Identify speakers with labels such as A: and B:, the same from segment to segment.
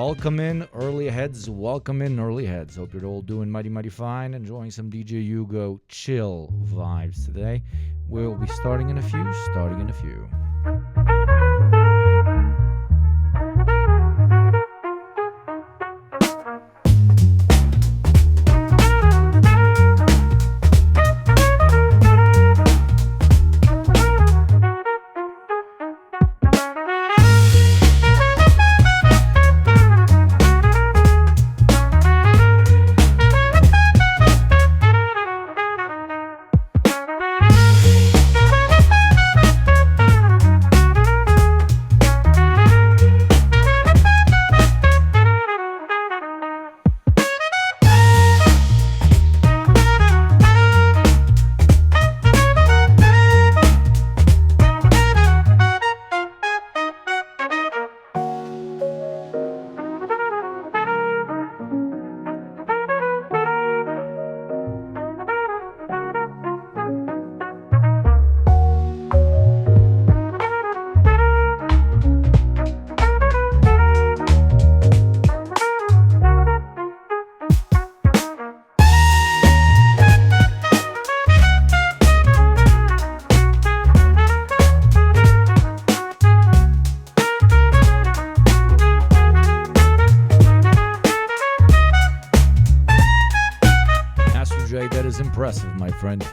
A: Welcome in, early heads. Welcome in, early heads. Hope you're all doing mighty, mighty fine. Enjoying some DJ Hugo chill vibes today. We'll be starting in a few. That is impressive, my friend.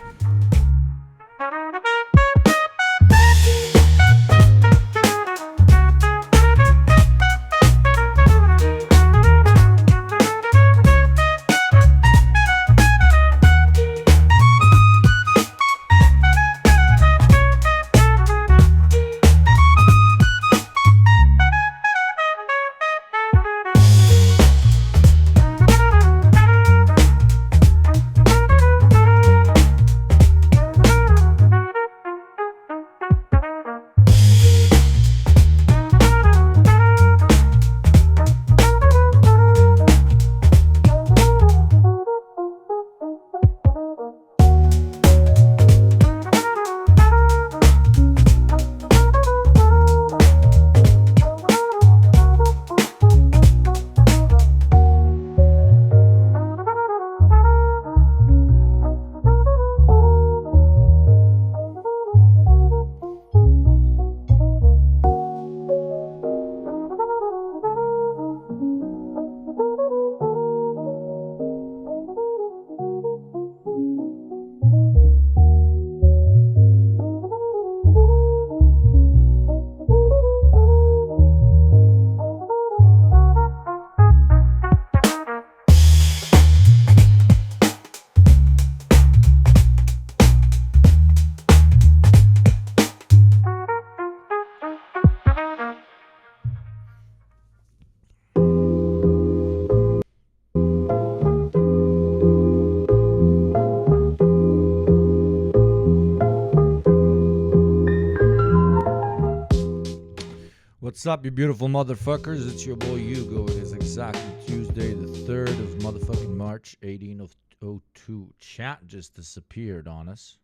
A: What's up, you beautiful motherfuckers? It's your boy Hugo. It is exactly Tuesday, the 3rd of motherfucking March, 1802. Chat just disappeared on us.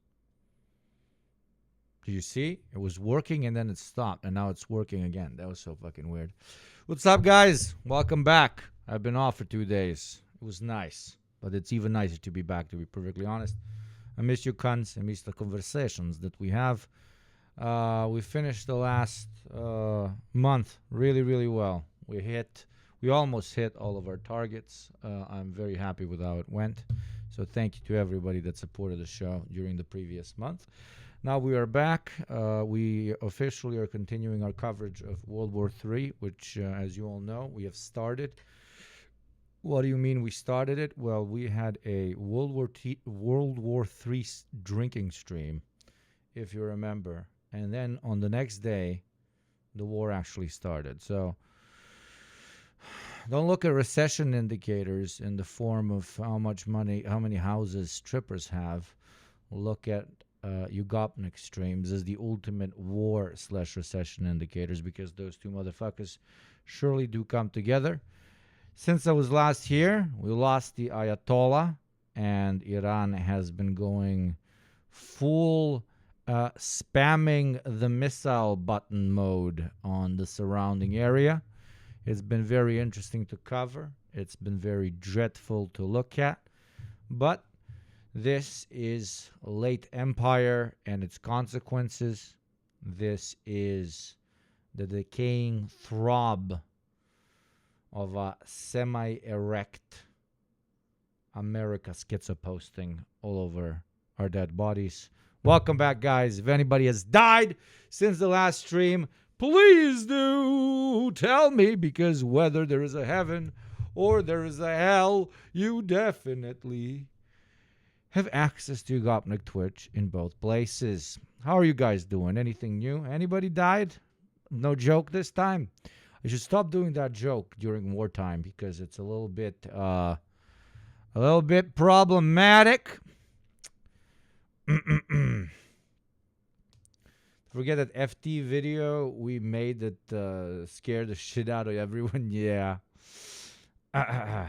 A: Did you see? It was working and then it stopped, and now it's working again. That was so fucking weird. What's up, guys? Welcome back. I've been off for 2 days. It was nice, but it's even nicer to be back, to be perfectly honest. I miss you cunts. I miss the conversations that we have. We finished the last month really well. We almost hit all of our targets. I'm very happy with how it went. So thank you to everybody that supported the show during the previous month. Now we are back. We officially are continuing our coverage of World War III, which, as you all know, we have started. What do you mean we started it? Well, we had a World War III drinking stream, if you remember. And then on the next day, the war actually started. So don't look at recession indicators in the form of how much money, how many houses strippers have. Look at Yugopnik streams as the ultimate war/recession indicators, because those two motherfuckers surely do come together. Since I was last here, we lost the Ayatollah, and Iran has been going full spamming the missile button mode on the surrounding area. It's been very interesting to cover. It's been very dreadful to look at. But this is late empire and its consequences. This is the decaying throb of a semi-erect America schizoposting all over our dead bodies. Welcome back, guys. If anybody has died since the last stream, please do tell me, because whether there is a heaven or there is a hell, you definitely have access to Yugopnik Twitch in both places. How are you guys doing? Anything new? Anybody died? No joke this time. I should stop doing that joke during wartime because it's a little bit problematic. Forget that FT video we made that scared the shit out of everyone. Yeah. A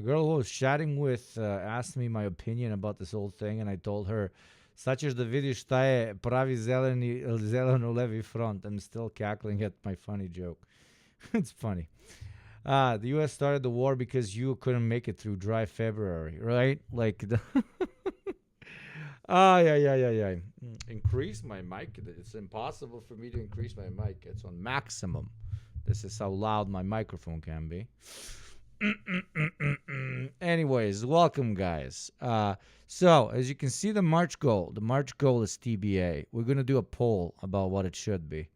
A: girl who was chatting with asked me my opinion about this whole thing, and I told her, "Sačeš da vidiš šta je pravi zeleno-levi front." I'm still cackling at my funny joke. It's funny. The U.S. started the war because you couldn't make it through dry February, right? Like the yeah. Increase my mic. It's impossible for me to increase my mic. It's on maximum. This is how loud my microphone can be. Anyways, welcome, guys. So as you can see, the March goal is TBA. We're going to do a poll about what it should be.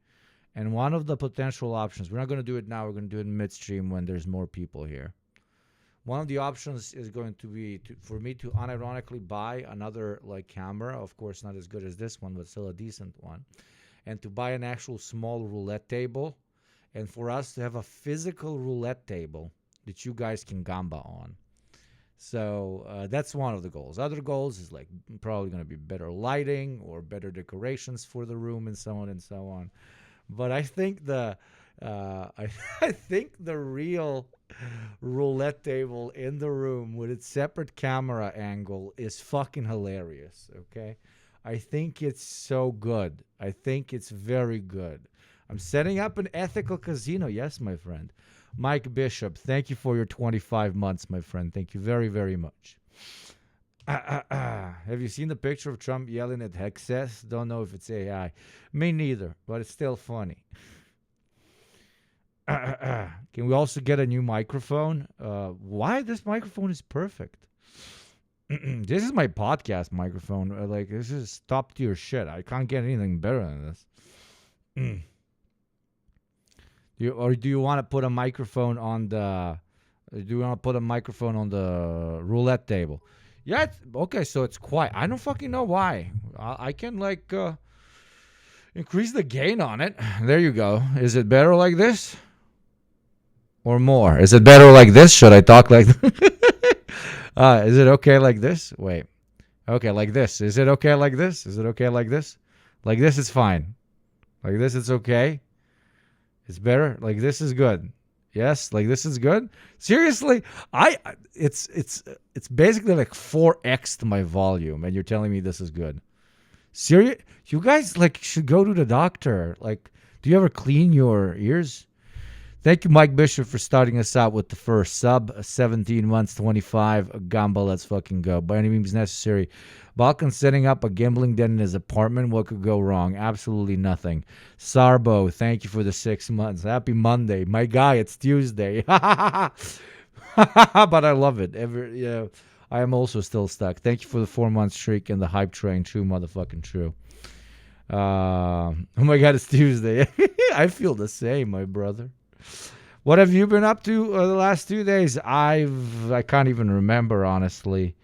A: And one of the potential options, we're not going to do it now, we're going to do it in midstream when there's more people here. One of the options is going to be for me to unironically buy another like camera, of course not as good as this one, but still a decent one, and to buy an actual small roulette table, and for us to have a physical roulette table that you guys can gamba on. So that's one of the goals. Other goals is like probably going to be better lighting or better decorations for the room and so on and so on. But I think I think the real roulette table in the room with its separate camera angle is fucking hilarious, okay? I think it's so good. I think it's very good. I'm setting up an ethical casino. Yes, my friend. Mike Bishop, thank you for your 25 months, my friend. Thank you very, very much. Have you seen the picture of Trump yelling at Hexes? Don't know if it's AI. Me neither, but it's still funny. Can we also get a new microphone? Why? This microphone is perfect. This is my podcast microphone. Like, this is top tier shit. I can't get anything better than this. Do you want to put a microphone on the? Do you want to put a microphone on the roulette table? Yeah. Okay. So it's quiet. I don't fucking know why. I can like increase the gain on it. There you go. Is it better like this? Or more? Is it better like this? Should I talk like is it okay like this? Wait. Okay, like this. Is it okay like this? Is it okay like this? Like this is fine. Like this it's okay. It's better. Like this is good. Yes, like this is good. Seriously, it's basically like 4x to my volume, and you're telling me this is good. Serious? You guys like should go to the doctor. Like, do you ever clean your ears? Thank you, Mike Bishop, for starting us out with the first sub. 17 months, 25. Gamba, let's fucking go. By any means necessary. Balkan setting up a gambling den in his apartment. What could go wrong? Absolutely nothing. Sarbo, thank you for the 6 months. Happy Monday. My guy, it's Tuesday. But I love it. I am also still stuck. Thank you for the 4-month streak and the hype train. True motherfucking true. Oh my God, it's Tuesday. I feel the same, my brother. What have you been up to the last 2 days? I can't even remember, honestly.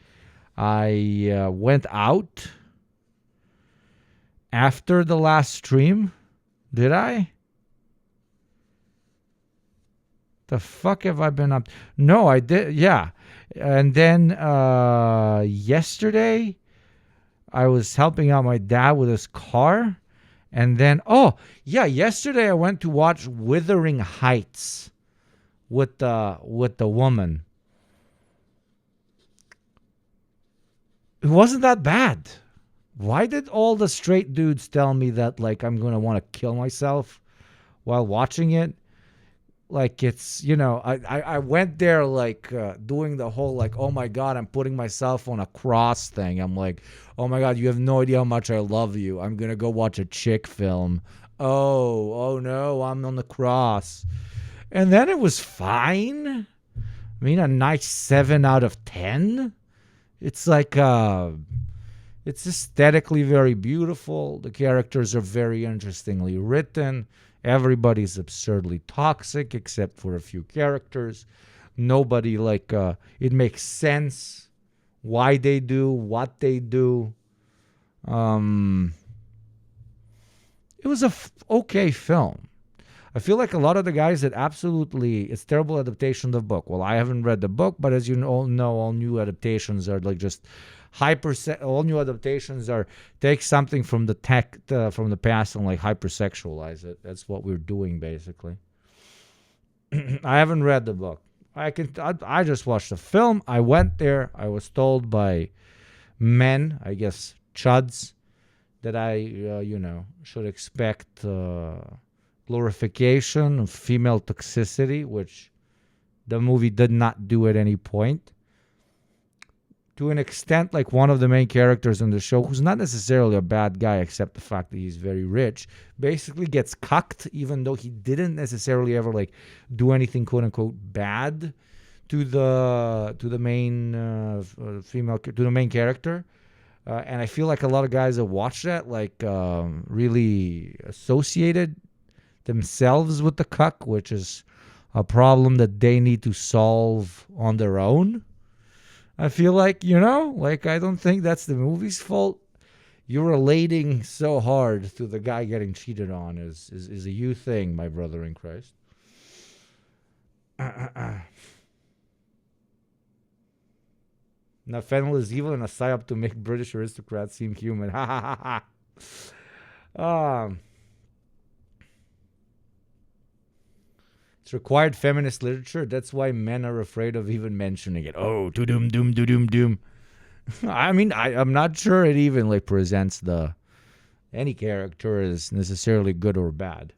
A: I went out after the last stream. Did I? The fuck have I been up? No, I did. Yeah. And then yesterday, I was helping out my dad with his car. And then, yesterday I went to watch Wuthering Heights with the woman. It wasn't that bad. Why did all the straight dudes tell me that like I'm going to want to kill myself while watching it? like it's, you know, I went there like doing the whole like, oh my God, I'm putting myself on a cross thing. I'm like, oh my God, you have no idea how much I love you. I'm gonna go watch a chick film. Oh no, I'm on the cross. And then it was fine. I mean, a nice 7 out of 10. It's like it's aesthetically very beautiful. The characters are very interestingly written. Everybody's absurdly toxic except for a few characters. Nobody like it makes sense why they do what they do. It was a okay film. I feel like a lot of the guys that absolutely it's terrible adaptation of the book. Well, I haven't read the book, but as you all know, all new adaptations are like just all new adaptations are take something from the from the past and like hypersexualize it. That's what we're doing basically. I haven't read the book. I just watched the film. I went there. I was told by men, I guess chuds, that I should expect glorification of female toxicity, which the movie did not do at any point. To an extent, like one of the main characters in the show, who's not necessarily a bad guy except the fact that he's very rich, basically gets cucked, even though he didn't necessarily ever like do anything quote unquote bad to the main female to the main character. And I feel like a lot of guys that watch that like really associated themselves with the cuck, which is a problem that they need to solve on their own. I feel like, like I don't think that's the movie's fault. You're relating so hard to the guy getting cheated on is a you thing, my brother in Christ. Now, fentanyl is evil and a psyop to make British aristocrats seem human. Ha ha ha ha. It's required feminist literature. That's why men are afraid of even mentioning it. Oh, doom doom doom doom. I mean, I'm not sure it even like presents any character as necessarily good or bad.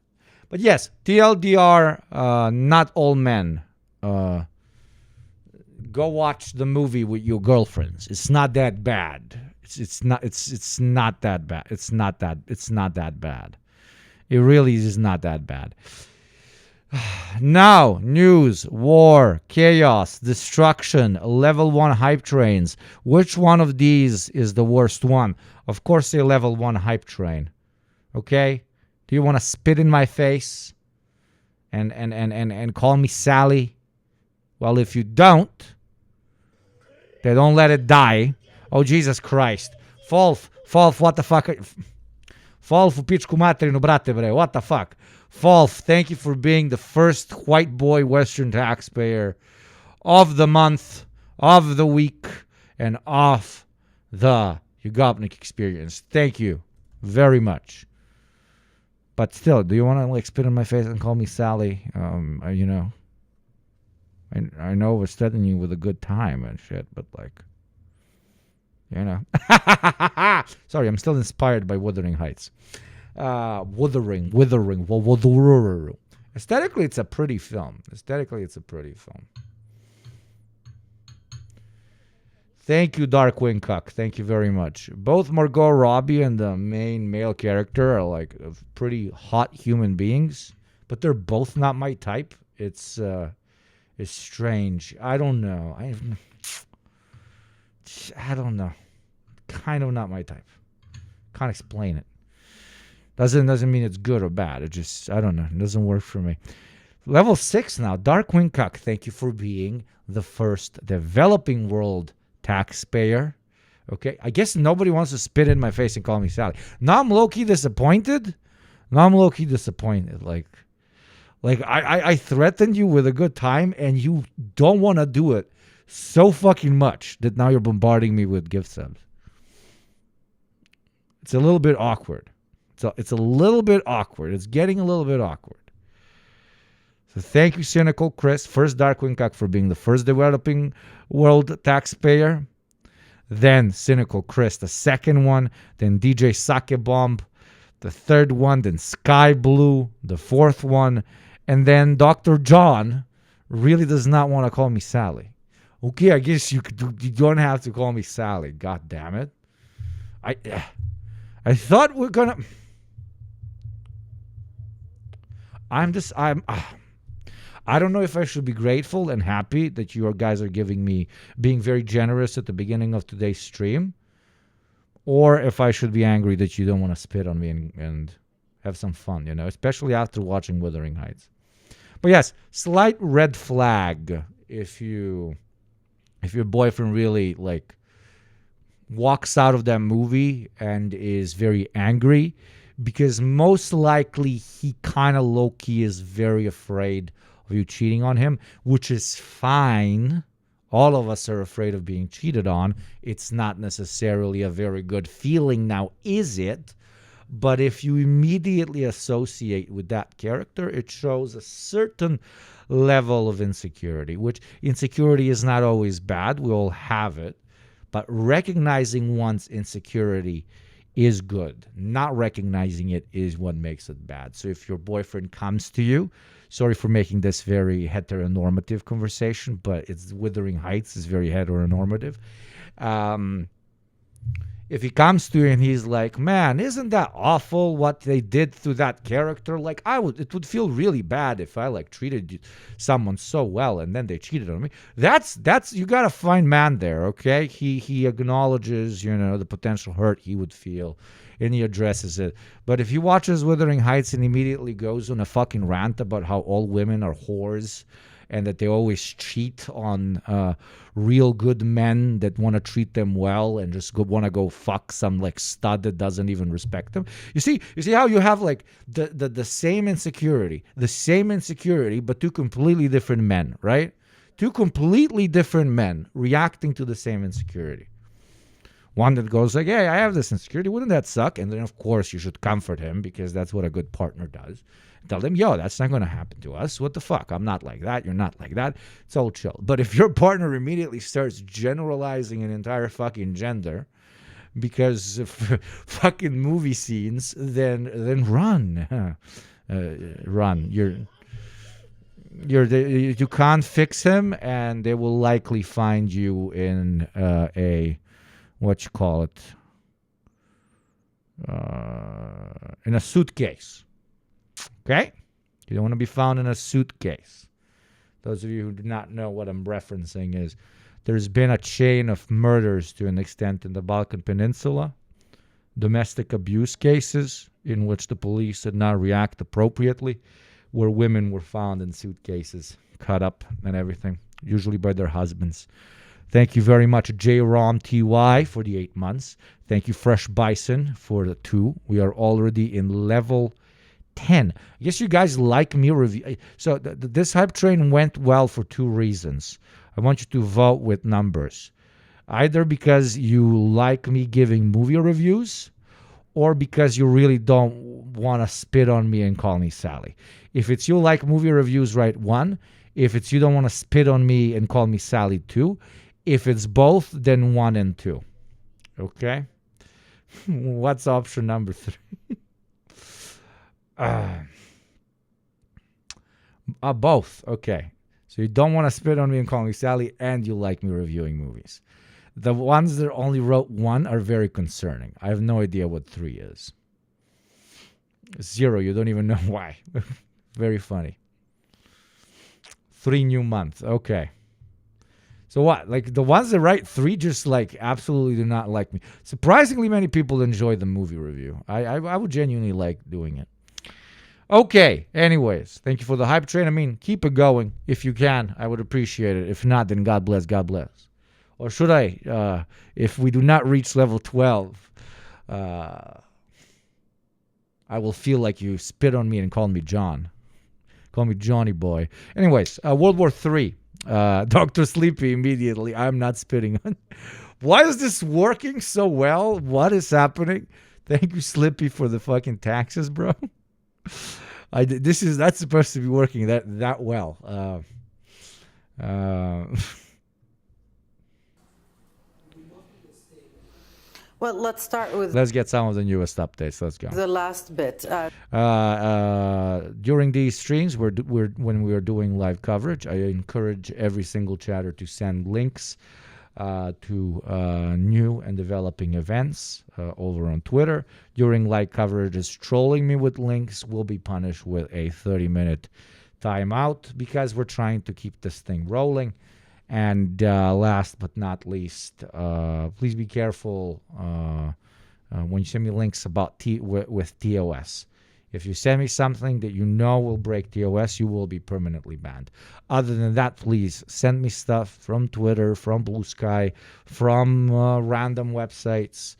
A: But yes, TLDR, not all men. Go watch the movie with your girlfriends. It's not that bad. It's not that bad. It's not that bad. It really is not that bad. Now, news, war, chaos, destruction, level 1 hype trains. Which one of these is the worst one? Of course, a level 1 hype train. Okay? Do you want to spit in my face and call me Sally? Well, if you don't, then don't let it die. Oh, Jesus Christ. Folf, what the fuck? Folf u pičku materinu, brate, bre. What the fuck? Folf, thank you for being the first white boy Western taxpayer of the month, of the week, and of the Yugopnik experience. Thank you very much. But still, do you want to like spit in my face and call me Sally? I know we're threatening you with a good time and shit, but like, Sorry, I'm still inspired by Wuthering Heights. Wuthering. Aesthetically, it's a pretty film. Thank you, Darkwing Cuck. Thank you very much. Both Margot Robbie and the main male character are like pretty hot human beings, but they're both not my type. It's strange. I don't know. I don't know. Kind of not my type. Can't explain it. Doesn't mean it's good or bad. It just, I don't know. It doesn't work for me. Level 6 now. Darkwing Cuck, thank you for being the first developing world taxpayer. Okay. I guess nobody wants to spit in my face and call me Sally. Now I'm low-key disappointed. Like I threatened you with a good time and you don't want to do it so fucking much that now you're bombarding me with gift subs. It's a little bit awkward. It's a little bit awkward. It's getting a little bit awkward. So thank you, Cynical Chris, first Darkwing Cuck, for being the first developing world taxpayer. Then Cynical Chris, the second one. Then DJ Sake Bomb, the third one. Then Sky Blue, the fourth one. And then Dr. John really does not want to call me Sally. Okay, I guess you don't have to call me Sally. God damn it. I thought we're gonna. I don't know if I should be grateful and happy that you guys are being very generous at the beginning of today's stream, or if I should be angry that you don't want to spit on me and have some fun, especially after watching Wuthering Heights. But yes, slight red flag if your boyfriend really walks out of that movie and is very angry, because most likely he kind of low-key is very afraid of you cheating on him, which is fine. All of us are afraid of being cheated on. It's not necessarily a very good feeling now, is it? But if you immediately associate with that character, it shows a certain level of insecurity, which insecurity is not always bad. We all have it. But recognizing one's insecurity is good. Not recognizing it is what makes it bad. So if your boyfriend comes to you, sorry for making this very heteronormative conversation, but it's Wuthering Heights is very heteronormative. If he comes to you and he's like, man, isn't that awful what they did to that character? It would feel really bad if I treated someone so well and then they cheated on me. That's you gotta find man there, okay? He acknowledges, the potential hurt he would feel, and he addresses it. But if he watches Wuthering Heights and immediately goes on a fucking rant about how all women are whores and that they always cheat on real good men that want to treat them well and just want to go fuck some stud that doesn't even respect them. You see how you have the same insecurity, but two completely different men, right? Two completely different men reacting to the same insecurity. One that goes hey, I have this insecurity, wouldn't that suck? And then of course you should comfort him, because that's what a good partner does. Tell them, yo, that's not going to happen to us. What the fuck? I'm not like that. You're not like that. It's all chill. But if your partner immediately starts generalizing an entire fucking gender because of fucking movie scenes, then run. Run. You can't fix him, and they will likely find you in in a suitcase. Okay? You don't want to be found in a suitcase. Those of you who do not know what I'm referencing is there's been a chain of murders to an extent in the Balkan Peninsula, domestic abuse cases in which the police did not react appropriately, where women were found in suitcases, cut up and everything, usually by their husbands. Thank you very much, JROMTY, for the 8 months. Thank you, Fresh Bison, for the 2. We are already in level 10. I guess you guys like me review. So this hype train went well for 2 reasons. I want you to vote with numbers. Either because you like me giving movie reviews, or because you really don't want to spit on me and call me Sally. If it's you like movie reviews, write 1. If it's you don't want to spit on me and call me Sally, 2. If it's both, then 1 and 2. Okay? What's option number 3? Both. Okay. So you don't want to spit on me and call me Sally, and you like me reviewing movies. The ones that only wrote 1 are very concerning. I have no idea what 3 is. 0. You don't even know why. Very funny. 3 new month. Okay. So what? The ones that write 3 just absolutely do not like me. Surprisingly, many people enjoy the movie review. I would genuinely like doing it. Okay. Anyways, thank you for the hype train. I mean, keep it going if you can. I would appreciate it. If not, then God bless. God bless. Or should I? If we do not reach level 12, I will feel like you spit on me and call me John. Call me Johnny boy. Anyways, World War III. Dr. Sleepy immediately. I'm not spitting on. Why is this working so well? What is happening? Thank you, Slippy, for the fucking taxes, bro. That's supposed to be working that well.
B: Well, let's start with
A: Let's get some of the newest updates. Let's go.
B: the last bit.
A: During these streams, when we're doing live coverage, I encourage every single chatter to send links to new and developing events over on Twitter. During live coverage, trolling me with links will be punished with a 30-minute timeout because we're trying to keep this thing rolling. And last but not least, please be careful when you send me links about with TOS. If you send me something that you know will break TOS, you will be permanently banned. Other than that, please send me stuff from Twitter, from Blue Sky, from random websites,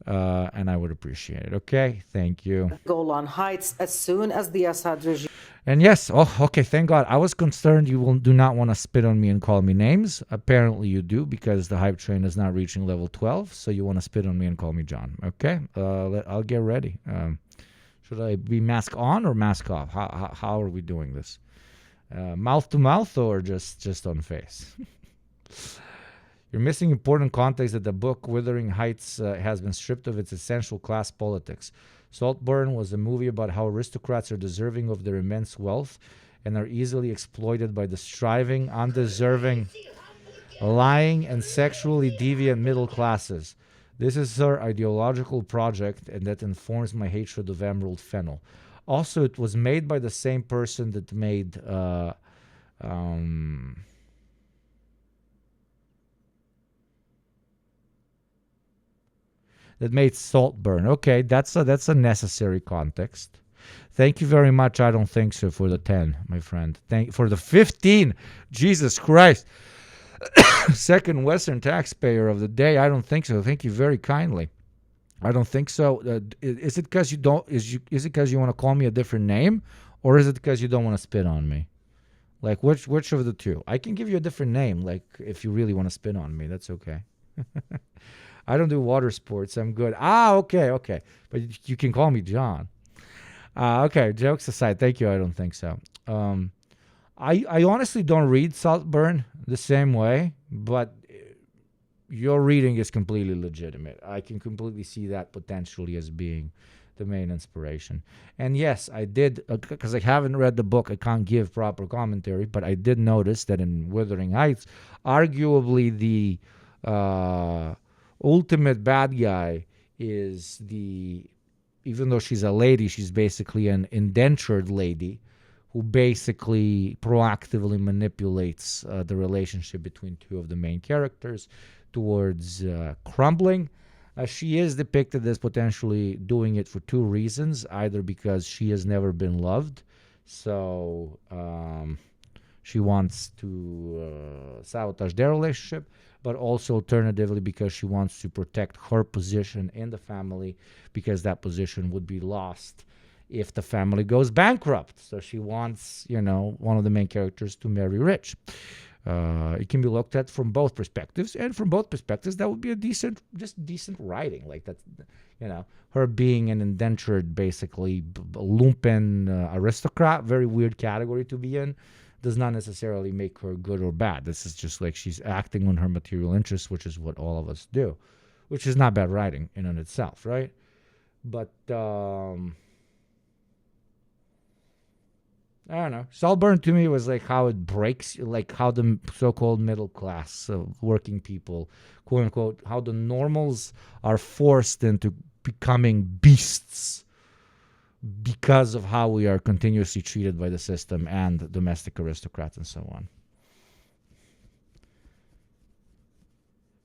A: and I would appreciate it. Okay? Thank you.
B: Golan Heights as soon as the Assad regime.
A: And yes, okay, thank God. I was concerned you do not want to spit on me and call me names. Apparently you do, because the hype train is not reaching level 12, so you want to spit on me and call me John. Okay? I'll get ready. Should I be mask on or mask off? How are we doing this? Mouth to mouth or just on face? You're missing important context that the book Wuthering Heights has been stripped of its essential class politics. Saltburn was a movie about how aristocrats are deserving of their immense wealth and are easily exploited by the striving, undeserving, lying, and sexually deviant middle classes. This is her ideological project, and that informs my hatred of Emerald Fennel. Also, it was made by the same person that made Saltburn. Okay, that's a necessary context. Thank you very much. I don't think so for the 10, my friend. Thank for the 15. Jesus Christ. Second Western taxpayer of the day. I don't think so. Thank you very kindly. I don't think so. Is it because you don't? Is it because you want to call me a different name, or is it because you don't want to spit on me? Like which of the two? I can give you a different name. Like if you really want to spit on me, that's okay. I don't do water sports. I'm good. Okay. But you can call me John. Okay, jokes aside. Thank you. I don't think so. I honestly don't read Saltburn the same way, but your reading is completely legitimate. I can completely see that potentially as being the main inspiration. And yes, I did, because I haven't read the book, I can't give proper commentary, but I did notice that in Wuthering Heights, arguably the ultimate bad guy is even though she's a lady, she's basically an indentured lady who basically proactively manipulates the relationship between two of the main characters towards crumbling. She is depicted as potentially doing it for two reasons, either because she has never been loved, so she wants to sabotage their relationship, but also alternatively because she wants to protect her position in the family, because that position would be lost if the family goes bankrupt. So she wants, one of the main characters to marry rich. It can be looked at from both perspectives, and from both perspectives, that would be a decent writing. Like that, her being an indentured, basically lumpen aristocrat, very weird category to be in, does not necessarily make her good or bad. This is just like she's acting on her material interests, which is what all of us do, which is not bad writing in and itself, right? But I don't know. Saltburn to me was like how it breaks, like how the so-called middle class, working people, quote unquote, how the normals are forced into becoming beasts because of how we are continuously treated by the system and domestic aristocrats and so on.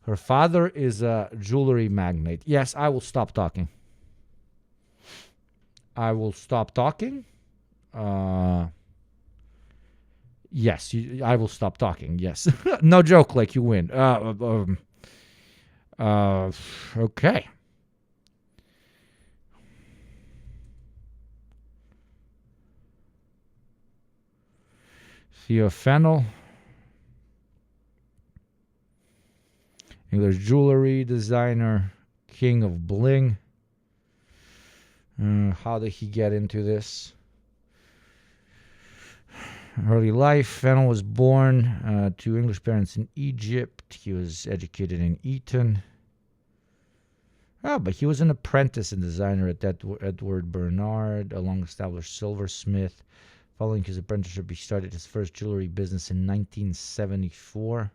A: Her father is a jewelry magnate. Yes, I will stop talking. I will stop talking. Yes, I will stop talking. Yes. No joke, like you win. Okay. Theo Fennel. English jewelry designer, king of bling. How did he get into this? Early life. Fennel was born to English parents in Egypt. He was educated in Eton. Oh, but he was an apprentice and designer at Edward Bernard, a long-established silversmith. Following his apprenticeship, he started his first jewelry business in 1974.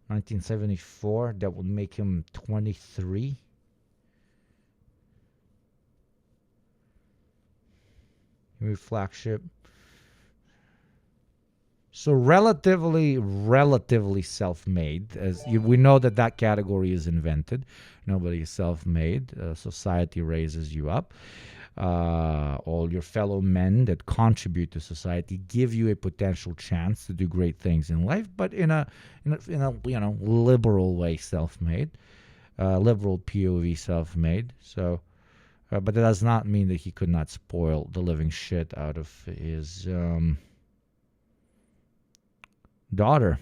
A: 1974, that would make him 23. New flagship. So relatively self-made. We know that category is invented. Nobody is self-made. Society raises you up. All your fellow men that contribute to society give you a potential chance to do great things in life, but in a liberal way, self-made, liberal POV, self-made. So, but that does not mean that he could not spoil the living shit out of his daughter.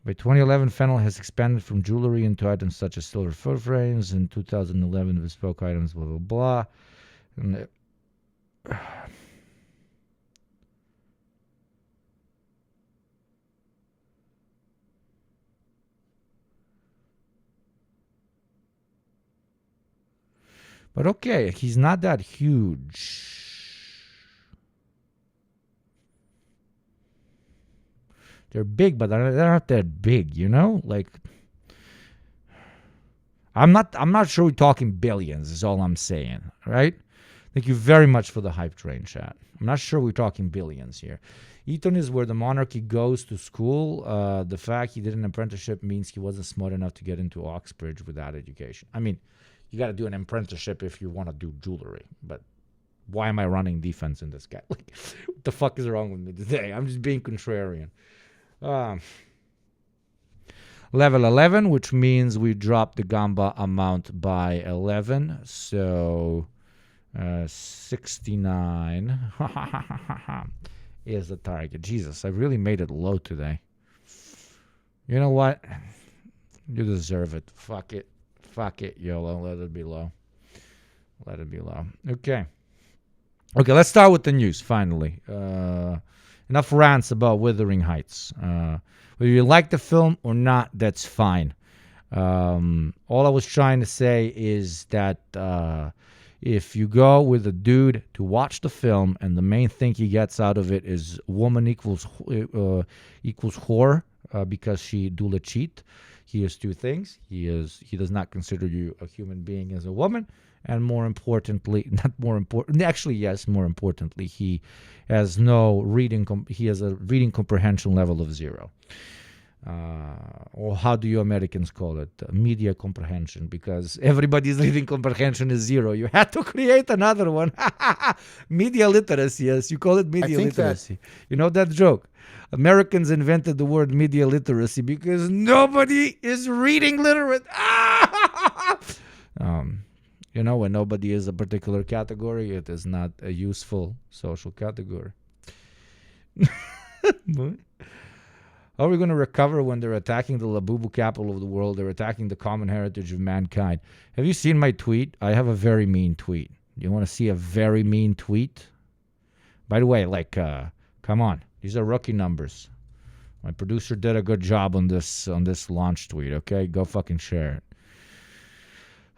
A: By 2011, Fennel has expanded from jewelry into items such as silver foot frames. In 2011, bespoke items, blah, blah, blah. And but okay, he's not that huge. They're big, but they're not that big, you know? Like, I'm not sure we're talking billions, is all I'm saying, right? Thank you very much for the hype train, chat. I'm not sure we're talking billions here. Eton is where the monarchy goes to school. The fact he did an apprenticeship means he wasn't smart enough to get into Oxbridge without education. I mean, you got to do an apprenticeship if you want to do jewelry, but why am I running defense in this guy? Like, what the fuck is wrong with me today? I'm just being contrarian. Level 11, which means we dropped the gamba amount by 11. So 69 is the target. Jesus, I really made it low today. You know what? You deserve it. Fuck it. Fuck it, YOLO. Let it be low. Let it be low. Okay. Okay, let's start with the news, finally. Enough rants about Wuthering Heights. Whether you like the film or not, that's fine. All I was trying to say is that if you go with a dude to watch the film and the main thing he gets out of it is woman equals whore because she do cheat, he is two things. He does not consider you a human being as a woman. And more importantly, more importantly, he has no reading. He has a reading comprehension level of 0, or how do you Americans call it? Media comprehension, because everybody's reading comprehension is 0. You had to create another one. Media literacy, yes, you call it media literacy. You know that joke? Americans invented the word media literacy because nobody is reading literate. You know, when nobody is a particular category, it is not a useful social category. How are we going to recover when they're attacking the Labubu capital of the world? They're attacking the common heritage of mankind. Have you seen my tweet? I have a very mean tweet. You want to see a very mean tweet? By the way, like, come on. These are rookie numbers. My producer did a good job on this launch tweet, okay? Go fucking share it.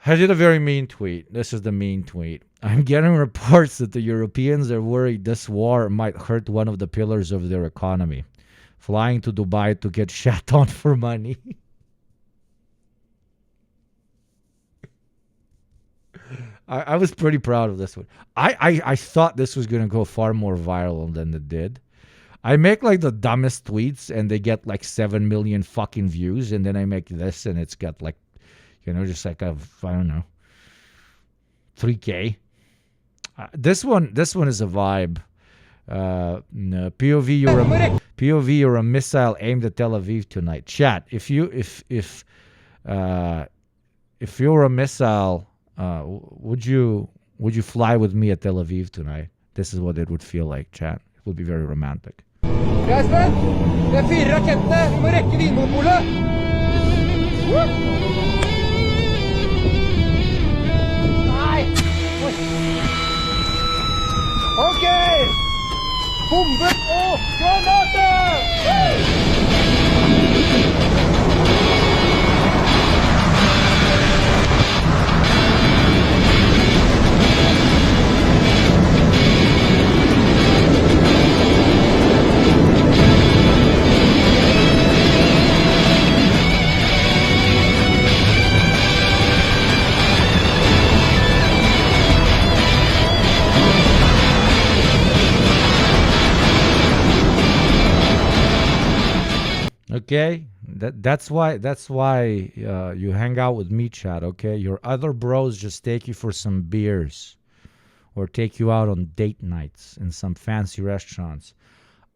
A: I did a very mean tweet. This is the mean tweet. I'm getting reports that the Europeans are worried this war might hurt one of the pillars of their economy. Flying to Dubai to get shat on for money. I was pretty proud of this one. I thought this was going to go far more viral than it did. I make like the dumbest tweets and they get like 7 million fucking views. And then I make this and it's got like, you know, just like I don't know, 3K. This one is a vibe. No, POV, you're a missile aimed at Tel Aviv tonight. Chat, if you're a missile, would you fly with me at Tel Aviv tonight? This is what it would feel like, chat. It would be very romantic.
C: Guys, man, det är 4 raketter. Vi må räcka Vinmonopolet. Okej! Bomber och granater!
A: Okay, that's why you hang out with me, Chad. Okay, your other bros just take you for some beers or take you out on date nights in some fancy restaurants.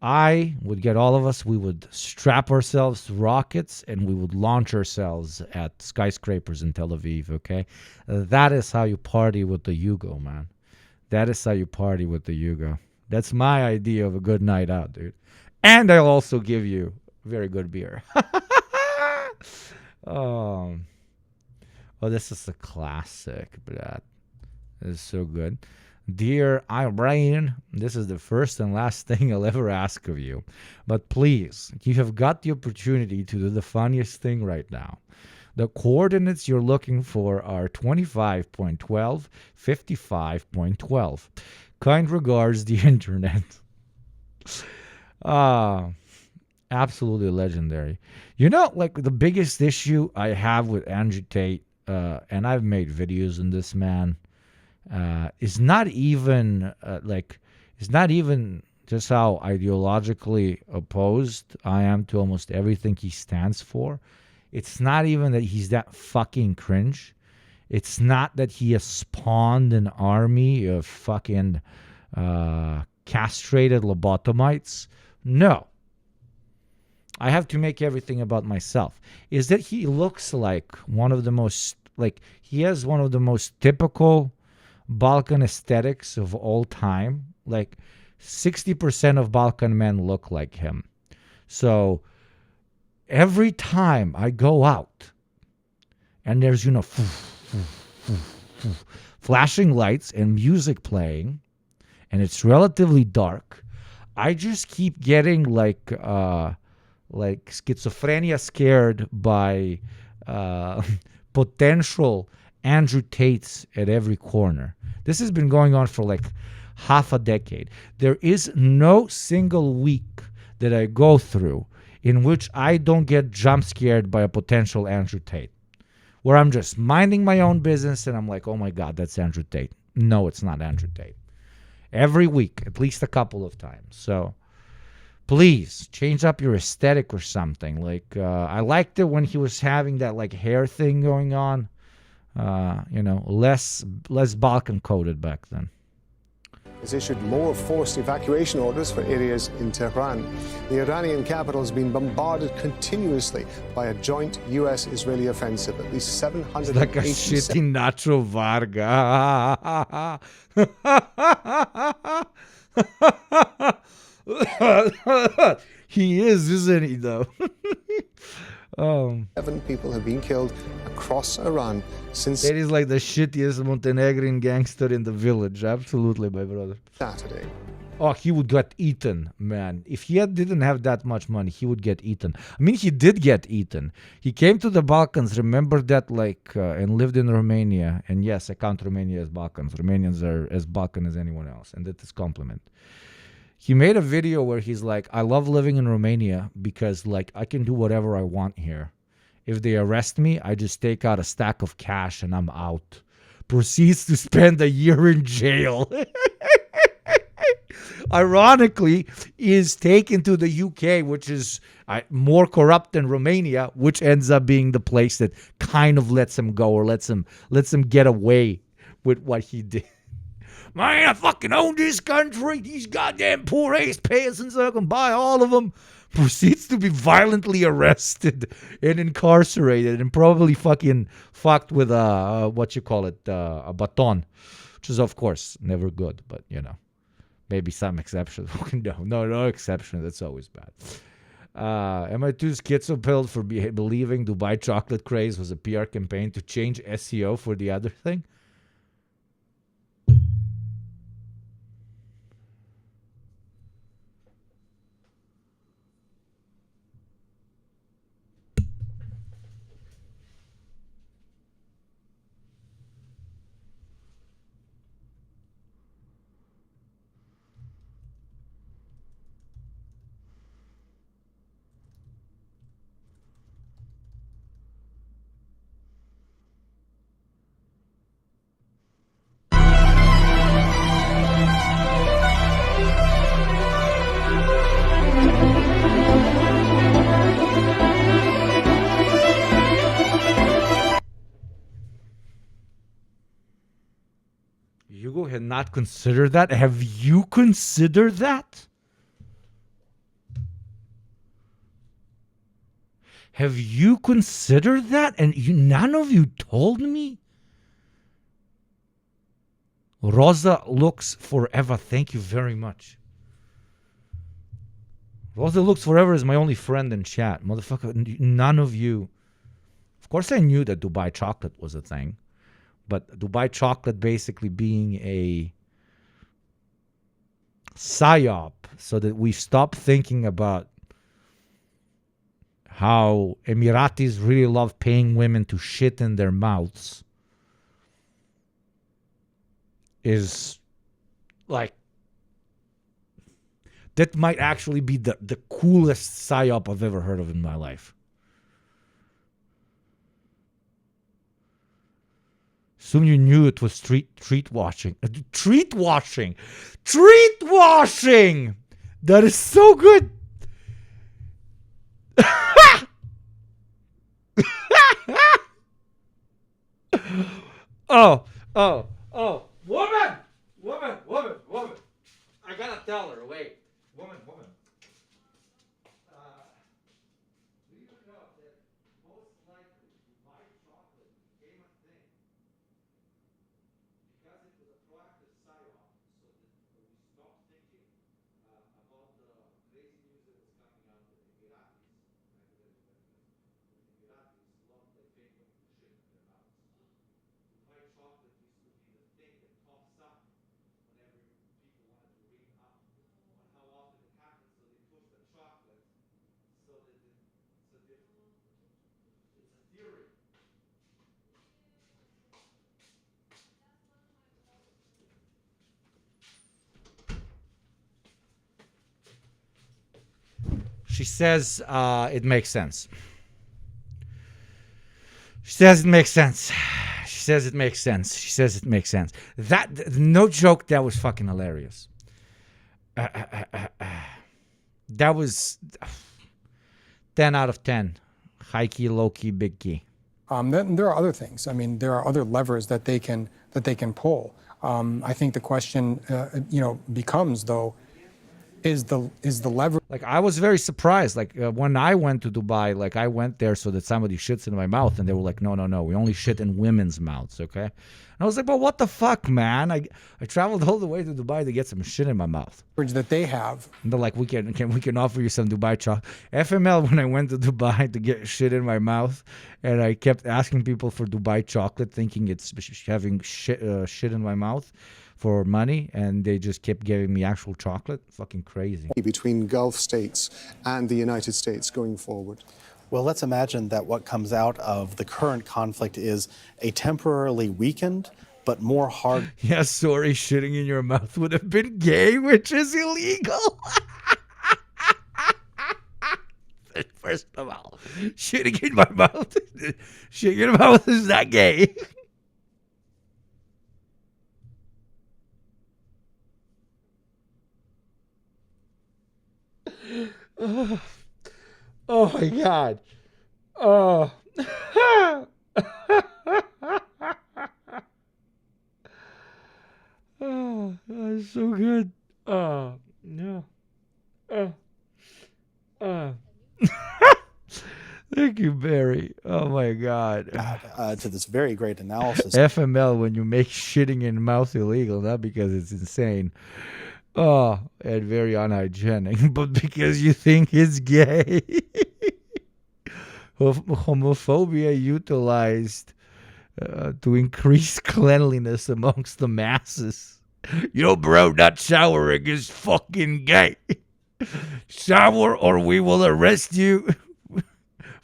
A: I would get all of us. We would strap ourselves to rockets and we would launch ourselves at skyscrapers in Tel Aviv. Okay, that is how you party with the Yugo, man. That is how you party with the Yugo. That's my idea of a good night out, dude. And I'll also give you very good beer. um, oh, this is a classic, Brad. This is so good. Dear Irene, this is the first and last thing I'll ever ask of you. But please, you have got the opportunity to do the funniest thing right now. The coordinates you're looking for are 25.12, 55.12. Kind regards, the internet. Absolutely legendary. You know, like the biggest issue I have with Andrew Tate, and I've made videos on this man, is not even it's not even just how ideologically opposed I am to almost everything he stands for. It's not even that he's that fucking cringe. It's not that he has spawned an army of fucking castrated lobotomites. No. I have to make everything about myself. Is that he looks like one of the most, like, he has one of the most typical Balkan aesthetics of all time. Like, 60% of Balkan men look like him. So, every time I go out and there's, flashing lights and music playing and it's relatively dark, I just keep getting like schizophrenia scared by potential Andrew Tates at every corner. This has been going on for like half a decade. There is no single week that I go through in which I don't get jump scared by a potential Andrew Tate, where I'm just minding my own business and I'm like, oh my God, that's Andrew Tate. No, it's not Andrew Tate. Every week, at least a couple of times. So please change up your aesthetic or something. Like, I liked it when he was having that like hair thing going on. Less Balkan coded back then.
D: Has issued more forced evacuation orders for areas in Tehran. The Iranian capital has been bombarded continuously by a joint U.S.-Israeli offensive. At least 780.
A: Like a shitty Nacho Varga. He is, isn't he, though?
D: 7 people have been killed across Iran since
A: That is like the shittiest Montenegrin gangster in the village. Absolutely, my brother.
D: Saturday.
A: Oh, he would get eaten, man. If he didn't have that much money, he would get eaten. I mean, he did get eaten. He came to the Balkans, remember that, and lived in Romania. And yes, I count Romania as Balkans. Romanians are as Balkan as anyone else, and that is compliment. He made a video where he's like, I love living in Romania because, I can do whatever I want here. If they arrest me, I just take out a stack of cash and I'm out. Proceeds to spend a year in jail. Ironically, is taken to the UK, which is more corrupt than Romania, which ends up being the place that kind of lets him go or lets him get away with what he did. Man, I fucking own this country. These goddamn poor ass peasants, I can buy all of them. Proceeds to be violently arrested and incarcerated and probably fucking fucked with a baton, which is of course never good, but maybe some exceptions. No exception. That's always bad. Am I too schizopilled for believing Dubai chocolate craze was a PR campaign to change SEO for the other thing? not considered that? Have you considered that? Have you considered that? And none of you told me? Rosa looks forever. Thank you very much. Rosa looks forever is my only friend in chat. Motherfucker, none of you. Of course I knew that Dubai chocolate was a thing. But Dubai chocolate basically being a psyop so that we stop thinking about how Emiratis really love paying women to shit in their mouths is like, that might actually be the coolest psyop I've ever heard of in my life. Soon you knew it was treat washing. Treat washing! Treat washing! That is so good! Oh. Woman! I gotta tell her, wait. Woman. Do you know that most likely Dubai chocolate became a thing because it was a proactive psyop so that we stopped thinking about the crazy news that was coming out of the Emiratis. The Emiratis love their fake women to shit in their mouths. Dubai chocolate used to be the thing that pops up whenever people wanted to read up on how often it happens, so they push the chocolate so that it's a theory. She says it makes sense. She says it makes sense. That, no joke, that was fucking hilarious. That was 10 out of 10. High key, low key, big key.
E: Then there are other things. I mean, there are other levers that they can pull. I think the question, becomes though, is the lever.
A: Like, I was very surprised. Like, when I went to Dubai, like, I went there so that somebody shits in my mouth, and they were like, no, we only shit in women's mouths, okay? And I was like, but what the fuck, man? I traveled all the way to Dubai to get some shit in my mouth.
E: That they have.
A: And they're like, we can offer you some Dubai chocolate. FML, when I went to Dubai to get shit in my mouth, and I kept asking people for Dubai chocolate, thinking it's having shit in my mouth for money, and they just kept giving me actual chocolate. Fucking crazy.
D: Between Gulf states and the United States going forward?
F: Well, let's imagine that what comes out of the current conflict is a temporarily weakened but more hard.
A: Yeah, sorry, shitting in your mouth would have been gay, which is illegal. First of all, shitting in my mouth, shitting in my mouth is not gay. Oh my God. Oh. Oh, that's so good. Oh, no. Thank you, Barry. Oh my God.
F: To this very great analysis.
A: FML, when you make shitting in mouth illegal, not because it's insane. Oh, and very unhygienic, but because you think it's gay. Homophobia utilized to increase cleanliness amongst the masses. Yo, bro, not showering is fucking gay. Shower or we will arrest you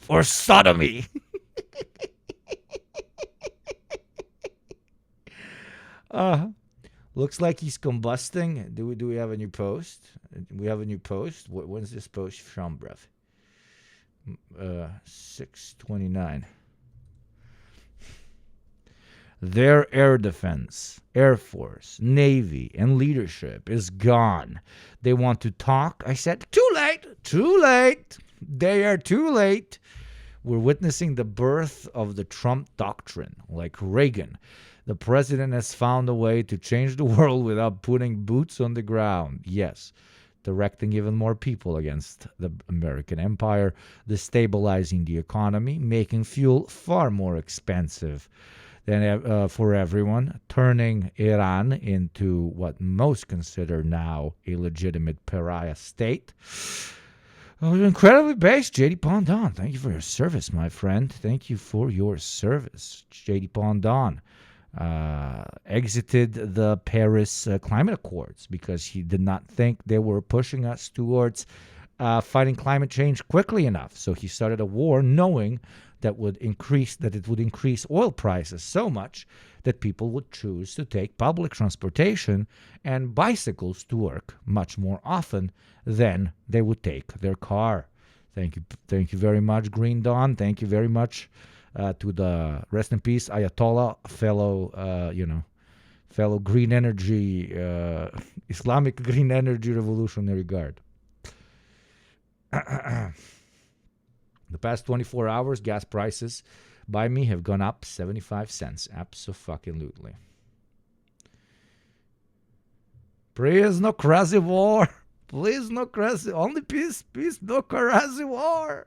A: for sodomy. Looks like he's combusting. Do we have a new post? We have a new post. When's this post from, bruv? 6/29. Their air defense, Air Force, Navy, and leadership is gone. They want to talk. I said, too late. They are too late. We're witnessing the birth of the Trump doctrine, like Reagan. The president has found a way to change the world without putting boots on the ground. Yes, directing even more people against the American empire, destabilizing the economy, making fuel far more expensive than for everyone, turning Iran into what most consider now a legitimate pariah state. Oh, incredibly based, JD Pondon. Thank you for your service, my friend. Thank you for your service. JD Pondon exited the Paris Climate Accords because he did not think they were pushing us towards fighting climate change quickly enough. So he started a war knowing that it would increase oil prices so much that people would choose to take public transportation and bicycles to work much more often than they would take their car. Thank you very much, Green Dawn. Thank you very much to the rest in peace Ayatollah, fellow green energy, Islamic green energy revolutionary guard. The past 24 hours, gas prices by me have gone up 75 cents. Abso-fucking-lutely. Please, no crazy war. Please, no crazy. Only peace, peace, no crazy war.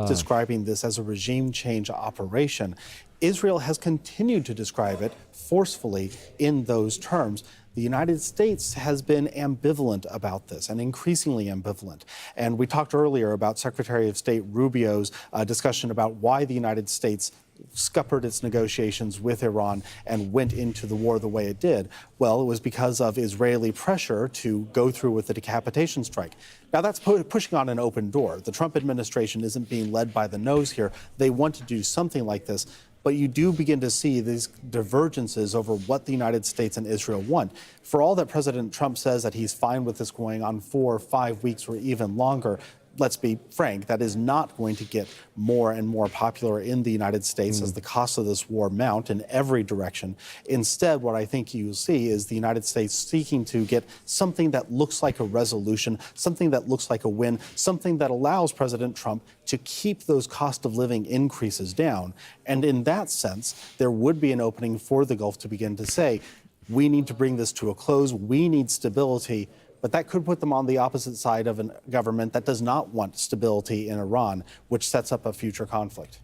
F: Describing this as a regime change operation. Israel has continued to describe it forcefully in those terms. The United States has been ambivalent about this, and increasingly ambivalent. And we talked earlier about Secretary of State Rubio's discussion about why the United States scuppered its negotiations with Iran and went into the war the way it did. Well, it was because of Israeli pressure to go through with the decapitation strike. Now, that's pushing on an open door. The Trump administration isn't being led by the nose here. They want to do something like this. But you do begin to see these divergences over what the United States and Israel want. For all that President Trump says that he's fine with this going on 4 or 5 weeks or even longer, let's be frank, that is not going to get more and more popular in the United States as the costs of this war mount in every direction. Instead, what I think you'll see is the United States seeking to get something that looks like a resolution, something that looks like a win, something that allows President Trump to keep those cost of living increases down. And in that sense, there would be an opening for the Gulf to begin to say, we need to bring this to a close, we need stability. But that could put them on the opposite side of a government that does not want stability in Iran, which sets up a future conflict.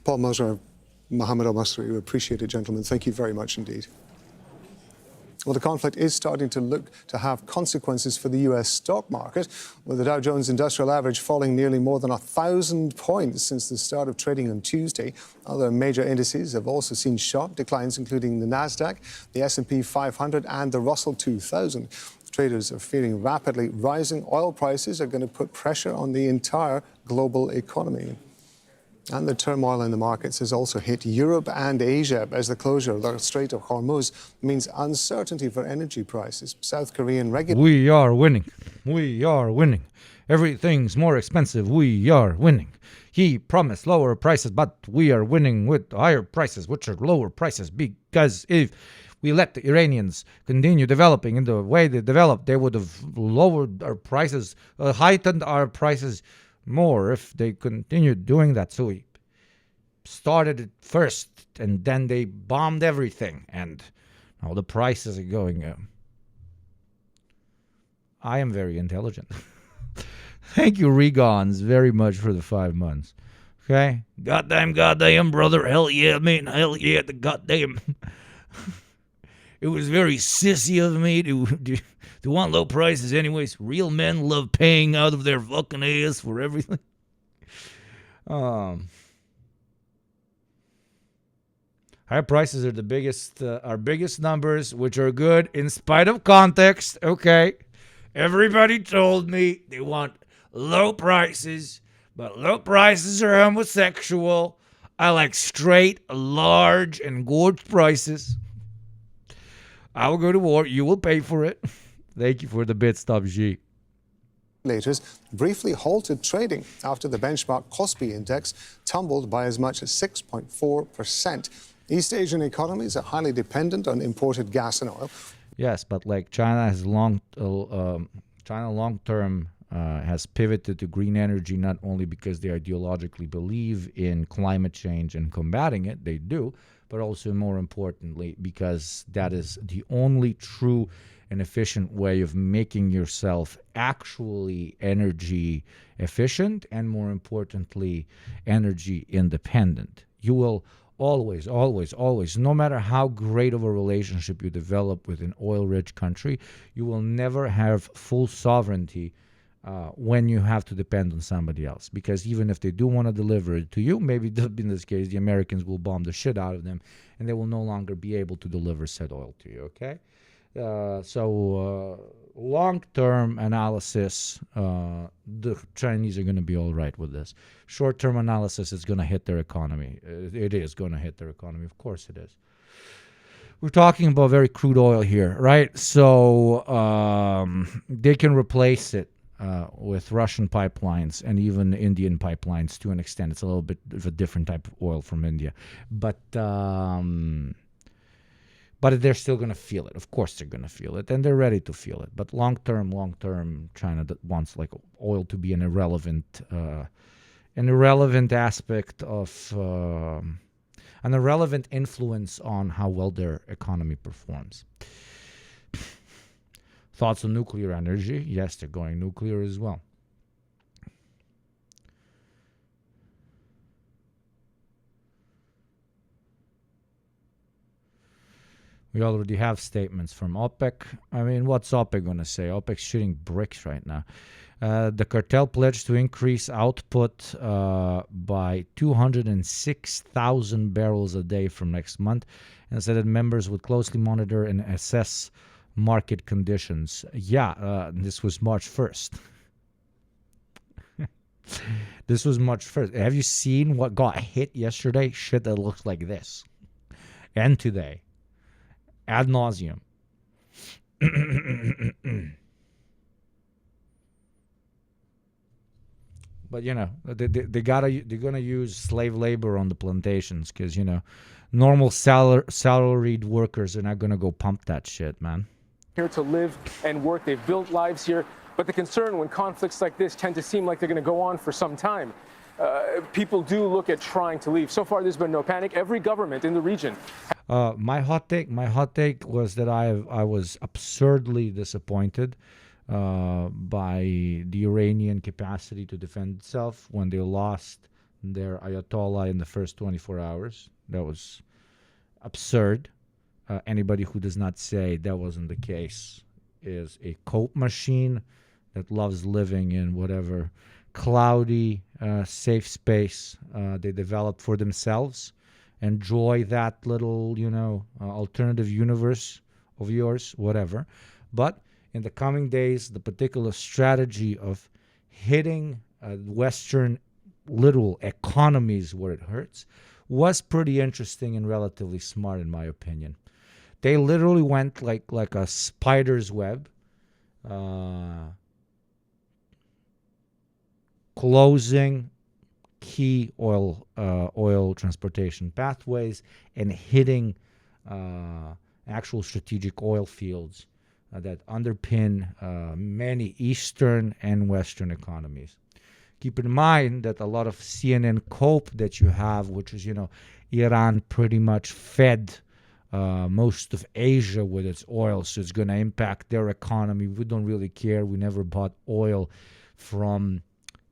D: Paul Moser, Mohammed Al-Masri, we appreciate it, gentlemen. Thank you very much indeed. Well, the conflict is starting to look to have consequences for the U.S. stock market, with the Dow Jones Industrial Average falling nearly more than 1,000 points since the start of trading on Tuesday. Other major indices have also seen sharp declines, including the Nasdaq, the S&P 500 and the Russell 2000. Traders are fearing rapidly rising oil prices are going to put pressure on the entire global economy. And the turmoil in the markets has also hit Europe and Asia as the closure of the Strait of Hormuz means uncertainty for energy prices. South Korean regulators...
A: We are winning. We are winning. Everything's more expensive. We are winning. He promised lower prices, but we are winning with higher prices, which are lower prices, because if we let the Iranians continue developing in the way they developed, they would have lowered our prices, heightened our prices more if they continued doing that. So we started it first, and then they bombed everything, and now the prices are going up. I am very intelligent. Thank you, Regons, very much for the 5 months. Okay? Goddamn, brother. Hell yeah, man. Hell yeah, the goddamn... It was very sissy of me to want low prices anyways. Real men love paying out of their fucking ass for everything. High prices are the biggest, our biggest numbers, which are good in spite of context. Okay. Everybody told me they want low prices, but low prices are homosexual. I like straight, large, and gorgeous prices. I will go to war. You will pay for it. Thank you for the bit, Stop G.
D: Regulators briefly halted trading after the benchmark Kospi index tumbled by as much as 6.4%. East Asian economies are highly dependent on imported gas and oil.
A: Yes, but like China has long-term has pivoted to green energy not only because they ideologically believe in climate change and combating it, they do, but also more importantly because that is the only true and efficient way of making yourself actually energy efficient and, more importantly, energy independent. You will always, always, always, no matter how great of a relationship you develop with an oil-rich country, you will never have full sovereignty when you have to depend on somebody else. Because even if they do want to deliver it to you, maybe in this case, the Americans will bomb the shit out of them, and they will no longer be able to deliver said oil to you, okay? Long-term analysis, the Chinese are going to be all right with this. Short-term analysis is going to hit their economy. It is going to hit their economy. Of course it is. We're talking about very crude oil here, right? So they can replace it with Russian pipelines and even Indian pipelines to an extent. It's a little bit of a different type of oil from India. But they're still going to feel it. Of course they're going to feel it, and they're ready to feel it. But long-term, China wants like oil to be an irrelevant aspect of, an irrelevant influence on how well their economy performs. Thoughts on nuclear energy? Yes, they're going nuclear as well. We already have statements from OPEC. I mean, what's OPEC going to say? OPEC's shooting bricks right now. The cartel pledged to increase output by 206,000 barrels a day from next month, and said that members would closely monitor and assess market conditions. Yeah, this was March 1st. This was March 1st. Have you seen what got hit yesterday? Shit that looks like this. And today. Ad nauseum. But they're gonna use slave labor on the plantations because normal salaried workers are not gonna go pump that shit, man.
G: Here to live and work, they've built lives here, but the concern when conflicts like this tend to seem like they're going to go on for some time. People do look at trying to leave. So far, there's been no panic. Every government in the region.
A: My hot take was that I was absurdly disappointed by the Iranian capacity to defend itself when they lost their Ayatollah in the first 24 hours. That was absurd. Anybody who does not say that wasn't the case is a cope machine that loves living in whatever cloudy, safe space they develop for themselves. Enjoy that little, alternative universe of yours, whatever. But in the coming days, the particular strategy of hitting Western little economies where it hurts was pretty interesting and relatively smart, in my opinion. They literally went like a spider's web, closing key oil transportation pathways and hitting actual strategic oil fields that underpin many Eastern and Western economies. Keep in mind that a lot of CNN cope that you have, which is, Iran pretty much fed most of Asia with its oil, so it's going to impact their economy. We don't really care. We never bought oil from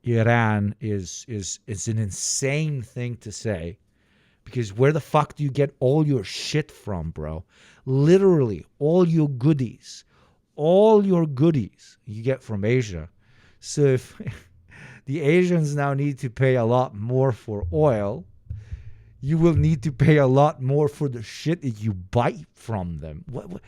A: Iran is an insane thing to say, because where the fuck do you get all your shit from, bro? Literally, all your goodies you get from Asia. So if the Asians now need to pay a lot more for oil, you will need to pay a lot more for the shit that you buy from them. What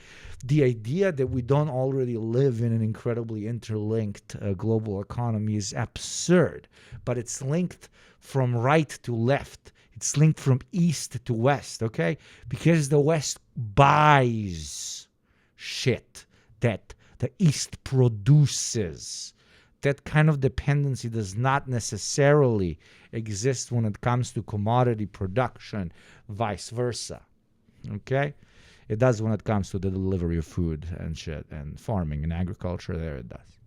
A: the idea that we don't already live in an incredibly interlinked global economy is absurd. But it's linked from right to left. It's linked from east to west, okay? Because the West buys shit that the East produces. That kind of dependency does not necessarily exist when it comes to commodity production, vice versa. Okay? It does when it comes to the delivery of food and shit and farming and agriculture. There it does.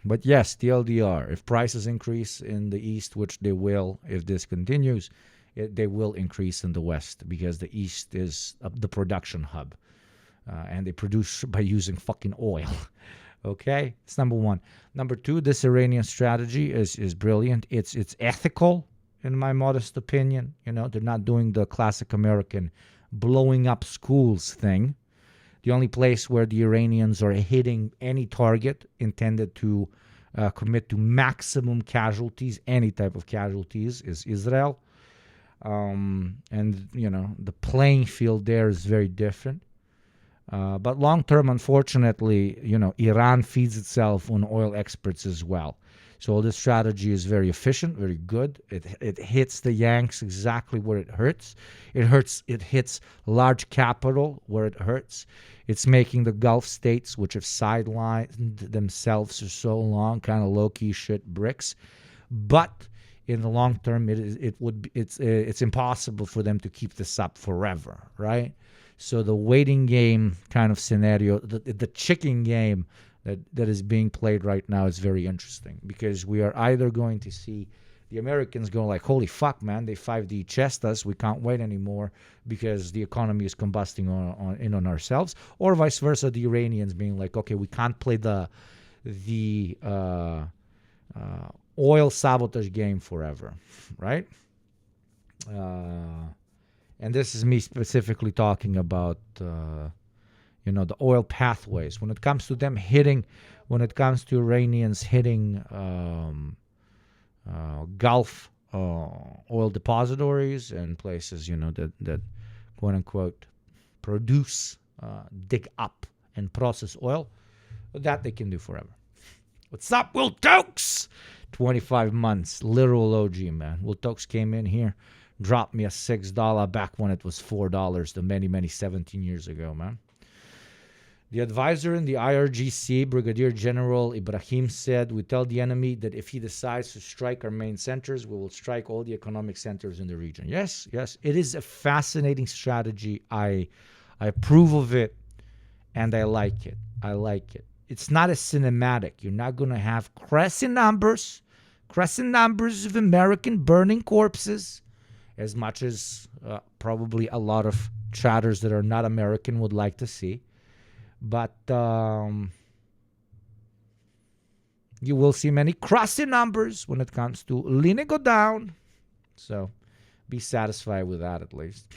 A: But yes, TLDR, if prices increase in the East, which they will, if this continues, they will increase in the West because the East is the production hub. And they produce by using fucking oil. Okay? It's number one. Number two, this Iranian strategy is brilliant. It's ethical, in my modest opinion. You know, they're not doing the classic American blowing up schools thing. The only place where the Iranians are hitting any target intended to commit to maximum casualties, any type of casualties, is Israel. And, you know, the playing field there is very different. But long term, unfortunately, you know, Iran feeds itself on oil exports as well. So this strategy is very efficient, very good. It hits the Yanks exactly where it hurts. It hits large capital where it hurts. It's making the Gulf states, which have sidelined themselves for so long, kind of low-key shit bricks. But in the long term, it's impossible for them to keep this up forever, right? So the waiting game kind of scenario, the chicken game that is being played right now is very interesting, because we are either going to see the Americans go like, holy fuck, man, they 5D chessed us, we can't wait anymore because the economy is combusting on ourselves, or vice versa, the Iranians being like, okay, we can't play the oil sabotage game forever, right? And this is me specifically talking about you know, the oil pathways. When it comes to them hitting, when it comes to Iranians hitting Gulf oil depositories and places, you know, that quote unquote produce, dig up and process oil, that they can do forever. What's up, Will Tokes? 25 months, literal OG, man. Will Tokes came in here, dropped me a $6 back when it was $4 the many 17 years ago, man. The advisor in the IRGC, Brigadier General Ibrahim, said, we tell the enemy that if he decides to strike our main centers, we will strike all the economic centers in the region. Yes, it is a fascinating strategy. I approve of it, and I like it. It's not as cinematic. You're not going to have crescent numbers of American burning corpses, as much as probably a lot of chatters that are not American would like to see. But you will see many crossing numbers when it comes to Lina go down. So be satisfied with that at least.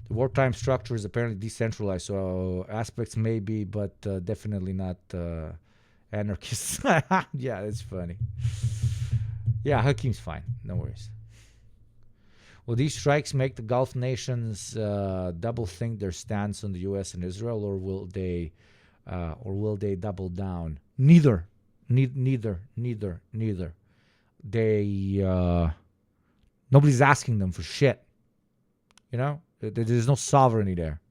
A: The wartime structure is apparently decentralized, so aspects may be, but definitely not anarchists. Yeah, it's funny. Yeah, Hakim's fine. No worries. Will these strikes make the Gulf nations double think their stance on the U.S. and Israel, or will they double down? Neither. They nobody's asking them for shit. You know, there's no sovereignty there.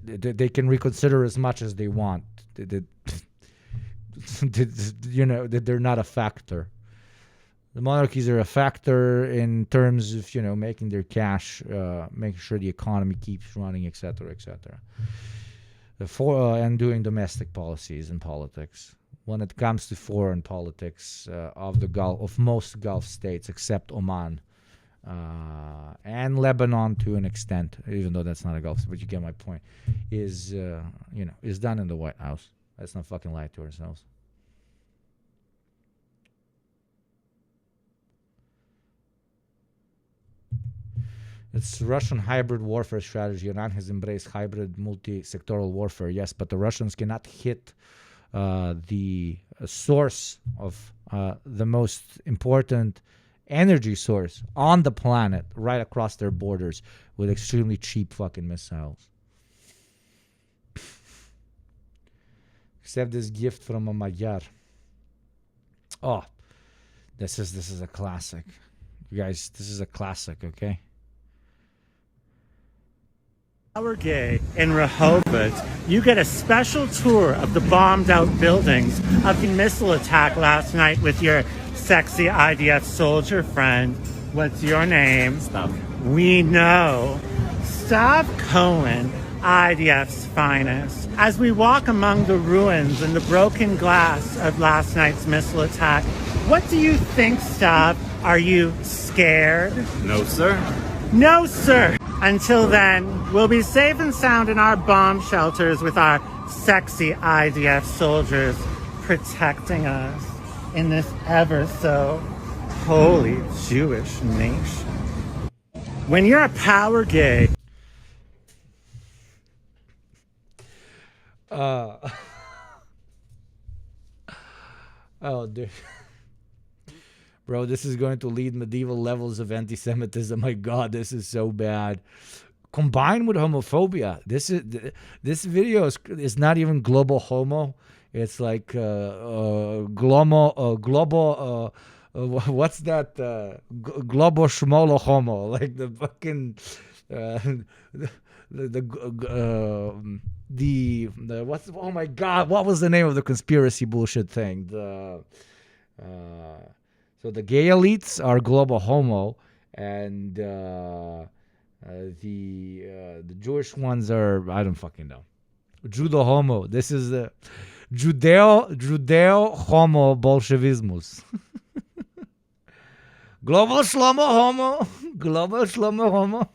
A: They can reconsider as much as they want. You know, they're not a factor. The monarchies are a factor in terms of, you know, making their cash, making sure the economy keeps running, etc., etc. And doing domestic policies and politics. When it comes to foreign politics of most Gulf states, except Oman and Lebanon to an extent, even though that's not a Gulf state, but you get my point, is done in the White House. Let's not fucking lie to ourselves. It's Russian hybrid warfare strategy. Iran has embraced hybrid multi-sectoral warfare, yes, but the Russians cannot hit the source of the most important energy source on the planet right across their borders with extremely cheap fucking missiles. Except this gift from a Magyar. Oh, this is a classic. You guys, this is a classic, okay?
H: Our Day in Rehovot, you get a special tour of the bombed-out buildings of the missile attack last night with your sexy IDF soldier friend. What's your name? Stav. We know. Stav Cohen, IDF's finest. As we walk among the ruins and the broken glass of last night's missile attack, what do you think, Stav? Are you scared?
I: No, sir.
H: No, sir. Until then, we'll be safe and sound in our bomb shelters with our sexy IDF soldiers protecting us in this ever so holy Jewish nation. When you're a power gay...
A: Oh, dude. Bro, this is going to lead medieval levels of anti-Semitism. My God, this is so bad. Combined with homophobia. This video is not even global homo. It's like global what's that? Global schmolo homo. Like the fucking the what's, oh my God, what was the name of the conspiracy bullshit thing? So the gay elites are global homo, and the Jewish ones are, I don't fucking know, Judo homo. This is the Judeo homo Bolshevismus. Global shlomo homo. Global shlomo homo.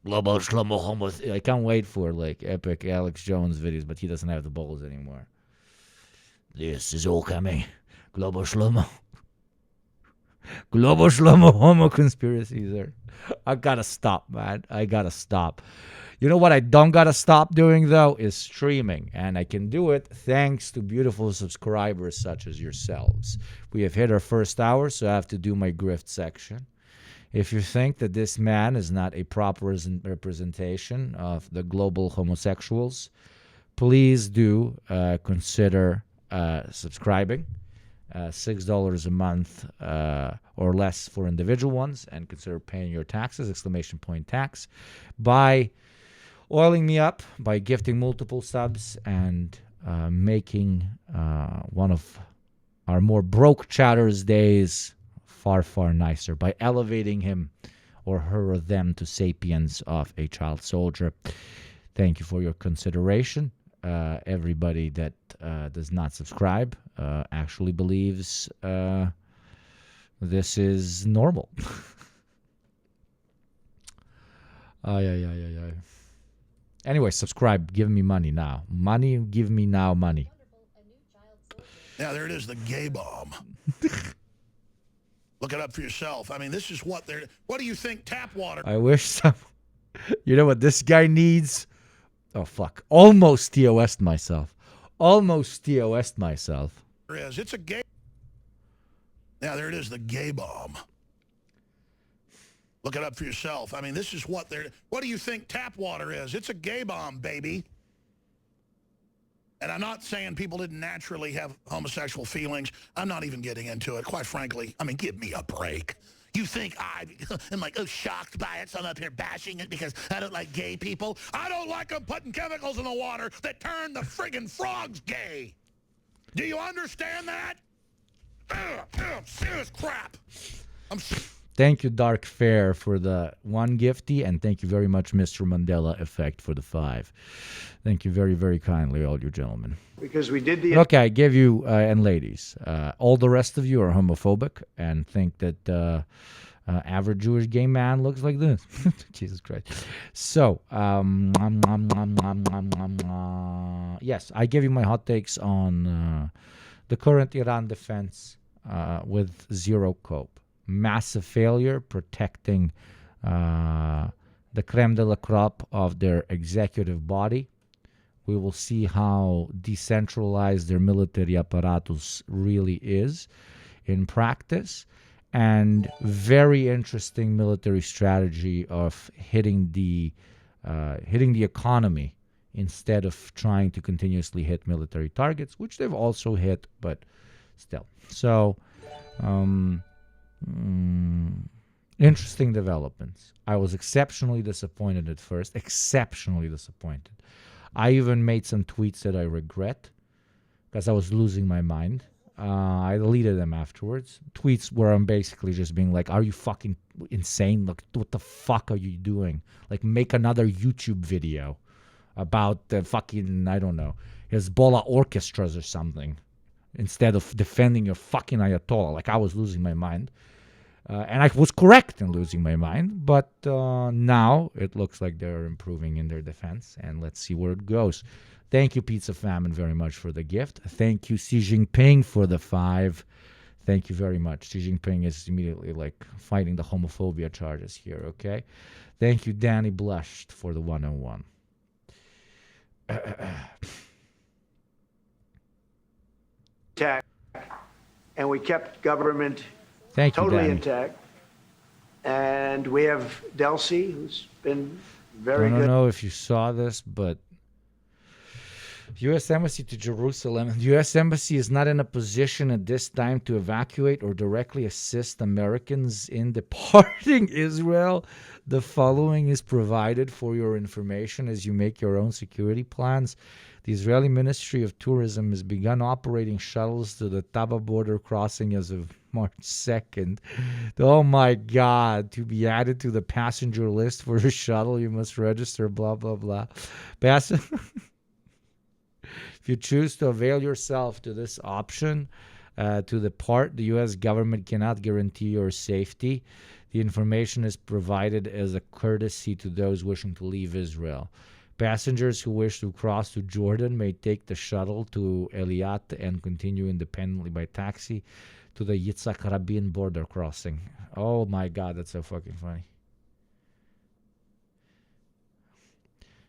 A: Global shlomo homo. I can't wait for like epic Alex Jones videos, but he doesn't have the balls anymore. This is all coming. Global shlomo. Global shlomo homo conspiracies are. I gotta stop, man. I gotta stop. You know what I don't gotta stop doing, though, is streaming. And I can do it thanks to beautiful subscribers such as yourselves. We have hit our first hour, so I have to do my grift section. If you think that this man is not a proper representation of the global homosexuals, please do consider subscribing. $6 a month or less for individual ones, and consider paying your taxes, !tax, by oiling me up, by gifting multiple subs, and making one of our more broke chatter's days far, far nicer, by elevating him or her or them to sapiens of a child soldier. Thank you for your consideration. Everybody that does not subscribe actually believes this is normal. Anyway, subscribe. Give me money now. Money, give me now money.
J: Yeah, there it is, the gay bomb. Look it up for yourself. I mean, this is what they're... What do you think tap water...
A: I wish some... You know what this guy needs? Oh, fuck. Almost TOS'd myself. Almost TOS'd myself.
J: It's a gay... Yeah, there it is, the gay bomb. Look it up for yourself. I mean, this is what they're... What do you think tap water is? It's a gay bomb, baby. And I'm not saying people didn't naturally have homosexual feelings. I'm not even getting into it, quite frankly. I mean, give me a break. You think I am like, oh, shocked by it, so I'm up here bashing it because I don't like gay people? I don't like them putting chemicals in the water that turn the friggin' frogs gay. Do you understand that? Serious crap.
A: Thank you, Dark Fair, for the 1 gifty, and thank you very much, Mr. Mandela Effect, for the 5. Thank you very, very kindly, all you gentlemen.
K: Because we did the...
A: Okay, I give you, and ladies, all the rest of you are homophobic and think that average Jewish gay man looks like this. Jesus Christ. So, yes, I give you my hot takes on the current Iran defense with zero cope. Massive failure protecting the creme de la crop of their executive body. We will see how decentralized their military apparatus really is in practice, and very interesting military strategy of hitting the economy instead of trying to continuously hit military targets, which they've also hit, but still. So, interesting developments. I was exceptionally disappointed at first. Exceptionally disappointed. I even made some tweets that I regret because I was losing my mind. I deleted them afterwards. Tweets where I'm basically just being like, are you fucking insane? Look, what the fuck are you doing? Like, make another YouTube video about the fucking, I don't know, Hezbollah orchestras or something, instead of defending your fucking Ayatollah. Like, I was losing my mind. And I was correct in losing my mind. But now it looks like they're improving in their defense. And let's see where it goes. Thank you, Pizza Famine, very much for the gift. Thank you, Xi Jinping, for the 5. Thank you very much. Xi Jinping is immediately like fighting the homophobia charges here, okay? Thank you, Danny Blushed, for the 101.
I: Intact, and we kept government
A: Thank you,
I: totally
A: Danny.
I: intact. And we have Delcy, who's been very
A: I don't
I: good.
A: know if you saw this, but U.S. Embassy to Jerusalem. The U.S. Embassy is not in a position at this time to evacuate or directly assist Americans in departing Israel. The following is provided for your information as you make your own security plans. The Israeli Ministry of Tourism has begun operating shuttles to the Taba border crossing as of March 2nd. Oh my God. To be added to the passenger list for a shuttle, you must register, blah, blah, blah. If you choose to avail yourself to this option, to depart, the U.S. government cannot guarantee your safety. The information is provided as a courtesy to those wishing to leave Israel. Passengers who wish to cross to Jordan may take the shuttle to Eliat and continue independently by taxi to the Yitzhak Rabin border crossing. Oh my God, that's so fucking funny.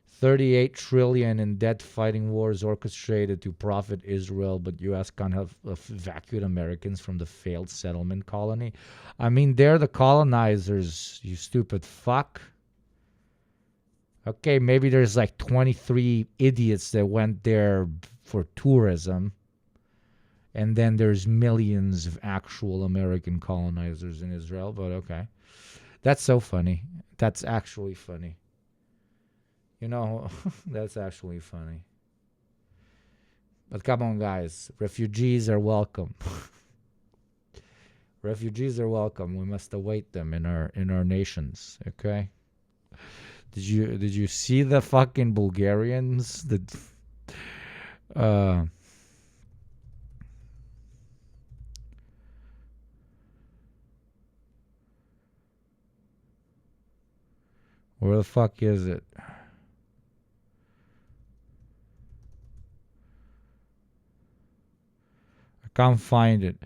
A: 38 trillion in debt fighting wars orchestrated to profit Israel, but U.S. can't have evacuate Americans from the failed settlement colony. I mean, they're the colonizers, you stupid fuck. Okay, maybe there's like 23 idiots that went there for tourism, and then there's millions of actual American colonizers in Israel, but okay. That's so funny. That's actually funny. You know, that's actually funny. But come on, guys. Refugees are welcome. Refugees are welcome. We must await them in our nations. Okay. Did you see the fucking Bulgarians? Where the fuck is it? Can't find it.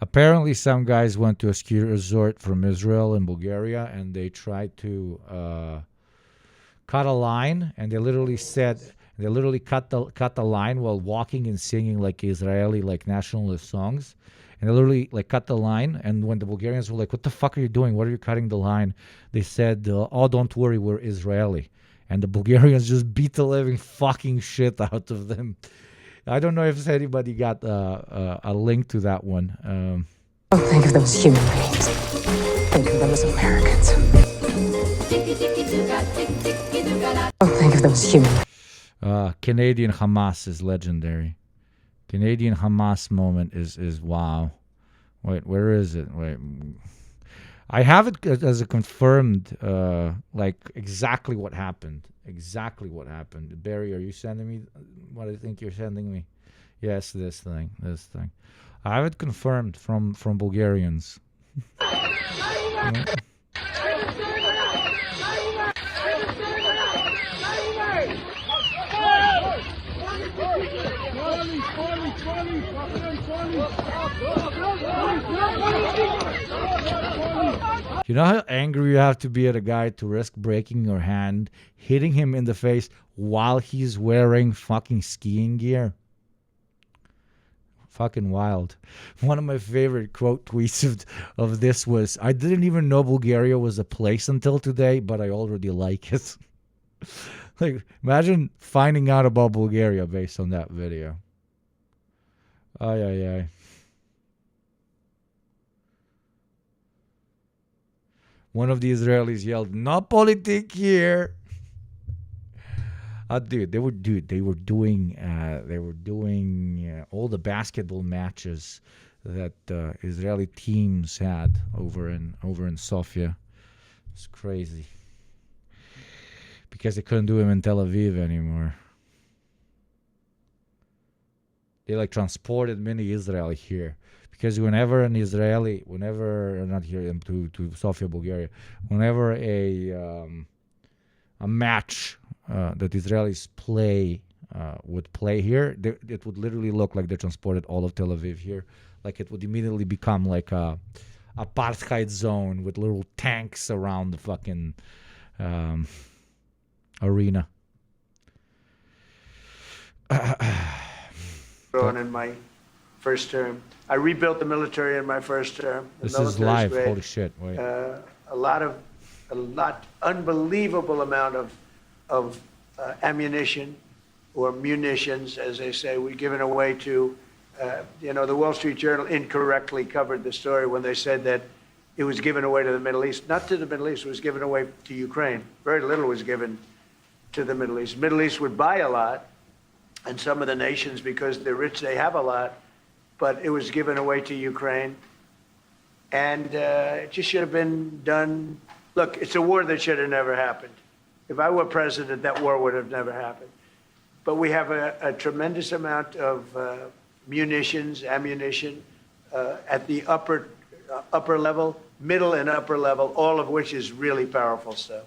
A: Apparently, some guys went to a ski resort from Israel and Bulgaria, and they tried to cut a line, and they literally cut the line while walking and singing like Israeli like nationalist songs, and they literally like cut the line. And when the Bulgarians were like, "What the fuck are you doing? What are you cutting the line?" They said, "Oh, don't worry, we're Israeli," and the Bulgarians just beat the living fucking shit out of them. I don't know if anybody got a link to that one.
K: Don't think of them as human beings. Think of them as Americans. Don't think of them as human.
A: Canadian Hamas is legendary. Canadian Hamas moment is wow. Wait, where is it? Wait. I have it as a confirmed, like exactly what happened. Exactly what happened. Barry, are you sending me what I think you're sending me? Yes, this thing. I have it confirmed from Bulgarians. Yeah. You know how angry you have to be at a guy to risk breaking your hand, hitting him in the face while he's wearing fucking skiing gear? Fucking wild. One of my favorite quote tweets of this was, I didn't even know Bulgaria was a place until today, but I already like it. Like, imagine finding out about Bulgaria based on that video. Ay, ay, ay. One of the Israelis yelled, "No politic here." Dude, they were doing all the basketball matches that Israeli teams had over in Sofia. It's crazy because they couldn't do them in Tel Aviv anymore. They like transported many Israeli here because whenever not here to Sofia, Bulgaria, whenever a match that Israelis would play here, it would literally look like they transported all of Tel Aviv here. Like it would immediately become like a apartheid zone with little tanks around the fucking arena.
I: In my first term, I rebuilt the military in my first term.
A: This is live. Great. Holy shit! Wait.
I: Unbelievable amount of ammunition, or munitions, as they say, we're given away to. The Wall Street Journal incorrectly covered the story when they said that it was given away to the Middle East. Not to the Middle East, it was given away to Ukraine. Very little was given to the Middle East. The Middle East would buy a lot, and some of the nations, because they're rich, they have a lot, but it was given away to Ukraine. And it just should have been done. Look, it's a war that should have never happened. If I were president, that war would have never happened. But we have a tremendous amount of munitions, ammunition at the upper level, middle and upper level, all of which is really powerful stuff.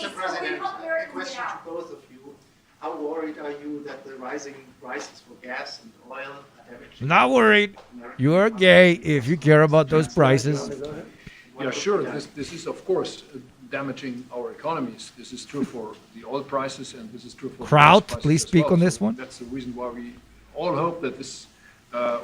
L: Mr. President, a question to both of you. How worried are you that the rising prices for gas and oil are damaging?
A: Not worried. You are gay if you care about those prices.
M: Yeah, sure. This is, of course, damaging our economies. This is true for the oil prices, and this is true for
A: Kraut,
M: gas prices
A: please
M: as
A: speak
M: well.
A: on this
M: So
A: one.
M: That's the reason why we all hope that this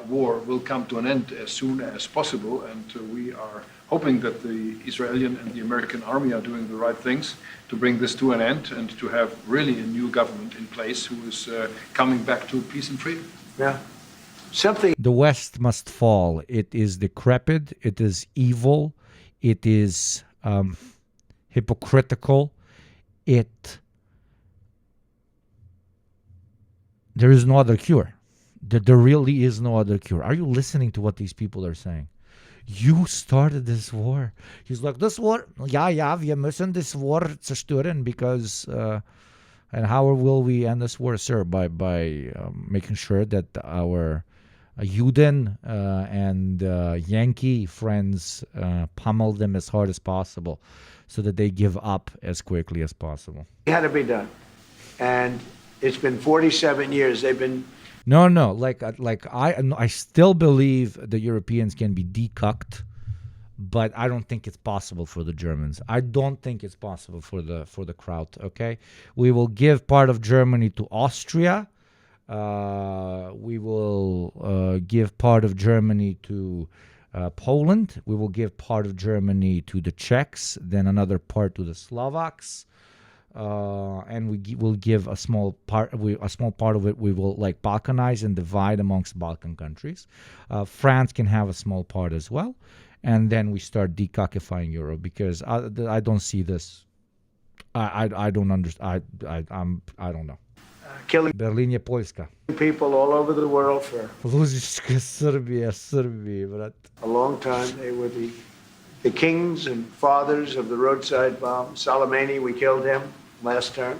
M: war will come to an end as soon as possible, and we are hoping that the Israeli and the American army are doing the right things to bring this to an end and to have really a new government in place who is coming back to peace and freedom.
I: Yeah.
A: The West must fall. It is decrepit. It is evil. It is hypocritical. There is no other cure. There really is no other cure. Are you listening to what these people are saying? You started this war. He's like, this war, wir müssen this war zerstören because, and how will we end this war, sir? By making sure that our Juden and Yankee friends pummel them as hard as possible so that they give up as quickly as possible.
I: It had to be done. And it's been 47 years. They've been...
A: No. I still believe the Europeans can be decucked, but I don't think it's possible for the Germans. I don't think it's possible for the Kraut. Okay, we will give part of Germany to Austria. We will give part of Germany to Poland. We will give part of Germany to the Czechs. Then another part to the Slovaks. And will give a small part of it. We will like balkanize and divide amongst Balkan countries. France can have a small part as well, and then we start decockifying Europe because I don't see this. I don't understand. I don't know.
I: Killing
A: Berlinie Polska.
I: People all over the world for
A: Serbia, but
I: a long time. They were the kings and fathers of the roadside bomb. Soleimani, we killed him last term.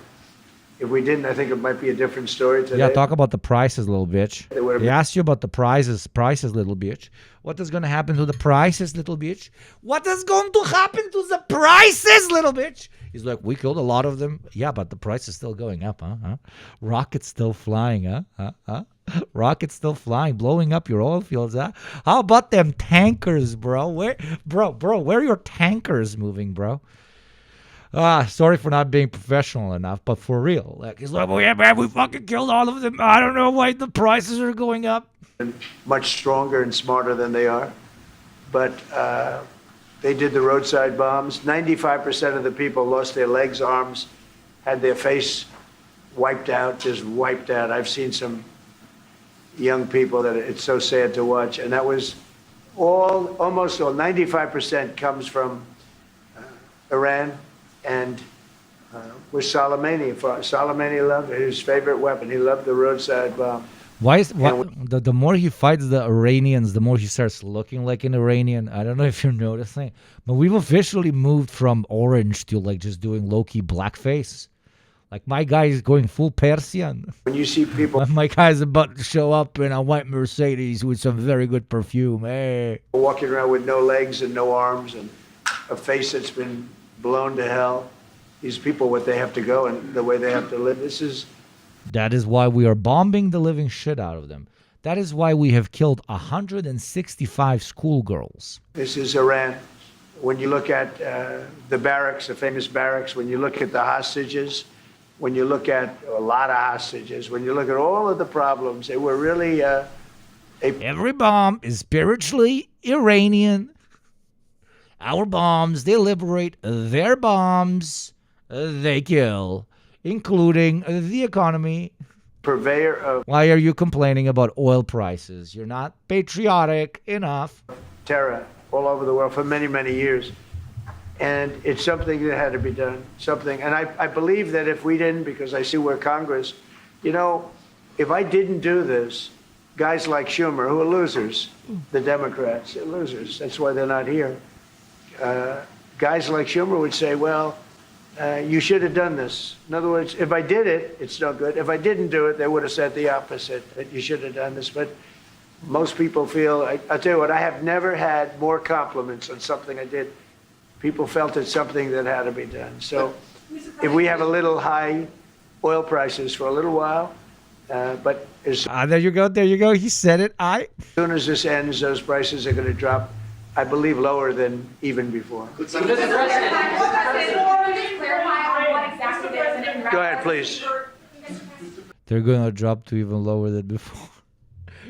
I: If we didn't, I think it might be a different story today.
A: Yeah, talk about the prices, little bitch. He asked you about the prices, little bitch. What is going to happen to the prices, little bitch? What is going to happen to the prices, little bitch? He's like, we killed a lot of them. Yeah, but the price is still going up, huh? Rockets still flying, huh? Rockets still flying, blowing up your oil fields, huh? How about them tankers, bro? Where are your tankers moving, bro? Sorry for not being professional enough, but for real. Like, he's like, well, yeah, man, we fucking killed all of them. I don't know why the prices are going up.
I: Much stronger and smarter than they are. But they did the roadside bombs. 95% of the people lost their legs, arms, had their face wiped out, just wiped out. I've seen some young people that it's so sad to watch. And that was almost all, 95% comes from Iran and was Soleimani. Soleimani loved it. His favorite weapon. He loved the roadside bomb.
A: The more he fights the Iranians, the more he starts looking like an Iranian. I don't know if you're noticing, but we've officially moved from orange to like just doing low-key blackface. Like my guy is going full Persian.
I: When you see people,
A: my guy's about to show up in a white Mercedes with some very good perfume. Hey,
I: walking around with no legs and no arms and a face that's been blown to hell. These people, what they have to go and the way they have to live.
A: That is why we are bombing the living shit out of them. That is why we have killed 165 schoolgirls.
I: This is Iran. When you look at the barracks, the famous barracks, when you look at the hostages, when you look at a lot of hostages, when you look at all of the problems, they were really
A: Every bomb is spiritually Iranian. Our bombs, they liberate. Their bombs, they kill. Including the economy.
I: Purveyor of...
A: Why are you complaining about oil prices? You're not patriotic enough.
I: Terror all over the world for many, many years. And it's something that had to be done. Something. And I believe that if we didn't, because I see where Congress... You know, if I didn't do this, guys like Schumer, who are losers, the Democrats, they're losers. That's why they're not here. Guys like Schumer would say, well... you should have done this. In other words, if I did it, it's no good. If I didn't do it, they would have said the opposite, that you should have done this. But most people feel, I'll tell you what, I have never had more compliments on something I did. People felt it's something that had to be done. So if we have a little high oil prices for a little while, but as
A: there you go. He said it. As
I: soon as this ends, those prices are going to drop, I believe, lower than even before. Go ahead, please.
A: They're going to drop to even lower than before.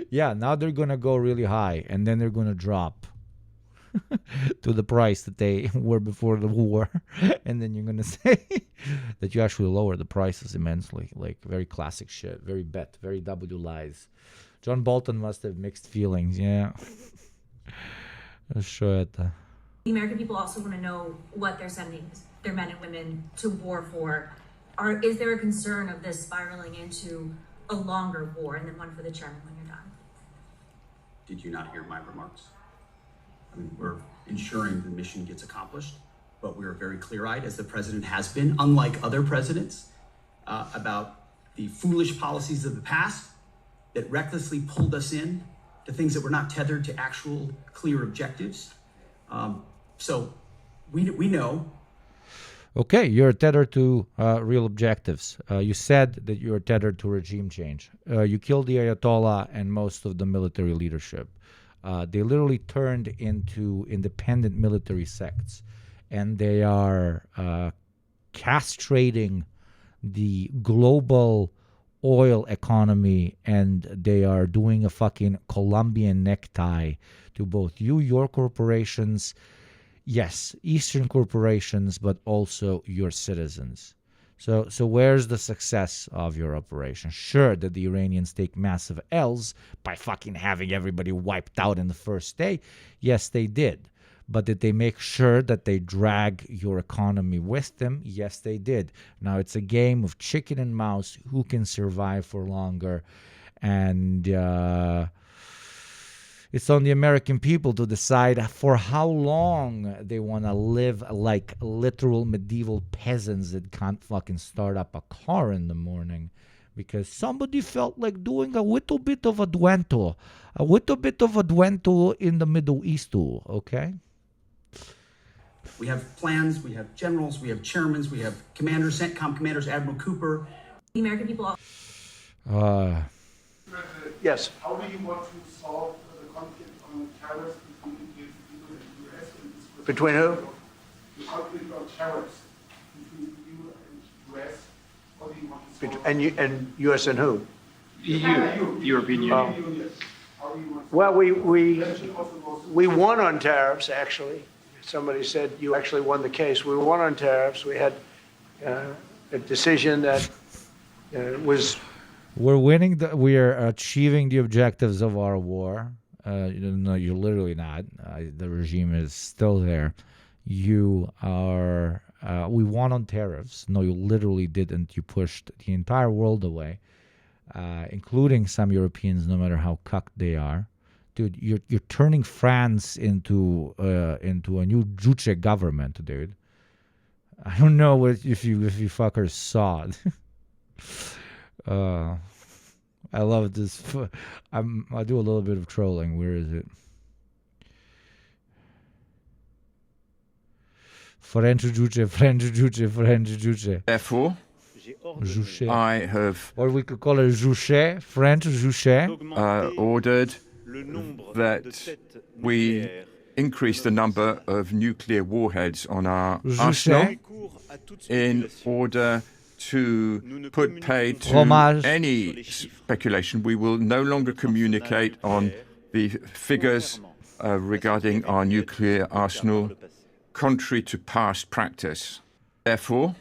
A: Yeah, now they're going to go really high, and then they're going to drop to the price that they were before the war. And then you're going to say that you actually lower the prices immensely. Like, very classic shit. Very bet. Very W lies. John Bolton must have mixed feelings, yeah.
N: The American people also want to know what they're sending their men and women to war for. Is there a concern of this spiraling into a longer war? And then one for the chairman when you're done.
O: Did you not hear my remarks? I mean, we're ensuring the mission gets accomplished, but we are very clear-eyed, as the president has been, unlike other presidents, about the foolish policies of the past that recklessly pulled us in to things that were not tethered to actual clear objectives. So we know.
A: Okay, you're tethered to real objectives. You said that you're tethered to regime change. You killed the Ayatollah and most of the military leadership. They literally turned into independent military sects, and they are castrating the global oil economy, and they are doing a fucking Colombian necktie to both your corporations, yes, Eastern corporations, but also your citizens. So where's the success of your operation? Sure that the Iranians take massive L's by fucking having everybody wiped out in the first day. Yes, they did. But did they make sure that they drag your economy with them? Yes, they did. Now it's a game of chicken and mouse, who can survive for longer. And it's on the American people to decide for how long they want to live like literal medieval peasants that can't fucking start up a car in the morning because somebody felt like doing a little bit of Advento in the Middle East too, okay?
O: We have plans, we have generals, we have chairmans, we have commanders, CENTCOM commanders, Admiral Cooper.
N: The American people...
I: Yes.
L: How do you want to solve the conflict on tariffs between the EU and the US?
I: Between who?
L: The conflict on tariffs between the EU and US. How do you want to solve
I: and US and who?
M: EU, European Union.
I: Well, we won on tariffs, actually. Somebody said you actually won the case. We won on tariffs. We had a decision that was...
A: We're winning. We are achieving the objectives of our war. No, you're literally not. The regime is still there. You are We won on tariffs. No, you literally didn't. You pushed the entire world away, including some Europeans, no matter how cucked they are. Dude, you're turning France into a new Juche government, dude. I don't know if you fuckers saw it. I love this. I'll do a little bit of trolling. Where is it? French Juche.
P: Therefore,
A: Juche.
P: I have,
A: or we could call it Juche, French Juche,
P: ordered that we increase the number of nuclear warheads on our arsenal in order to put pay to any speculation. We will no longer communicate on the figures regarding our nuclear arsenal, contrary to past practice. Therefore,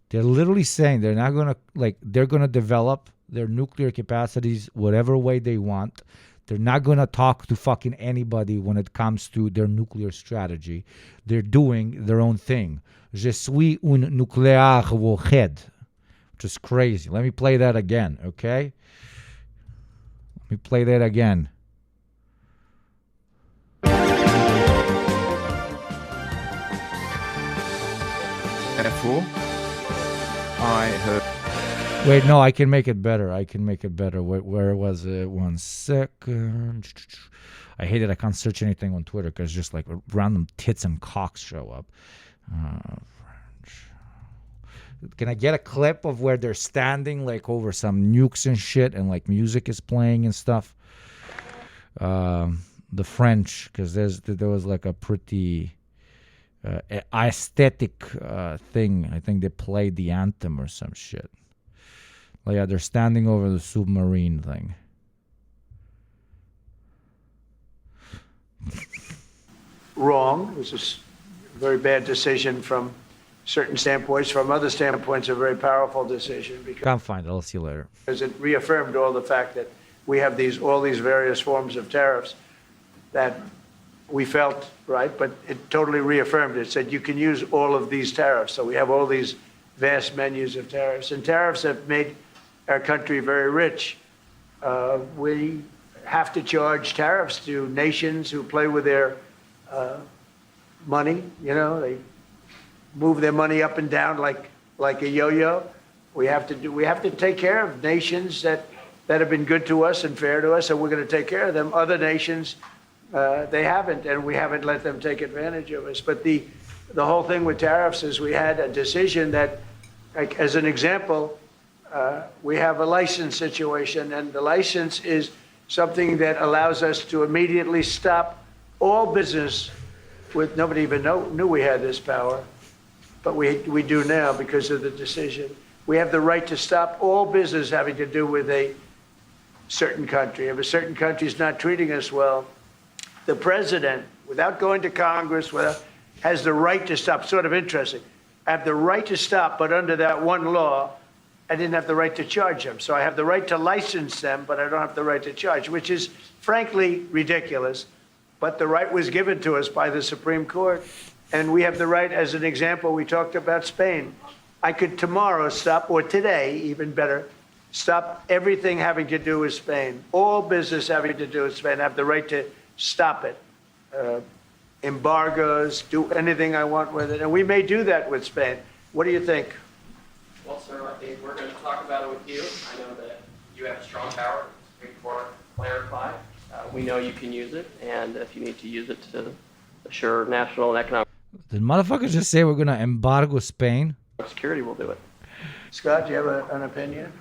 A: they're literally saying they're not gonna they're gonna develop their nuclear capacities whatever way they want. They're not gonna talk to fucking anybody when it comes to their nuclear strategy. They're doing their own thing. Je suis un nucléaire warhead, which is crazy. Let me play that again, okay? Let me play that again.
P: Therefore, I have...
A: Wait, no, I can make it better. Where was it? 1 second. I hate it. I can't search anything on Twitter because just like random tits and cocks show up. Can I get a clip of where they're standing like over some nukes and shit and like music is playing and stuff? The French, because there was like a pretty aesthetic thing. I think they played the anthem or some shit. Well, yeah, they're standing over the submarine thing.
I: Wrong. It was a very bad decision from certain standpoints. From other standpoints, a very powerful decision.
A: Can't find it. I'll see you later.
I: Because it reaffirmed all the fact that we have all these various forms of tariffs that we felt, right? But it totally reaffirmed. It said you can use all of these tariffs. So we have all these vast menus of tariffs. And tariffs have made our country very rich. We have to charge tariffs to nations who play with their money. You know, they move their money up and down like a yo-yo. We have to take care of nations that have been good to us and fair to us, and we're going to take care of them. Other nations, they haven't, and we haven't let them take advantage of us. But the whole thing with tariffs is we had a decision that, like as an example, we have a license situation, and the license is something that allows us to immediately stop all business with, nobody even knew we had this power, but we do now because of the decision. We have the right to stop all business having to do with a certain country. If a certain country is not treating us well, the president, without going to Congress, has the right to stop. Sort of interesting. I have the right to stop, but under that one law, I didn't have the right to charge them. So I have the right to license them, but I don't have the right to charge, which is frankly ridiculous. But the right was given to us by the Supreme Court. And we have the right, as an example, we talked about Spain. I could tomorrow stop, or today, even better, stop everything having to do with Spain. All business having to do with Spain. I have the right to stop it. Embargoes, do anything I want with it. And we may do that with Spain. What do you think?
Q: Well, sir, I think we're going to talk about it with you. I know that you have strong power. The Supreme Court clarified. We know you can use it, and if you need to use it to assure national and economic
A: Did motherfuckers just say we're going to embargo Spain?
Q: security, we'll do it.
I: Scott, do you have an opinion?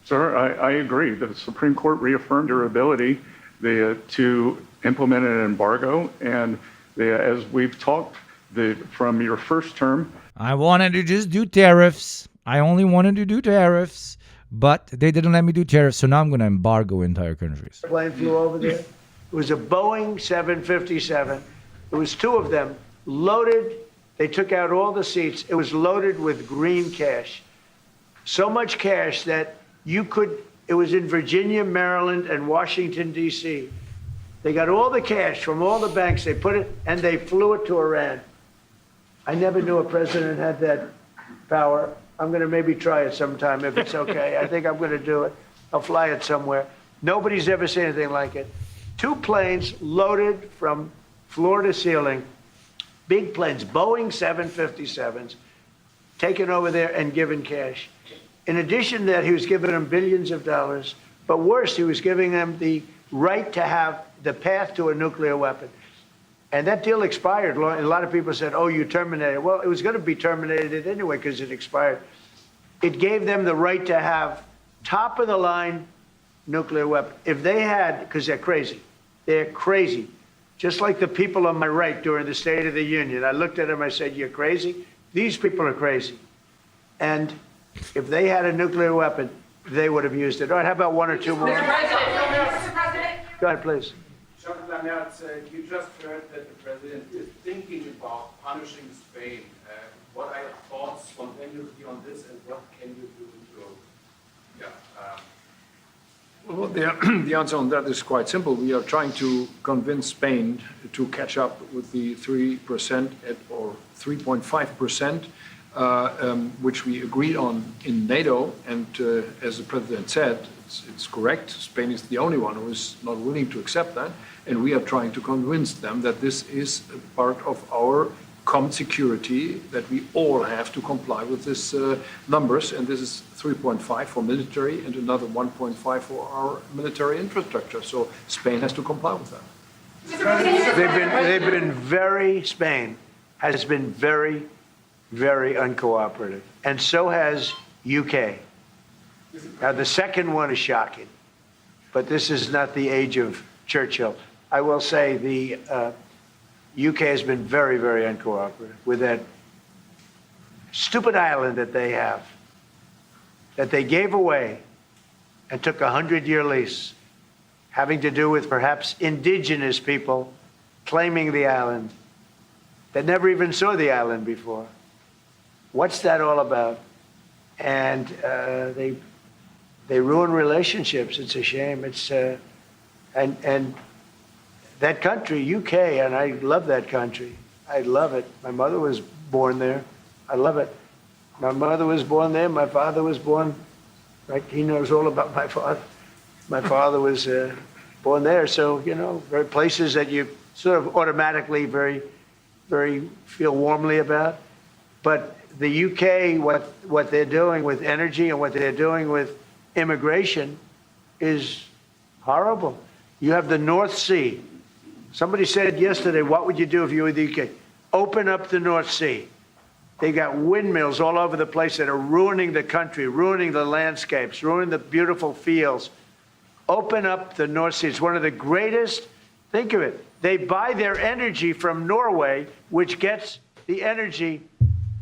R: Sir, I agree. The Supreme Court reaffirmed your ability to implement an embargo, and as we've talked from your first term,
A: I wanted to just do tariffs. I only wanted to do tariffs, but they didn't let me do tariffs, so now I'm going to embargo entire countries.
I: Plane flew over there. It was a Boeing 757. It was two of them, loaded. They took out all the seats. It was loaded with green cash. So much cash that it was in Virginia, Maryland, and Washington, D.C. They got all the cash from all the banks. They put it, and they flew it to Iran. I never knew a president had that power. I'm going to maybe try it sometime if it's okay. I think I'm going to do it. I'll fly it somewhere. Nobody's ever seen anything like it. 2 planes loaded from floor to ceiling, big planes, Boeing 757s, taken over there and given cash. In addition to that, he was giving them billions of dollars. But worse, he was giving them the right to have the path to a nuclear weapon. And that deal expired. A lot of people said, oh, you terminated it. Well, it was going to be terminated anyway because it expired. It gave them the right to have top-of-the-line nuclear weapon. If they had, because they're crazy, just like the people on my right during the State of the Union. I looked at them, I said, you're crazy? These people are crazy. And if they had a nuclear weapon, they would have used it. All right, how about 1 or 2 more?
C: Mr. President.
I: Go ahead, please.
S: You just heard that the president is thinking about punishing Spain. What are your thoughts, spontaneously on this, and what can you do to,
M: Well, the answer on that is quite simple. We are trying to convince Spain to catch up with the 3% or 3.5%, which we agreed on in NATO. And as the president said, it's correct. Spain is the only one who is not willing to accept that. And we are trying to convince them that this is a part of our common security, that we all have to comply with these numbers. And this is 3.5 for military and another 1.5 for our military infrastructure. So Spain has to comply with that.
I: Spain has been very, very uncooperative. And so has UK. Now, the second one is shocking, but this is not the age of Churchill. I will say the UK has been very, very uncooperative with that stupid island that they have, that they gave away and took a 100-year lease, having to do with perhaps indigenous people claiming the island that never even saw the island before. What's that all about? And they ruin relationships. It's a shame. It's and that country, UK, and I love that country. I love it. My mother was born there. I love it. My mother was born there. My father was born. Right? He knows all about my father. My father was born there. So very places that you sort of automatically very feel warmly about. But the UK, what they're doing with energy and what they're doing with immigration is horrible. You have the North Sea. Somebody said yesterday, what would you do if you were the UK? Open up the North Sea. They got windmills all over the place that are ruining the country, ruining the landscapes, ruining the beautiful fields. Open up the North Sea. It's one of the greatest. Think of it. They buy their energy from Norway, which gets the energy,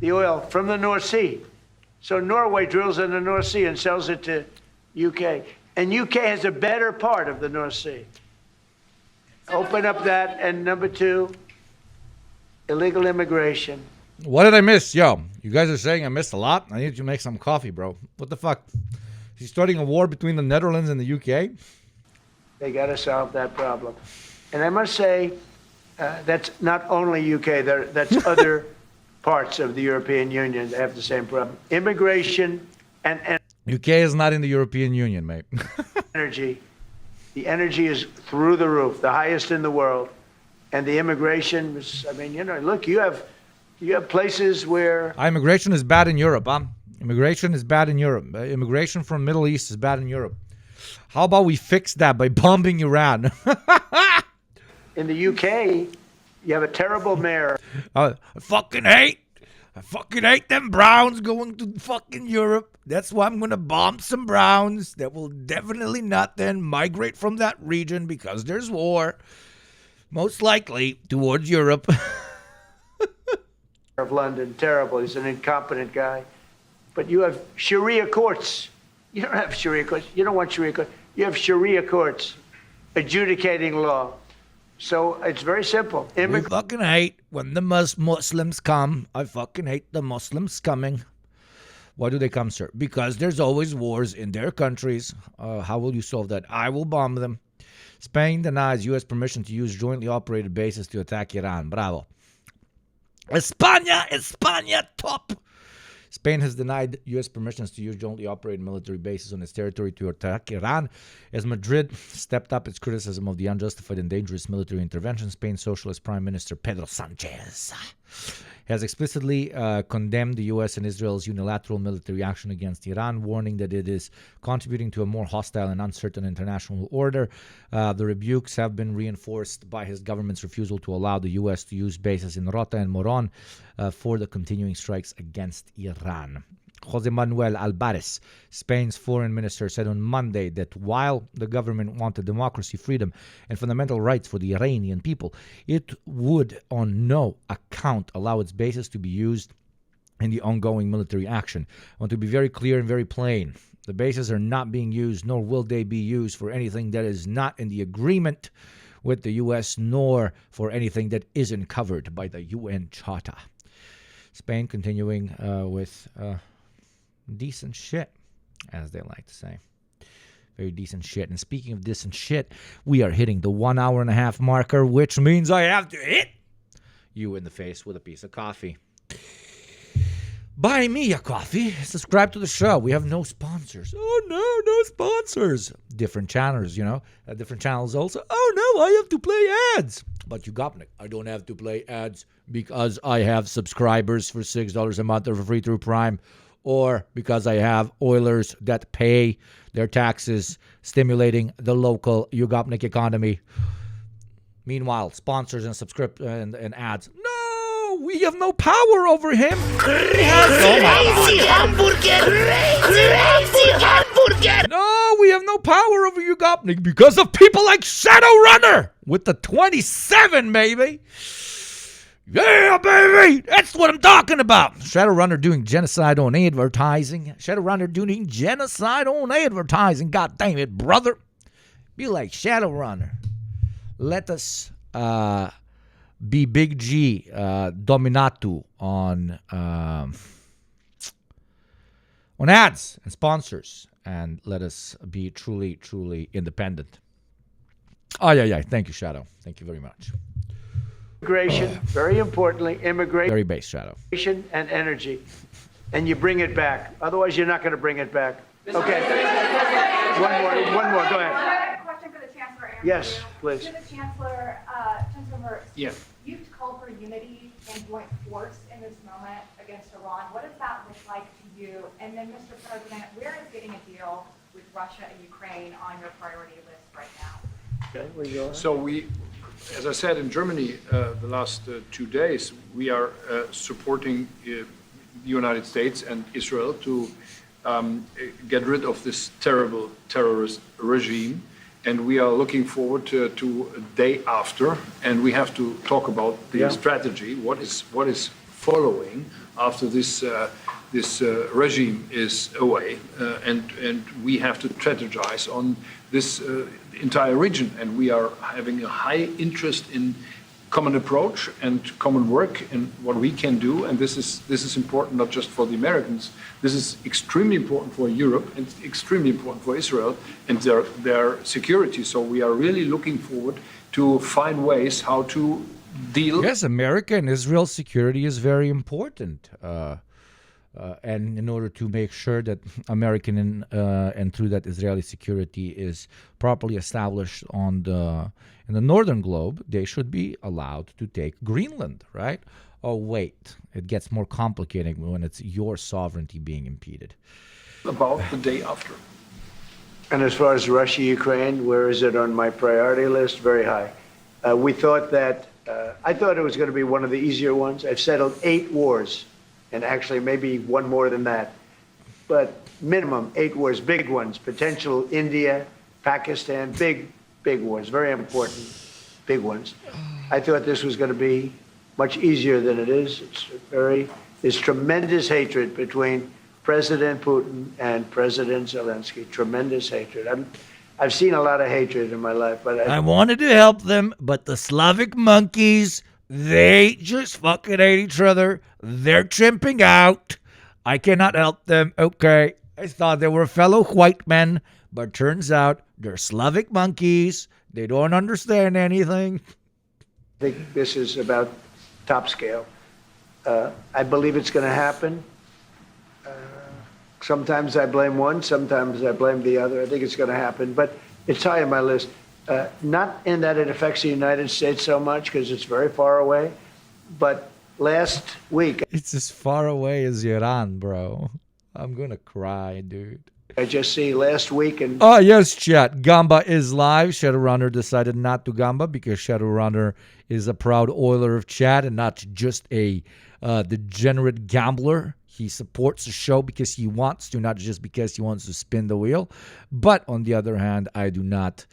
I: the oil, from the North Sea. So Norway drills in the North Sea and sells it to UK. And UK has a better part of the North Sea. Open up that. And number 2, illegal immigration.
A: What did I miss? Yo, you guys are saying I missed a lot. I need to make some coffee, bro. What the fuck? He's starting a war between the Netherlands and the UK?
I: They got to solve that problem. And I must say, that's not only UK. That's other parts of the European Union that have the same problem. Immigration and
A: UK is not in the European Union, mate.
I: energy. The energy is through the roof, the highest in the world. And the immigration is, look, you have places where...
A: Immigration is bad in Europe, huh? Immigration is bad in Europe. Immigration from Middle East is bad in Europe. How about we fix that by bombing Iran?
I: In the UK, you have a terrible mayor.
A: I fucking hate them Browns going to fucking Europe. That's why I'm going to bomb some Browns that will definitely not then migrate from that region because there's war. Most likely towards Europe.
I: Of London, terrible. He's an incompetent guy. But you have Sharia courts. You don't have Sharia courts. You don't want Sharia courts. You have Sharia courts adjudicating law. So it's very simple.
A: We fucking hate when the Muslims come. I fucking hate the Muslims coming. Why do they come, sir? Because there's always wars in their countries. How will you solve that? I will bomb them. Spain denies U.S. permission to use jointly operated bases to attack Iran. Bravo. España, top. Spain has denied U.S. permissions to use jointly operated military bases on its territory to attack Iran, as Madrid stepped up its criticism of the unjustified and dangerous military intervention. Spain's Socialist Prime Minister Pedro Sanchez has explicitly condemned the U.S. and Israel's unilateral military action against Iran, warning that it is contributing to a more hostile and uncertain international order. The rebukes have been reinforced by his government's refusal to allow the U.S. to use bases in Rota and Moron for the continuing strikes against Iran. José Manuel Álvarez, Spain's foreign minister, said on Monday that while the government wanted democracy, freedom, and fundamental rights for the Iranian people, it would on no account allow its bases to be used in the ongoing military action. I want to be very clear and very plain. The bases are not being used, nor will they be used for anything that is not in the agreement with the U.S., nor for anything that isn't covered by the UN Charter. Spain continuing with decent shit, as they like to say. Very decent shit. And speaking of decent shit, we are hitting the 1 hour and a half marker, which means I have to hit you in the face with a piece of coffee. Buy me a coffee. Subscribe to the show. We have no sponsors. Oh, no sponsors. Different channels, different channels also. Oh, no, I have to play ads. But Yugopnik, I don't have to play ads because I have subscribers for $6 a month or for free through Prime, or because I have Oilers that pay their taxes, stimulating the local Yugopnik economy. Meanwhile, sponsors and and ads. No, we have no power over him. Crazy hamburger! No, we have no power over Yugopnik because of people like Shadowrunner with the 27, baby. Yeah, baby! That's what I'm talking about. Shadowrunner doing genocide on advertising. Shadowrunner doing genocide on advertising. God damn it, brother. Be like Shadowrunner. Let us be Big G dominatu on ads and sponsors. And let us be truly, truly independent. Oh, yeah. Thank you, Shadow. Thank you very much.
I: Immigration, very importantly, immigration.
A: Very base, Shadow.
I: And energy. And you bring it back. Otherwise, you're not going to bring it back. Okay. One more. Go ahead.
T: I have a question for the Chancellor. Andrew.
I: Yes, please.
T: To the Chancellor, Chancellor,
I: Yeah.
T: you've called for unity and joint force in this moment against Iran. What does that look like to you? And then, Mr. President, where is getting a deal with Russia and Ukraine on your priority list right now?
I: Okay, where you going?
M: So as I said in Germany the last 2 days, we are supporting the United States and Israel to get rid of this terrible terrorist regime. And we are looking forward to a day after, and we have to talk about the strategy. What is following after this regime is away, and we have to strategize on this entire region. And we are having a high interest in common approach and common work and what we can do. And this is important not just for the Americans. This is extremely important for Europe and extremely important for Israel and their security. So we are really looking forward to find ways how to deal.
A: Yes, America and Israel's security is very important. And in order to make sure that American and through that Israeli security is properly established in the northern globe, they should be allowed to take Greenland, right? Oh, wait, it gets more complicated when it's your sovereignty being impeded.
M: About the day after.
I: And as far as Russia, Ukraine, where is it on my priority list? Very high. We thought that, I thought it was going to be one of the easier ones. I've settled 8 wars. And actually maybe one more than that. But minimum 8 wars, big ones, potential India, Pakistan, big wars, very important, big ones. I thought this was going to be much easier than it is. There's tremendous hatred between President Putin and President Zelensky, tremendous hatred. I've seen a lot of hatred in my life, but
A: I wanted to help them, but the Slavic monkeys, they just fucking hate each other. They're chimping out. I cannot help them. Okay. I thought they were fellow white men, but turns out they're Slavic monkeys. They don't understand anything.
I: I think this is about top scale. I believe it's going to happen. Sometimes I blame one, sometimes I blame the other. I think it's going to happen, but it's high on my list. Not in that it affects the United States so much, because it's very far away, but last week...
A: It's as far away as Iran, bro. I'm going to cry, dude.
I: I just see last week and...
A: Oh, yes, chat. Gamba is live. Shadowrunner decided not to Gamba because Shadowrunner is a proud oiler of chat and not just a degenerate gambler. He supports the show because he wants to, not just because he wants to spin the wheel. But on the other hand, I do not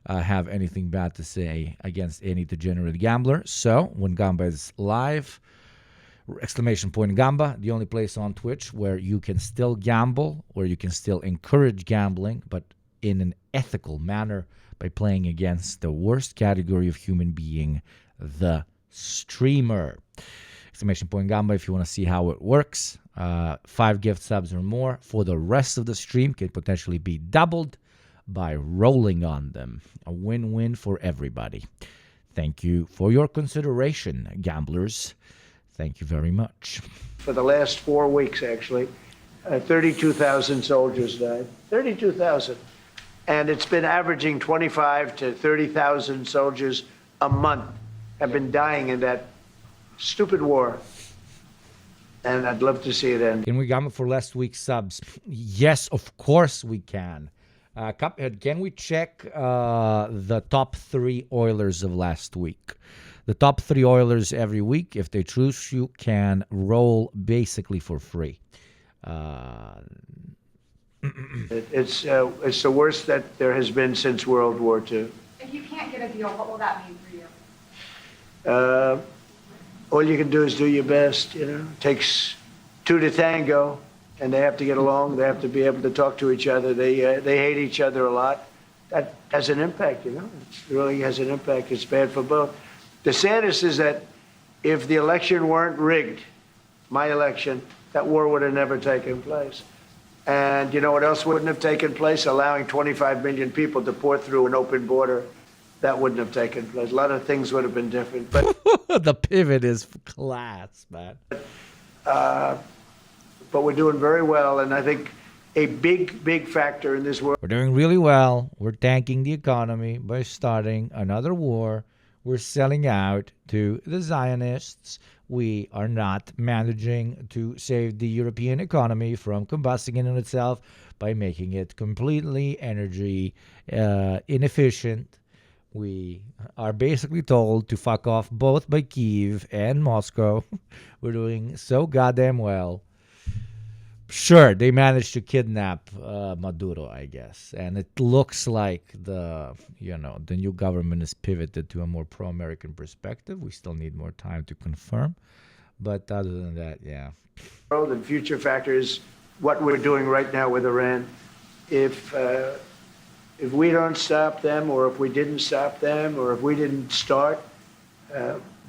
A: have anything bad to say against any degenerate gambler. So when Gamba is live, !Gamba, the only place on Twitch where you can still gamble, where you can still encourage gambling, but in an ethical manner by playing against the worst category of human being, the streamer. !Gamba if you want to see how it works. 5 gift subs or more for the rest of the stream can potentially be doubled by rolling on them. A win-win for everybody. Thank you for your consideration, gamblers. Thank you very much.
I: For the last 4 weeks, actually, 32,000 soldiers died. 32,000. And it's been averaging 25 to 30,000 soldiers a month have been dying in that stupid war. And I'd love to see it end.
A: Can we gamble for last week's subs? Yes, of course we can. Cuphead, can we check the top 3 Oilers of last week? The top 3 Oilers every week, if they choose, you can roll basically for free.
I: It's the worst that there has been since World War II.
T: If you can't get a deal, what will that mean for you?
I: All you can do is do your best, you know. It takes 2 to tango, and they have to get along. They have to be able to talk to each other. They hate each other a lot. That has an impact, you know. It really has an impact. It's bad for both. The saddest is that if the election weren't rigged, my election, that war would have never taken place. And you know what else wouldn't have taken place? Allowing 25 million people to pour through an open border. That wouldn't have taken place. A lot of things would have been different. But
A: the pivot is class, man.
I: But we're doing very well, and I think a big factor in this world.
A: We're doing really well. We're tanking the economy by starting another war. We're selling out to the Zionists. We are not managing to save the European economy from combusting in itself by making it completely energy inefficient. We are basically told to fuck off both by Kyiv and Moscow. We're doing so goddamn well. Sure, they managed to kidnap Maduro, I guess, and it looks like the new government is pivoted to a more pro-American perspective. We still need more time to confirm, but other than that, yeah.
I: The future factor is what we're doing right now with Iran. If we don't stop them, or if we didn't stop them, or if we didn't start,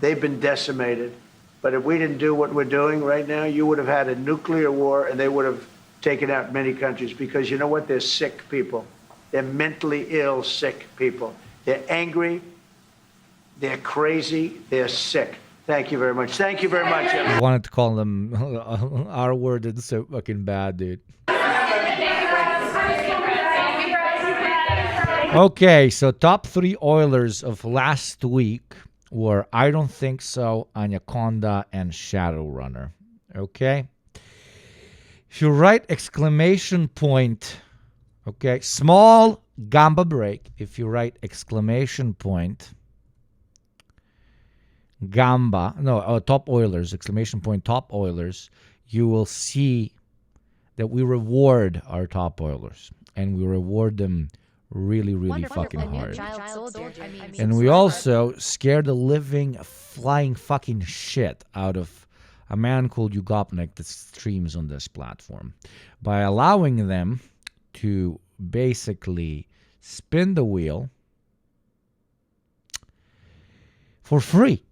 I: they've been decimated. But if we didn't do what we're doing right now, you would have had a nuclear war, and they would have taken out many countries. Because you know what? They're sick people. They're mentally ill, sick people. They're angry. They're crazy. They're sick. Thank you very much. Thank you very much.
A: I wanted to call them our word. It's so fucking bad, dude. Okay, so top 3 Oilers of last week were I Don't Think So, Anaconda, and Shadowrunner. Okay? If you write ! Okay, small Gamba break. If you write ! Gamba, no, top Oilers, ! Top Oilers, you will see that we reward our top Oilers. And we reward them really fucking hard. And we also scare the living flying fucking shit out of a man called Yugopnik that streams on this platform by allowing them to basically spin the wheel for free.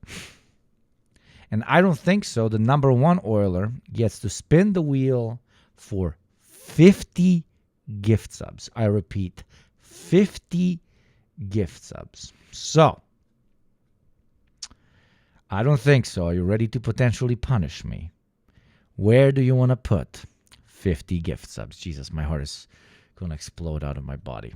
A: And I Don't Think So, the number 1 Oiler, gets to spin the wheel for 50 gift subs. I repeat, 50 gift subs. So, I don't think so. Are you ready to potentially punish me? Where do you want to put 50 gift subs? Jesus, my heart is going to explode out of my body.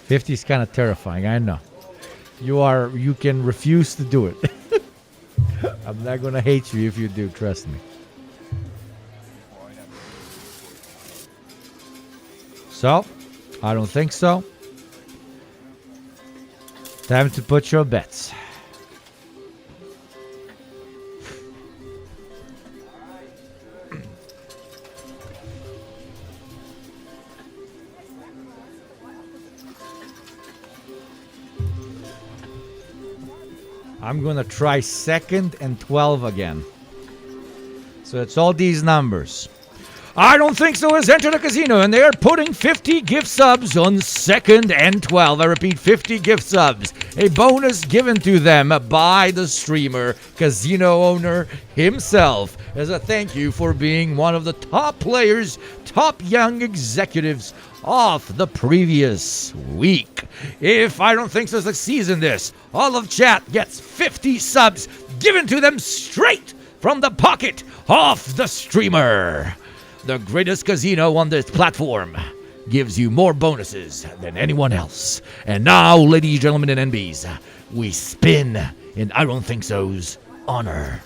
A: $50 is kind of terrifying, I know. You can refuse to do it. I'm not gonna hate you if you do, trust me. So, I don't think so. Time to put your bets. I'm gonna try 2nd and 12 again. So it's all these numbers. I don't think so has entered a casino, and they are putting 50 gift subs on 2nd and 12. I repeat, 50 gift subs. A bonus given to them by the streamer, casino owner himself, as a thank you for being one of the top players, top young executives of the previous week. If I don't think so succeeds in this, all of chat gets 50 subs given to them straight from the pocket of the streamer. The greatest casino on this platform gives you more bonuses than anyone else. And now, ladies, gentlemen, and NBs, we spin in I Don't Think So's honor.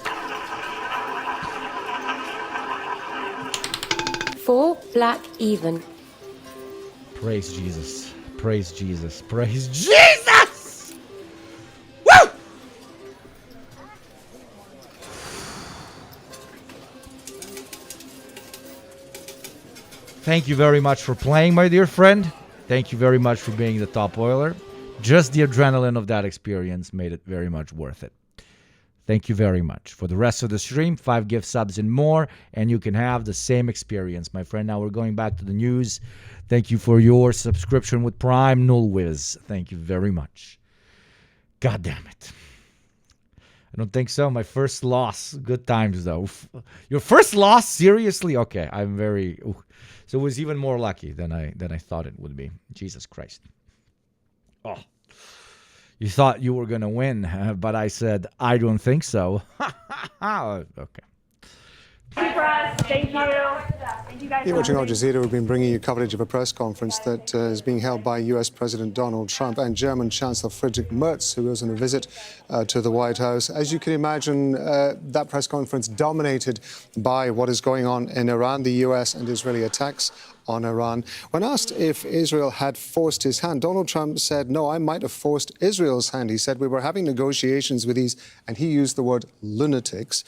U: 4 black even.
A: Praise Jesus. Praise Jesus. Praise Jesus! Woo! Thank you very much for playing, my dear friend. Thank you very much for being the top oiler. Just the adrenaline of that experience made it very much worth it. Thank you very much. For the rest of the stream, 5 gift subs and more, and you can have the same experience, my friend. Now we're going back to the news. Thank you for your subscription with Prime, Nullwiz. Thank you very much. God damn it. I don't think so. My first loss. Good times, though. Your first loss? Seriously? Okay, I'm very... So it was even more lucky than I thought it would be. Jesus Christ. Oh. You thought you were going to win, but I said, I don't think so. Okay.
T: Thank you. Thank you guys.
D: You're watching Al Jazeera. We've been bringing you coverage of a press conference that is being held by US President Donald Trump and German Chancellor Friedrich Merz, who was on a visit to the White House. As you can imagine, that press conference dominated by what is going on in Iran, the US and Israeli attacks on Iran. When asked if Israel had forced his hand, Donald Trump said, no, I might have forced Israel's hand. He said, we were having negotiations with these, and he used the word lunatics.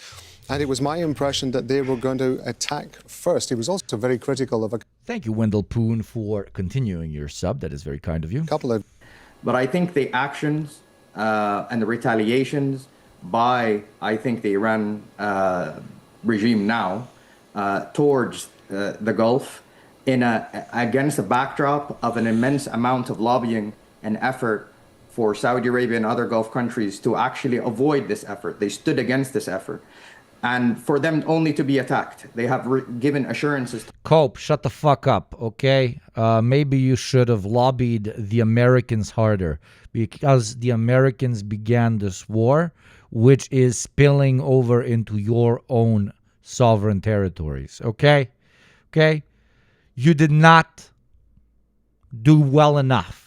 D: And it was my impression that they were going to attack first. He was also very critical of a...
A: Thank you, Wendell Poon, for continuing your sub. That is very kind of you.
V: But I think the actions and the retaliations by, I think, the Iran regime now towards the Gulf against a backdrop of an immense amount of lobbying and effort for Saudi Arabia and other Gulf countries to actually avoid this effort. They stood against this effort. And for them only to be attacked, they have given assurances.
A: Cope, shut the fuck up, okay? Maybe you should have lobbied the Americans harder, because the Americans began this war, which is spilling over into your own sovereign territories, okay? Okay? You did not do well enough.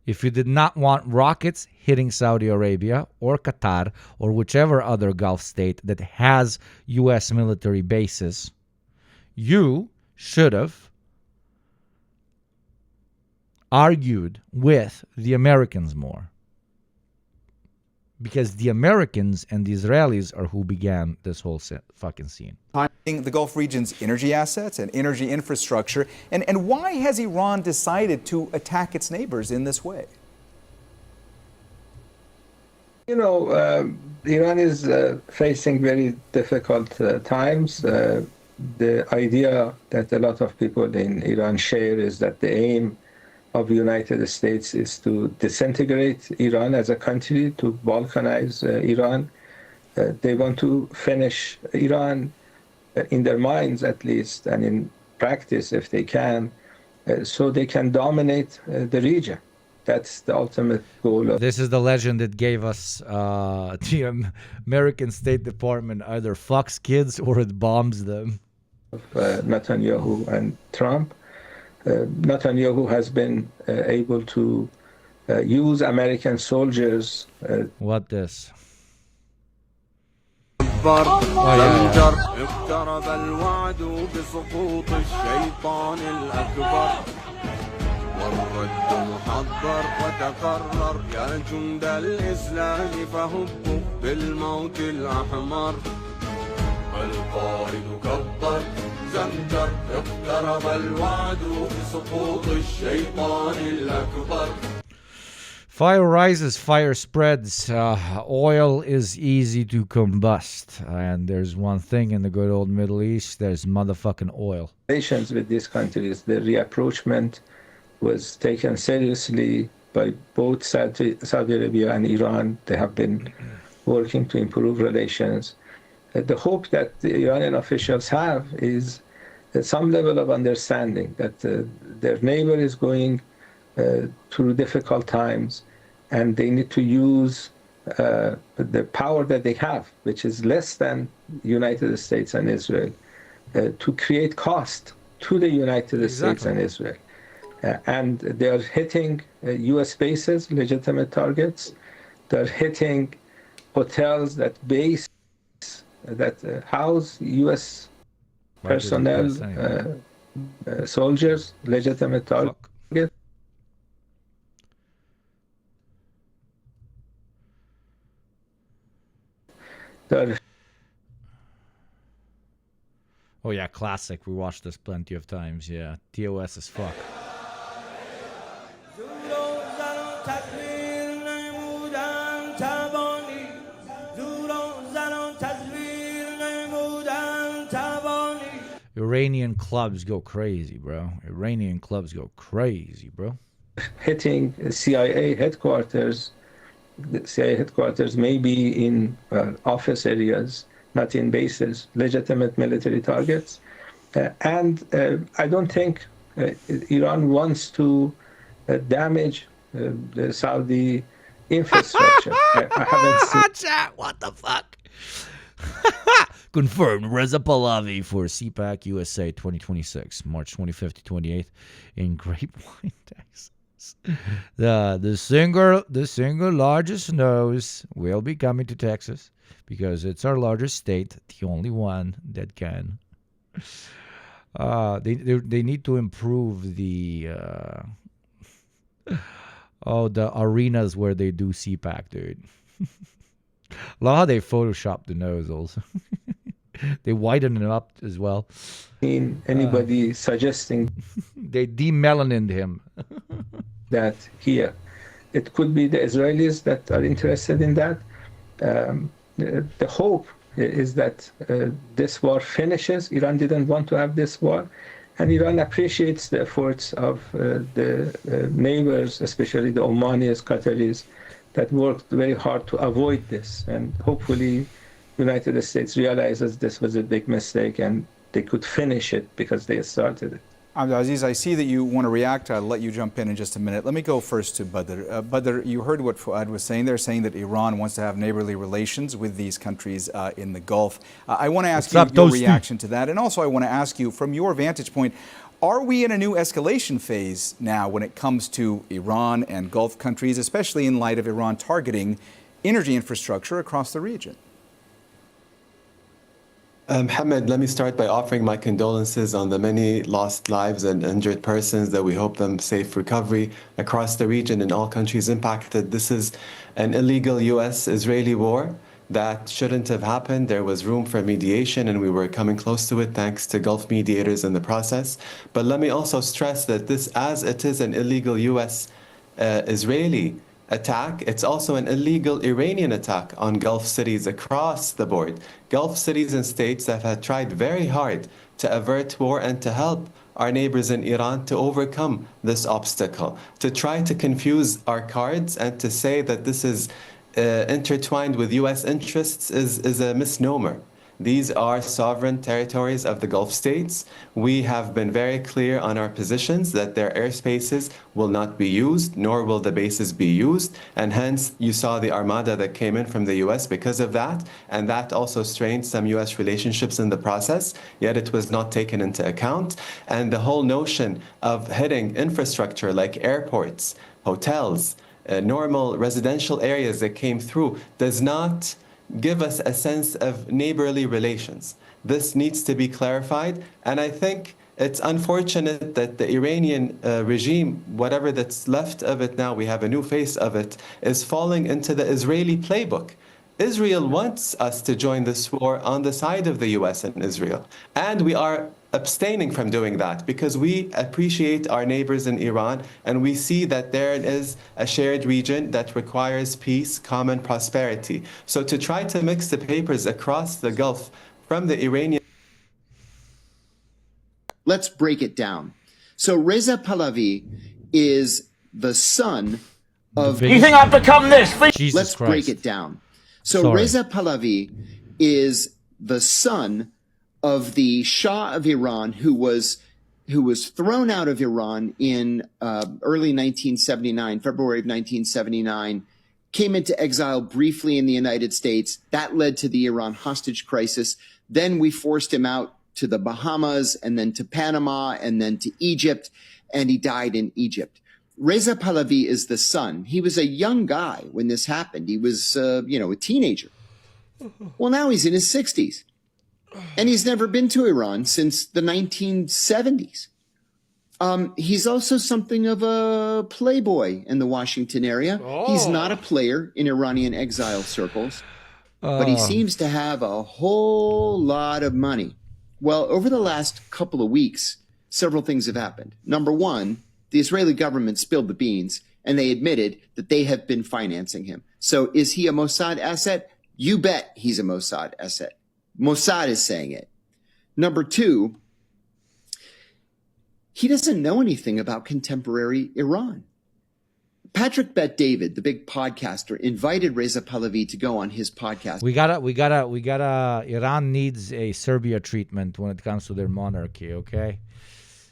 A: If you did not want rockets hitting Saudi Arabia or Qatar or whichever other Gulf state that has U.S. military bases, you should have argued with the Americans more. Because the Americans and the Israelis are who began this whole fucking scene.
W: The Gulf region's energy assets and energy infrastructure. And why has Iran decided to attack its neighbors in this way?
X: You know, Iran is facing very difficult times. The idea that a lot of people in Iran share is that the aim of the United States is to disintegrate Iran as a country, to balkanize Iran. They want to finish Iran in their minds, at least, and in practice, if they can, so they can dominate the region. That's the ultimate goal of.
A: This is the legend that gave us the American State Department either fucks kids or it bombs them.
X: Netanyahu and Trump. Netanyahu has been able to use American soldiers.
A: What this?
B: زمجر اقترب الوعد بسقوط الشيطان الأكبر والرد محضر وتقرر يا جند الإسلام فهبوا بالموت الأحمر القائد كبر زمجر اقترب الوعد بسقوط الشيطان الأكبر.
A: Fire rises, fire spreads. Oil is easy to combust. And there's one thing in the good old Middle East, there's motherfucking oil.
X: Relations with these countries, the reapproachment was taken seriously by both Saudi Arabia and Iran. They have been working to improve relations. The hope that the Iranian officials have is some level of understanding that their neighbor is going through difficult times, and they need to use the power that they have, which is less than United States and Israel, to create cost to the United States and Israel. And they are hitting U.S. bases, legitimate targets. They're hitting hotels that house U.S. personnel, soldiers, legitimate targets.
A: Oh yeah, classic. We watched this plenty of times. Yeah, TOS as fuck. Iranian clubs go crazy, bro. Iranian clubs go crazy, bro.
X: Hitting CIA headquarters. The CIA headquarters may be in office areas, not in bases, legitimate military targets. And I don't think Iran wants to damage the Saudi infrastructure. I haven't seen.
A: Chat, what the fuck? Confirmed. Reza Pahlavi for CPAC USA 2026, March 25th to 28th in Grapevine, Texas. The single largest nose will be coming to Texas because it's our largest state, the only one that can. They need to improve the the arenas where they do CPAC, dude. Love how they photoshopped the nose also. They widen it up as well.
X: Anybody suggesting
A: they demelanined him.
X: That here, it could be the Israelis that are interested in that. The hope is that this war finishes. Iran didn't want to have this war, and Iran appreciates the efforts of the neighbors, especially the Omanis, Qataris, that worked very hard to avoid this. And hopefully, United States realizes this was a big mistake and they could finish it because they started it.
W: Abdulaziz, I see that you want to react. I'll let you jump in just a minute. Let me go first to Badr. Badr, you heard what Fuad was saying. They're saying that Iran wants to have neighborly relations with these countries in the Gulf. I want to ask you your reaction to that. And also I want to ask you, from your vantage point, are we in a new escalation phase now when it comes to Iran and Gulf countries, especially in light of Iran targeting energy infrastructure across the region?
E: Mohammed, let me start by offering my condolences on the many lost lives and injured persons, that we hope them safe recovery across the region and all countries impacted. This is an illegal U.S.-Israeli war that shouldn't have happened. There was room for mediation and we were coming close to it thanks to Gulf mediators in the process. But let me also stress that this, as it is an illegal U.S.-Israeli attack, it's also an illegal Iranian attack on Gulf cities across the board. Gulf cities and states that have tried very hard to avert war and to help our neighbors in Iran to overcome this obstacle. To try to confuse our cards and to say that this is intertwined with U.S. interests is a misnomer. These are sovereign territories of the Gulf states. We have been very clear on our positions that their airspaces will not be used, nor will the bases be used. And hence, you saw the armada that came in from the US because of that. And that also strained some US relationships in the process, yet it was not taken into account. And the whole notion of hitting infrastructure like airports, hotels, normal residential areas that came through does not give us a sense of neighborly relations. This needs to be clarified, and I think it's unfortunate that the Iranian regime, whatever that's left of it now, we have a new face of it, is falling into the Israeli playbook. Israel wants us to join this war on the side of the US and Israel, and we are abstaining from doing that because we appreciate our neighbors in Iran and we see that there is a shared region that requires peace, common prosperity. So to try to mix the papers across the Gulf from the Iranian...
F: Let's break it down. So Reza Pahlavi is the son of...
A: You think I've become this? Jesus
F: Let's
A: Christ.
F: break it down. So
A: Sorry.
F: Reza Pahlavi is the son of the Shah of Iran, who was thrown out of Iran in early 1979, February of 1979, came into exile briefly in the United States. That led to the Iran hostage crisis. Then we forced him out to the Bahamas and then to Panama and then to Egypt, and he died in Egypt. Reza Pahlavi is the son. He was a young guy when this happened. He was, a teenager. Well, now he's in his 60s. And he's never been to Iran since the 1970s. He's also something of a playboy in the Washington area. He's not a player in Iranian exile circles, but he seems to have a whole lot of money. Well, over the last couple of weeks, several things have happened. Number one, the Israeli government spilled the beans, and they admitted that they have been financing him. So is he a Mossad asset? You bet he's a Mossad asset. Mossad is saying it. Number two, he doesn't know anything about contemporary Iran. Patrick Bet-David, the big podcaster, invited Reza Pahlavi to go on his podcast.
A: We gotta. Iran needs a Serbia treatment when it comes to their monarchy. Okay,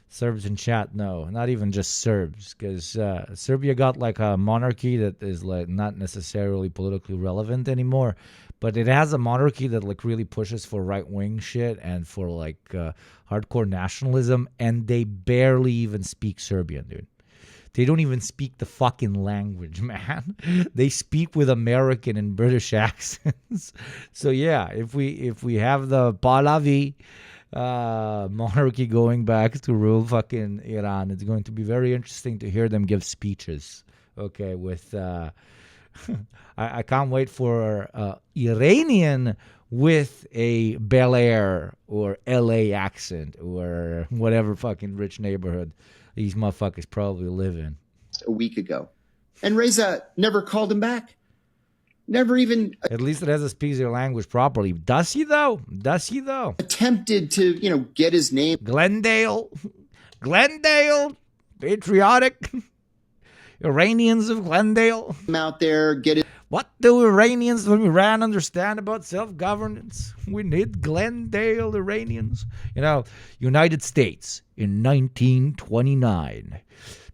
A: Serbs in chat, no, not even just Serbs, because Serbia got like a monarchy that is like not necessarily politically relevant anymore, but it has a monarchy that like really pushes for right-wing shit and for like hardcore nationalism, and they barely even speak Serbian, dude. They don't even speak the fucking language, man. They speak with American and British accents. So yeah, if we have the Pahlavi monarchy going back to rule fucking Iran, it's going to be very interesting to hear them give speeches. Okay, with I can't wait for Iranian with a Bel Air or LA accent or whatever fucking rich neighborhood these motherfuckers probably live in.
F: A week ago. And Reza never called him back. Never even...
A: At least it has to speak their language properly. Does he, though?
F: Attempted to, get his name.
A: Glendale, patriotic Iranians of Glendale.
F: Out there, get it.
A: What do Iranians from Iran understand about self-governance? We need Glendale Iranians. United States in 1929.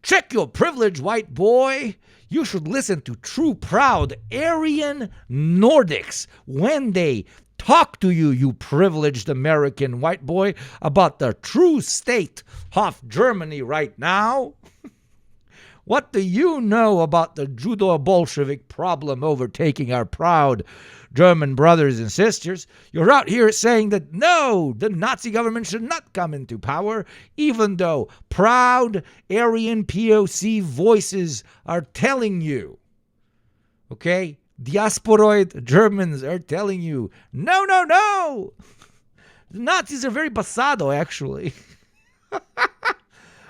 A: Check your privilege, white boy. You should listen to true, proud Aryan Nordics when they talk to you, you privileged American white boy, about the true state of Germany right now. What do you know about the Judo-Bolshevik problem overtaking our proud German brothers and sisters? You're out here saying that no, the Nazi government should not come into power, even though proud Aryan POC voices are telling you. Okay? Diasporoid Germans are telling you, no. The Nazis are very passado, actually.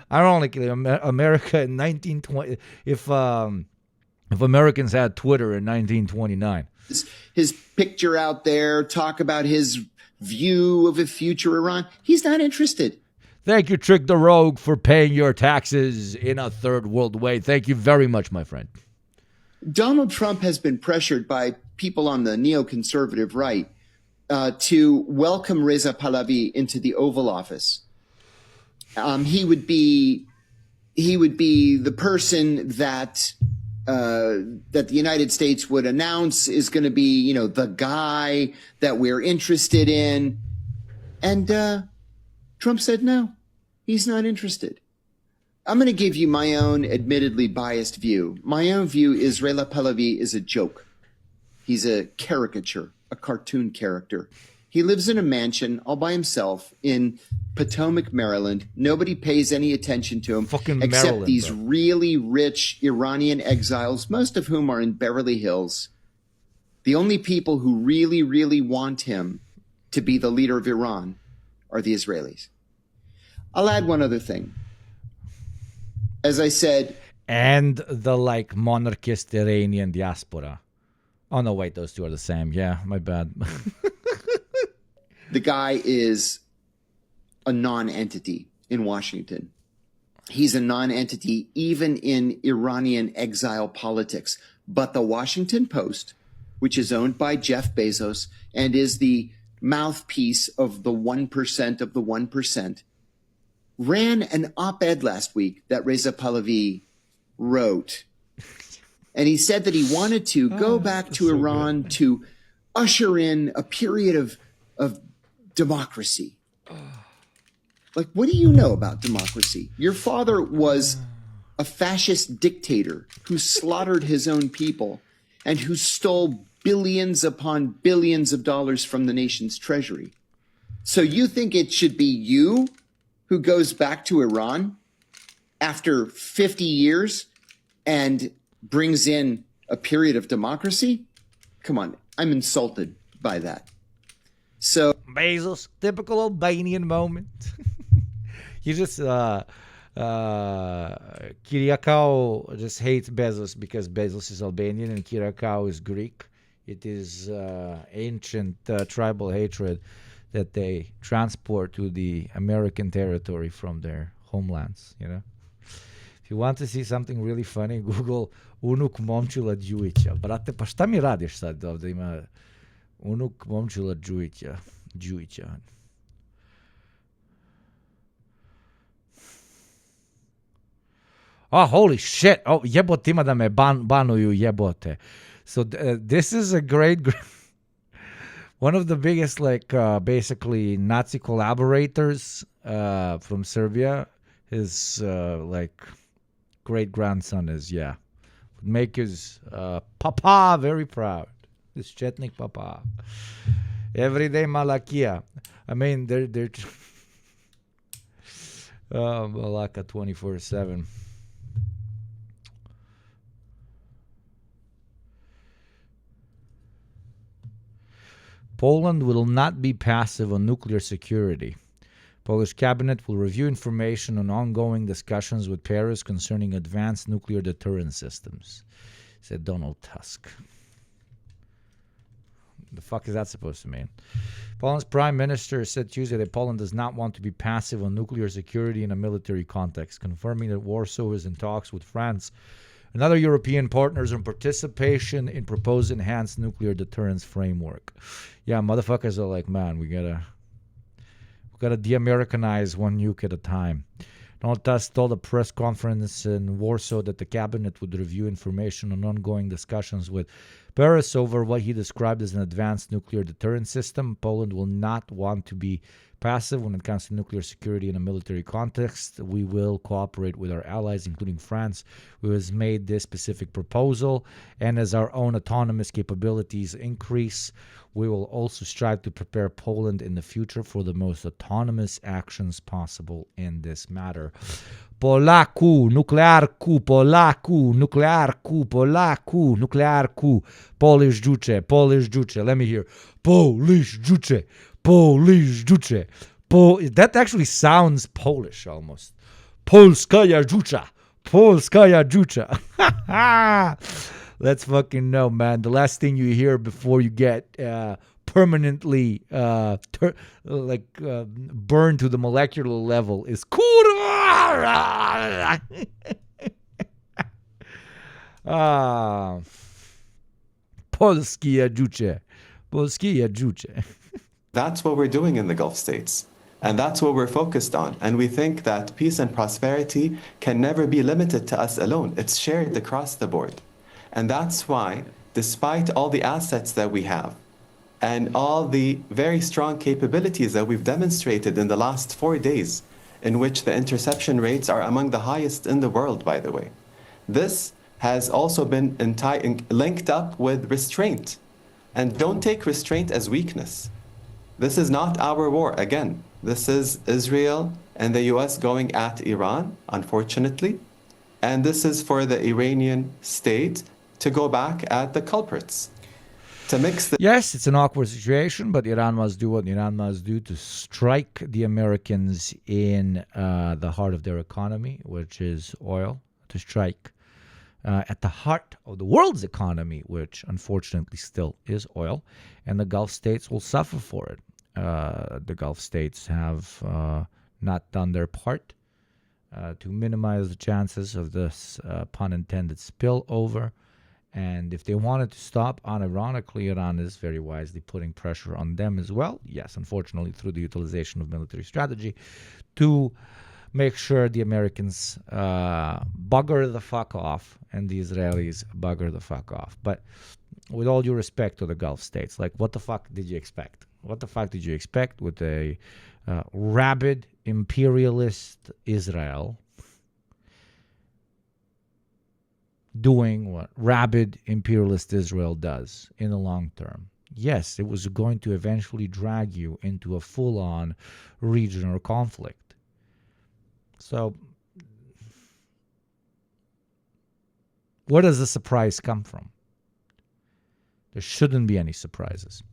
A: Ironically, America in 1920, if Americans had Twitter in 1929.
F: His picture out there, talk about his view of a future Iran. He's not interested.
A: Thank you, Trick the Rogue, for paying your taxes in a third world way. Thank you very much, my friend.
F: Donald Trump has been pressured by people on the neoconservative right to welcome Reza Pahlavi into the Oval Office. He would be the person that the United States would announce is going to be, the guy that we're interested in. And Trump said no, he's not interested. I'm going to give you my own admittedly biased view. My own view is Reza Pahlavi is a joke. He's a caricature, a cartoon character. He lives in a mansion all by himself in Potomac, Maryland. Nobody pays any attention to him except
A: Maryland,
F: these
A: bro.
F: really rich Iranian exiles, most of whom are in Beverly Hills. The only people who really, really want him to be the leader of Iran are the Israelis. I'll add one other thing. As I said,
A: and the monarchist Iranian diaspora. Oh no, wait, those two are the same. Yeah, my bad.
F: the guy is a non-entity in Washington. He's a non-entity even in Iranian exile politics. But the Washington Post, which is owned by Jeff Bezos and is the mouthpiece of the 1% of the 1%, ran an op-ed last week that Reza Pahlavi wrote. And he said that he wanted to go back to Iran to usher in a period of democracy. Like, what do you know about democracy? Your father was a fascist dictator who slaughtered his own people and who stole billions upon billions of dollars from the nation's treasury. So you think it should be you who goes back to Iran after 50 years and brings in a period of democracy? Come on, I'm insulted by that. So
A: Bezos, typical Albanian moment. You just Kyriakou just hates Bezos because Bezos is Albanian and Kyriakou is Greek. It is ancient tribal hatred that they transport to the American territory from their homelands, If you want to see something really funny, Google unuk Momčila Đujića. Brate, pa šta mi radiš sad ovdje? Ima unuk Momčila Đujića. Oh, holy shit. Oh, jebote, ima da me banuju, jebote. So this is a great one of the biggest, basically Nazi collaborators from Serbia. His, great grandson is, would make his papa very proud. His Chetnik papa. Everyday Malakia. I mean, they're Malaka 24/7. Poland will not be passive on nuclear security. Polish cabinet will review information on ongoing discussions with Paris concerning advanced nuclear deterrence systems, said Donald Tusk. The fuck is that supposed to mean? Poland's prime minister said Tuesday that Poland does not want to be passive on nuclear security in a military context, confirming that Warsaw is in talks with France and other European partners on participation in proposed enhanced nuclear deterrence framework. Yeah, motherfuckers are like, man, we gotta de-Americanize one nuke at a time. Donald Tusk told a press conference in Warsaw that the cabinet would review information on ongoing discussions with Paris over what he described as an advanced nuclear deterrence system. Poland will not want to be passive when it comes to nuclear security in a military context. We will cooperate with our allies, including France, who has made this specific proposal. And as our own autonomous capabilities increase, we will also strive to prepare Poland in the future for the most autonomous actions possible in this matter. Polaku, nuklearku, Polaku, nuklearku, Polaku, nuklearku, Polish Juche. Let me hear. Polish Juche. Polish Juche. That actually sounds Polish almost. Polskaya Jucha. Polskaya Jucha. Let's fucking know, man. The last thing you hear before you get permanently burned to the molecular level is kurwa. Polskie juche. Polskie juche.
E: That's what we're doing in the Gulf states. And that's what we're focused on. And we think that peace and prosperity can never be limited to us alone. It's shared across the board. And that's why, despite all the assets that we have and all the very strong capabilities that we've demonstrated in the last 4 days, in which the interception rates are among the highest in the world, by the way, this has also been linked up with restraint. And don't take restraint as weakness. This is not our war. Again, this is Israel and the US going at Iran, unfortunately. And this is for the Iranian state to go back at the culprits. To mix the
A: Yes, it's an awkward situation, but Iran must do what Iran must do to strike the Americans in the heart of their economy, which is oil, to strike at the heart of the world's economy, which unfortunately still is oil, and the Gulf states will suffer for it. The Gulf states have not done their part to minimize the chances of this pun intended spillover. And if they wanted to stop, unironically, Iran is very wisely putting pressure on them as well. Yes, unfortunately, through the utilization of military strategy to make sure the Americans bugger the fuck off and the Israelis bugger the fuck off. But with all due respect to the Gulf states, like, what the fuck did you expect? What the fuck did you expect with a rabid imperialist Israel doing what rabid imperialist Israel does in the long term? Yes, it was going to eventually drag you into a full-on regional conflict. So, where does the surprise come from? There shouldn't be any surprises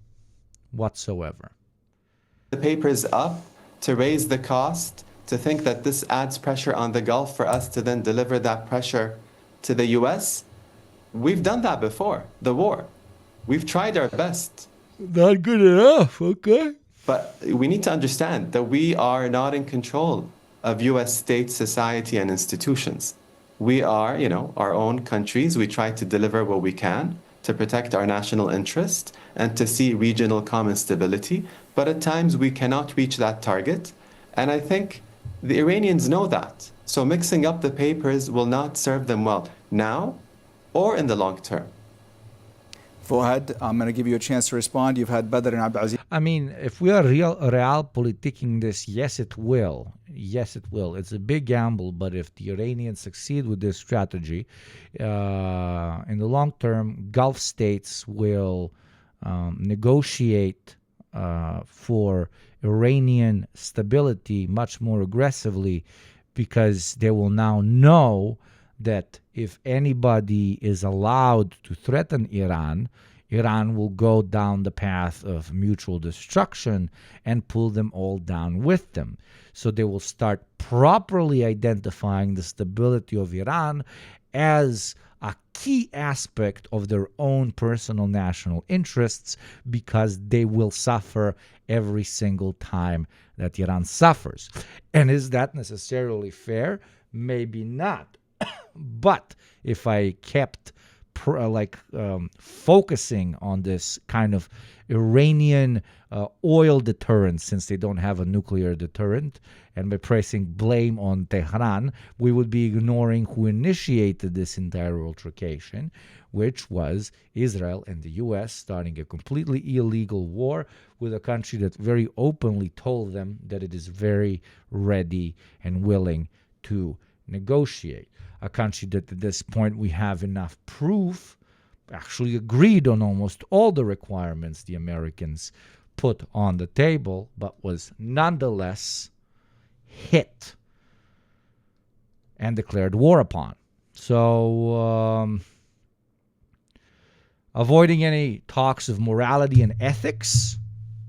A: whatsoever.
E: The papers up to raise the cost, to think that this adds pressure on the Gulf for us to then deliver that pressure to the US. We've done that before, the war. We've tried our best.
A: Not good enough, okay.
E: But we need to understand that we are not in control of US state, society, and institutions. We are, our own countries. We try to deliver what we can to protect our national interest and to see regional common stability. But at times we cannot reach that target. And I think the Iranians know that. So mixing up the papers will not serve them well now or in the long term.
W: Fuad, I'm going to give you a chance to respond. You've had Badr and Abdulaziz.
A: I mean, if we are real politicking this, yes, it will. Yes, it will. It's a big gamble, but if the Iranians succeed with this strategy, in the long term, Gulf states will negotiate for Iranian stability much more aggressively, because they will now know that if anybody is allowed to threaten Iran, Iran will go down the path of mutual destruction and pull them all down with them. So they will start properly identifying the stability of Iran as a key aspect of their own personal national interests, because they will suffer every single time that Iran suffers. And is that necessarily fair? Maybe not. But if I kept focusing on this kind of Iranian oil deterrent, since they don't have a nuclear deterrent, and by placing blame on Tehran, we would be ignoring who initiated this entire altercation, which was Israel and the US starting a completely illegal war with a country that very openly told them that it is very ready and willing to negotiate. A country that at this point we have enough proof actually agreed on almost all the requirements the Americans put on the table, but was nonetheless hit and declared war upon. So, avoiding any talks of morality and ethics,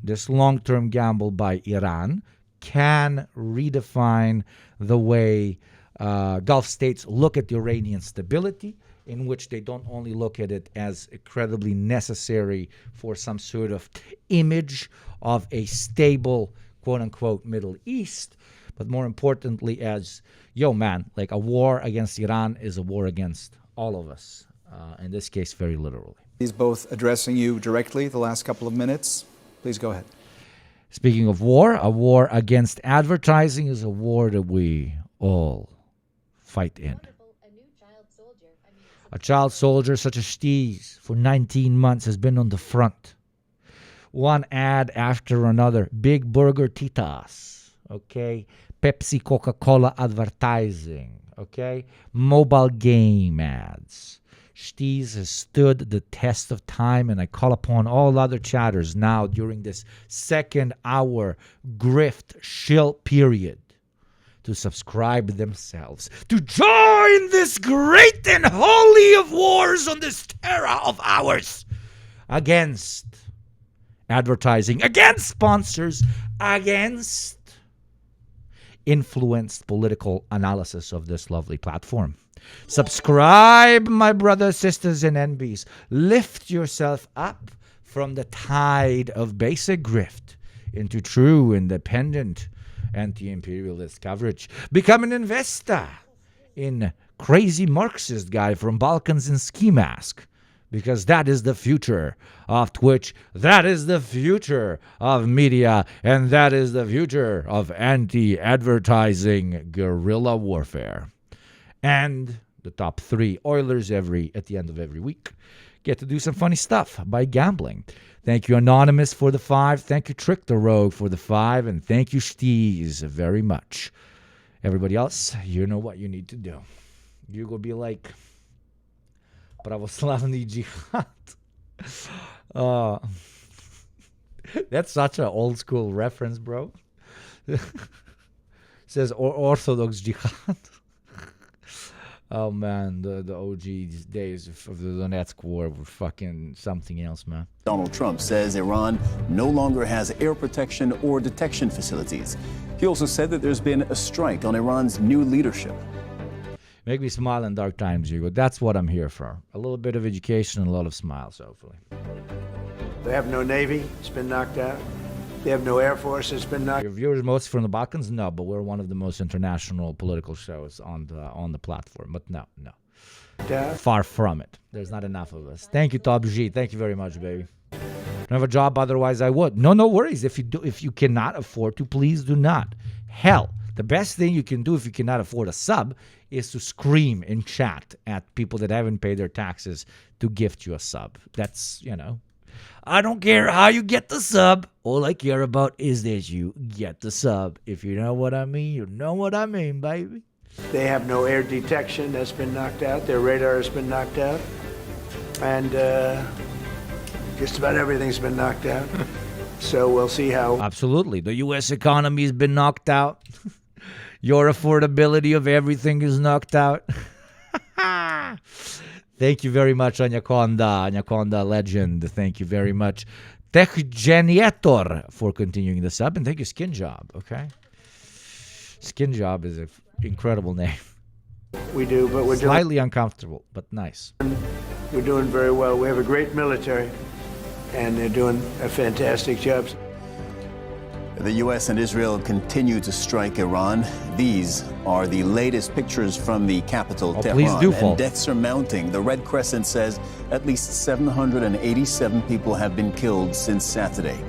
A: this long-term gamble by Iran can redefine the way Gulf states look at Iranian stability, in which they don't only look at it as incredibly necessary for some sort of image of a stable, quote-unquote, Middle East, but more importantly as, yo, man, like a war against Iran is a war against all of us. In this case, very literally.
W: He's both addressing you directly the last couple of minutes. Please go ahead.
A: Speaking of war, a war against advertising is a war that we all fight in. A child soldier such as Steez for 19 months has been on the front. One ad after another. Big Burger Titas. Okay? Pepsi Coca-Cola advertising. Okay? Mobile game ads. Steez has stood the test of time, and I call upon all other chatters now during this second hour grift shill period to subscribe themselves, to join this great and holy of wars on this terra of ours against advertising, against sponsors, against influenced political analysis of this lovely platform. Subscribe, my brothers, sisters, and NBs. Lift yourself up from the tide of basic grift into true, independent, anti-imperialist coverage. Become an investor in crazy Marxist guy from Balkans and Ski Mask, because that is the future of Twitch, that is the future of media, and that is the future of anti-advertising guerrilla warfare. And the top 3 Oilers at the end of every week get to do some funny stuff by gambling. Thank you, Anonymous, for the 5. Thank you, Trick the Rogue, for the 5. And thank you, Steez, very much. Everybody else, you know what you need to do. You go be like Pravoslavny Jihad. That's such an old school reference, bro. Says Orthodox Jihad. Oh, man, the OG days of the Donetsk war were fucking something else, man.
G: Donald Trump says Iran no longer has air protection or detection facilities. He also said that there's been a strike on Iran's new leadership.
A: Make me smile in dark times, Hugo. That's what I'm here for. A little bit of education and a lot of smiles, hopefully.
I: They have no Navy. It's been knocked out. They have no Air Force. It's been knocked out.
A: Your viewers most from the Balkans? No, but we're one of the most international political shows on the platform. But no. Far from it. There's not enough of us. Thank you, Top G. Thank you very much, baby. Don't have a job, otherwise I would. No worries. If you cannot afford to, please do not. Hell, the best thing you can do if you cannot afford a sub is to scream in chat at people that haven't paid their taxes to gift you a sub. That's, I don't care how you get the sub. All I care about is that you get the sub. If you know what I mean, you know what I mean, baby.
I: They have no air detection. That's been knocked out. Their radar has been knocked out. And just about everything's been knocked out. So we'll see how.
A: Absolutely. The U.S. economy has been knocked out. Your affordability of everything is knocked out. Thank you very much, Anaconda legend. Thank you very much, Techgeniator, for continuing the sub. And thank you, Skin Job, okay? Skin Job is an incredible name.
I: We do, but we're
A: slightly uncomfortable, but nice.
I: We're doing very well. We have a great military, and they're doing a fantastic job.
G: The U.S. and Israel continue to strike Iran. These are the latest pictures from the capital, Tehran.
A: Please do fall.
G: And deaths are mounting. The Red Crescent says at least 787 people have been killed since Saturday.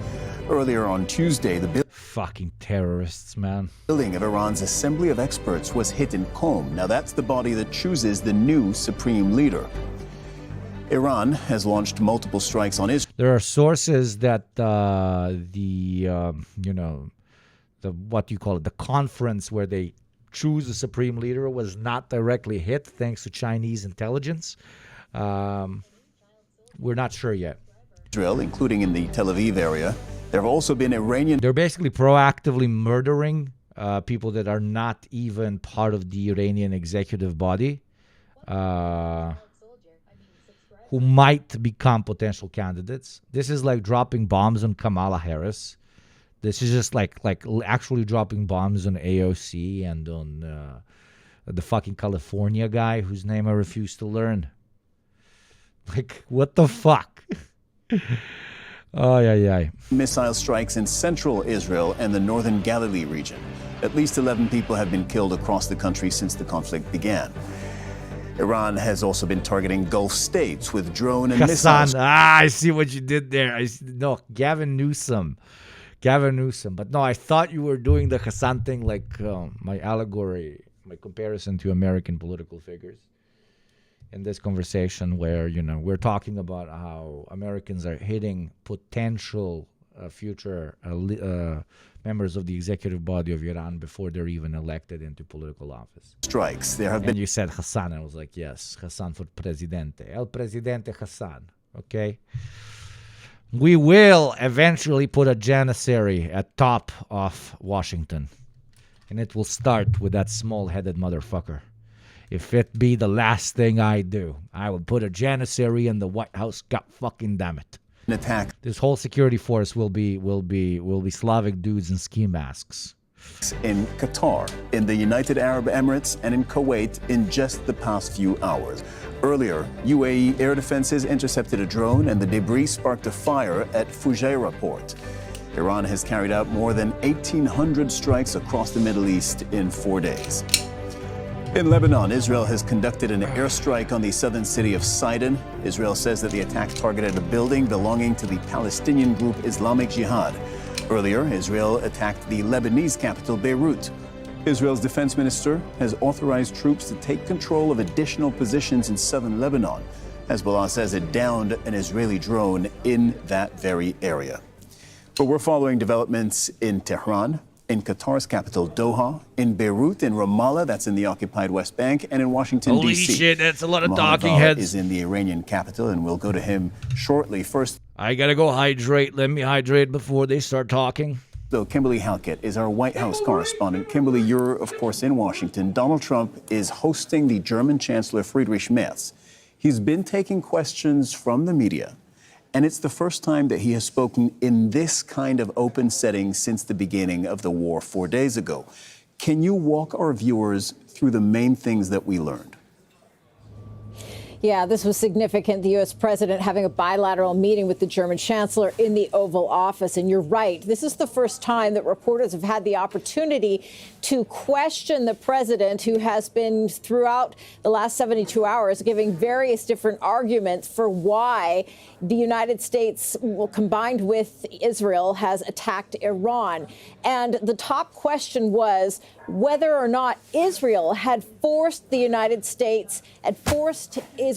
G: Earlier on Tuesday, the
A: fucking terrorists, man.
G: Building of Iran's Assembly of Experts was hit in Qom. Now that's the body that chooses the new supreme leader. Iran has launched multiple strikes on Israel.
A: There are sources that the conference where they choose the supreme leader was not directly hit thanks to Chinese intelligence. We're not sure yet.
G: Israel, including in the Tel Aviv area, there have also been Iranian.
A: They're basically proactively murdering people that are not even part of the Iranian executive body. Who might become potential candidates. This is like dropping bombs on Kamala Harris. This is just like actually dropping bombs on AOC and on the fucking California guy whose name I refuse to learn. Like, what the fuck? Oh, yeah.
G: Missile strikes in central Israel and the northern Galilee region. At least 11 people have been killed across the country since the conflict began. Iran has also been targeting Gulf states with drone and missiles.
A: Hassan, I see what you did there. No, Gavin Newsom. But no, I thought you were doing the Hassan thing, like my allegory, my comparison to American political figures in this conversation where, we're talking about how Americans are hitting potential future members of the executive body of Iran before they're even elected into political office.
G: Strikes. There have
A: and
G: been.
A: You said Hassan, and I was like, yes, Hassan for Presidente. El Presidente Hassan, okay? We will eventually put a janissary at top of Washington. And it will start with that small-headed motherfucker. If it be the last thing I do, I will put a janissary in the White House. God fucking damn it.
G: An attack.
A: This whole security force will be Slavic dudes in ski masks.
G: In Qatar, in the United Arab Emirates, and in Kuwait in just the past few hours. Earlier, UAE air defenses intercepted a drone and the debris sparked a fire at Fujairah port. Iran has carried out more than 1,800 strikes across the Middle East in 4 days. In Lebanon, Israel has conducted an airstrike on the southern city of Sidon. Israel says that the attack targeted a building belonging to the Palestinian group Islamic Jihad. Earlier, Israel attacked the Lebanese capital, Beirut. Israel's defense minister has authorized troops to take control of additional positions in southern Lebanon. Hezbollah says it downed an Israeli drone in that very area. But we're following developments in Tehran, in Qatar's capital, Doha, in Beirut, in Ramallah, that's in the occupied West Bank, and in Washington,
A: Holy
G: D.C.
A: shit, that's a lot of
G: Mohammed
A: talking
G: Vala
A: heads.
G: is in the Iranian capital, and we'll go to him shortly. First,
A: I gotta go hydrate. Let me hydrate before they start talking.
G: So Kimberly Halkett is our White House correspondent. Kimberly, you're, of course, in Washington. Donald Trump is hosting the German Chancellor Friedrich Merz. He's been taking questions from the media, and it's the first time that he has spoken in this kind of open setting since the beginning of the war 4 days ago. Can you walk our viewers through the main things that we learned?
H: Yeah, this was significant. The U.S. president having a bilateral meeting with the German chancellor in the Oval Office. And you're right. This is the first time that reporters have had the opportunity to question the president, who has been throughout the last 72 hours giving various different arguments for why the United States, combined with Israel, has attacked Iran. And the top question was whether or not Israel had forced the United States, forced the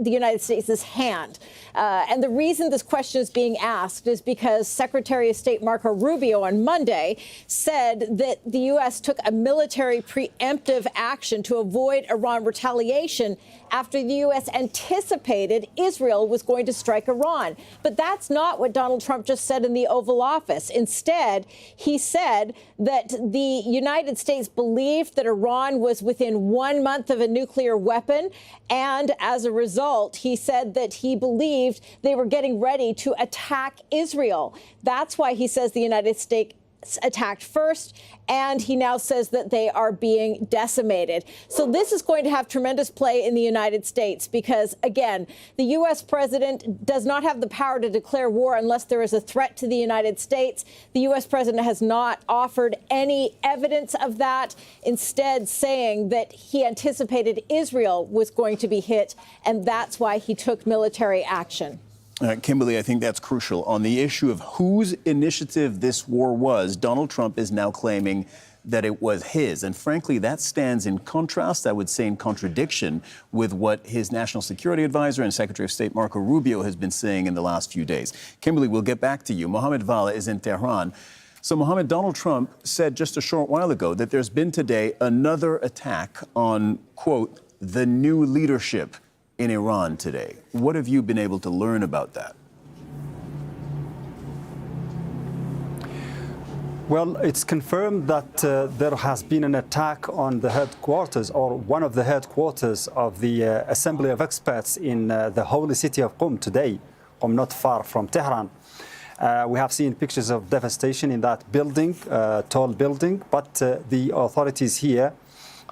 H: United States' hand. And the reason this question is being asked is because Secretary of State Marco Rubio on Monday said that the U.S. took a military preemptive action to avoid Iran retaliation after the U.S. anticipated Israel was going to strike Iran. But that's not what Donald Trump just said in the Oval Office. Instead, he said that the United States believed that Iran was within 1 month of a nuclear weapon. And as a result, he said that he believed they were getting ready to attack Israel. That's why he says the United States attacked first, and he now says that they are being decimated. So this is going to have tremendous play in the United States because, again, the U.S. president does not have the power to declare war unless there is a threat to the United States. The U.S. president has not offered any evidence of that, instead saying that he anticipated Israel was going to be hit, and that's why he took military action.
G: Kimberly, I think that's crucial. On the issue of whose initiative this war was, Donald Trump is now claiming that it was his. And frankly, that stands in contrast, I would say in contradiction, with what his national security advisor and Secretary of State Marco Rubio has been saying in the last few days. Kimberly, we'll get back to you. Mohammed Vala is in Tehran. So, Mohammed, Donald Trump said just a short while ago that there's been today another attack on, quote, the new leadership in Iran today. What have you been able to learn about that?
J: Well, it's confirmed that there has been an attack on the headquarters, or one of the headquarters of the Assembly of Experts in the holy city of Qom today, Qom not far from Tehran. We have seen pictures of devastation in that building, tall building, but the authorities here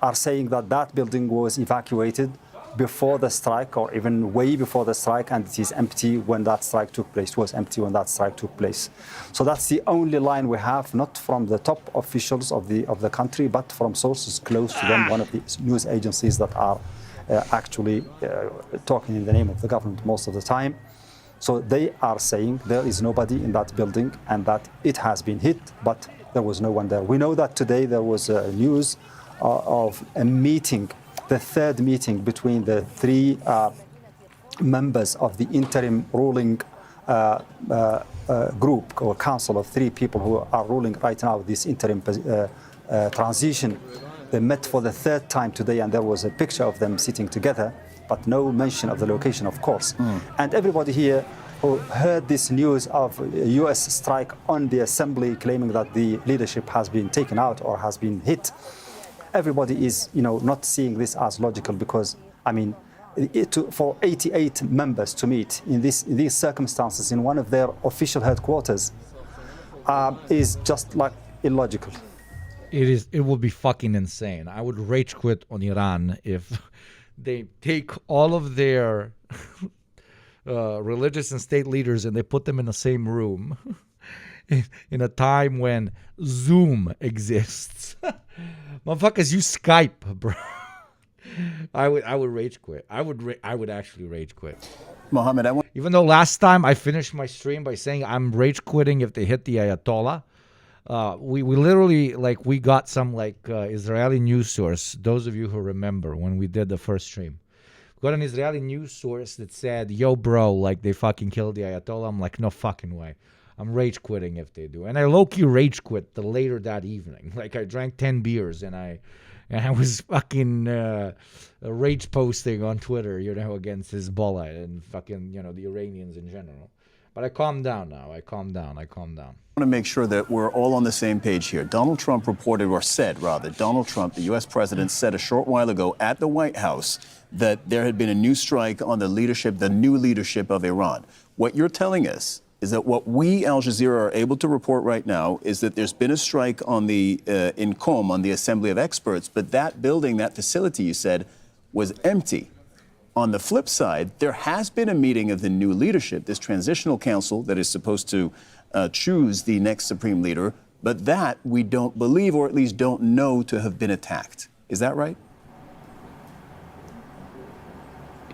J: are saying that that building was evacuated before the strike or even way before the strike, and it is empty when that strike took place. It was empty when that strike took place. So that's the only line we have, not from the top officials of the country, but from sources close to them, one of the news agencies that are actually talking in the name of the government most of the time. So they are saying there is nobody in that building and that it has been hit, but there was no one there. We know that today there was news of a meeting, the third meeting between the three members of the interim ruling group or council of three people who are ruling right now this interim transition. They met for the third time today, and there was a picture of them sitting together, but no mention of the location, of course. And everybody here who heard this news of a U.S. strike on the assembly, claiming that the leadership has been taken out or has been hit, everybody is, not seeing this as logical, because, I mean, for 88 members to meet in these circumstances in one of their official headquarters is just like illogical.
A: It would be fucking insane. I would rage quit on Iran if they take all of their religious and state leaders and they put them in the same room in a time when Zoom exists. Motherfuckers use Skype, bro. I would rage quit. I would actually rage quit.
W: Mohammed,
A: even though last time I finished my stream by saying I'm rage quitting if they hit the Ayatollah. We literally, we got some Israeli news source. Those of you who remember when we did the first stream, we got an Israeli news source that said, "Yo, bro, they fucking killed the Ayatollah." I'm like, no fucking way. I'm rage quitting if they do. And I low-key rage quit later that evening. I drank 10 beers and I was fucking rage posting on Twitter, against Hezbollah and fucking, the Iranians in general. But I calmed down now. I calmed down.
W: I want to make sure that we're all on the same page here. Donald Trump reported, or said rather, Donald Trump, the U.S. president, said a short while ago at the White House that there had been a new strike on the new leadership of Iran. What you're telling us is that what we, Al Jazeera, are able to report right now is that there's been a strike on in Qom, on the Assembly of Experts, but that building, that facility, you said, was empty. On the flip side, there has been a meeting of the new leadership, this transitional council that is supposed to choose the next supreme leader, but that we don't believe, or at least don't know, to have been attacked. Is that right?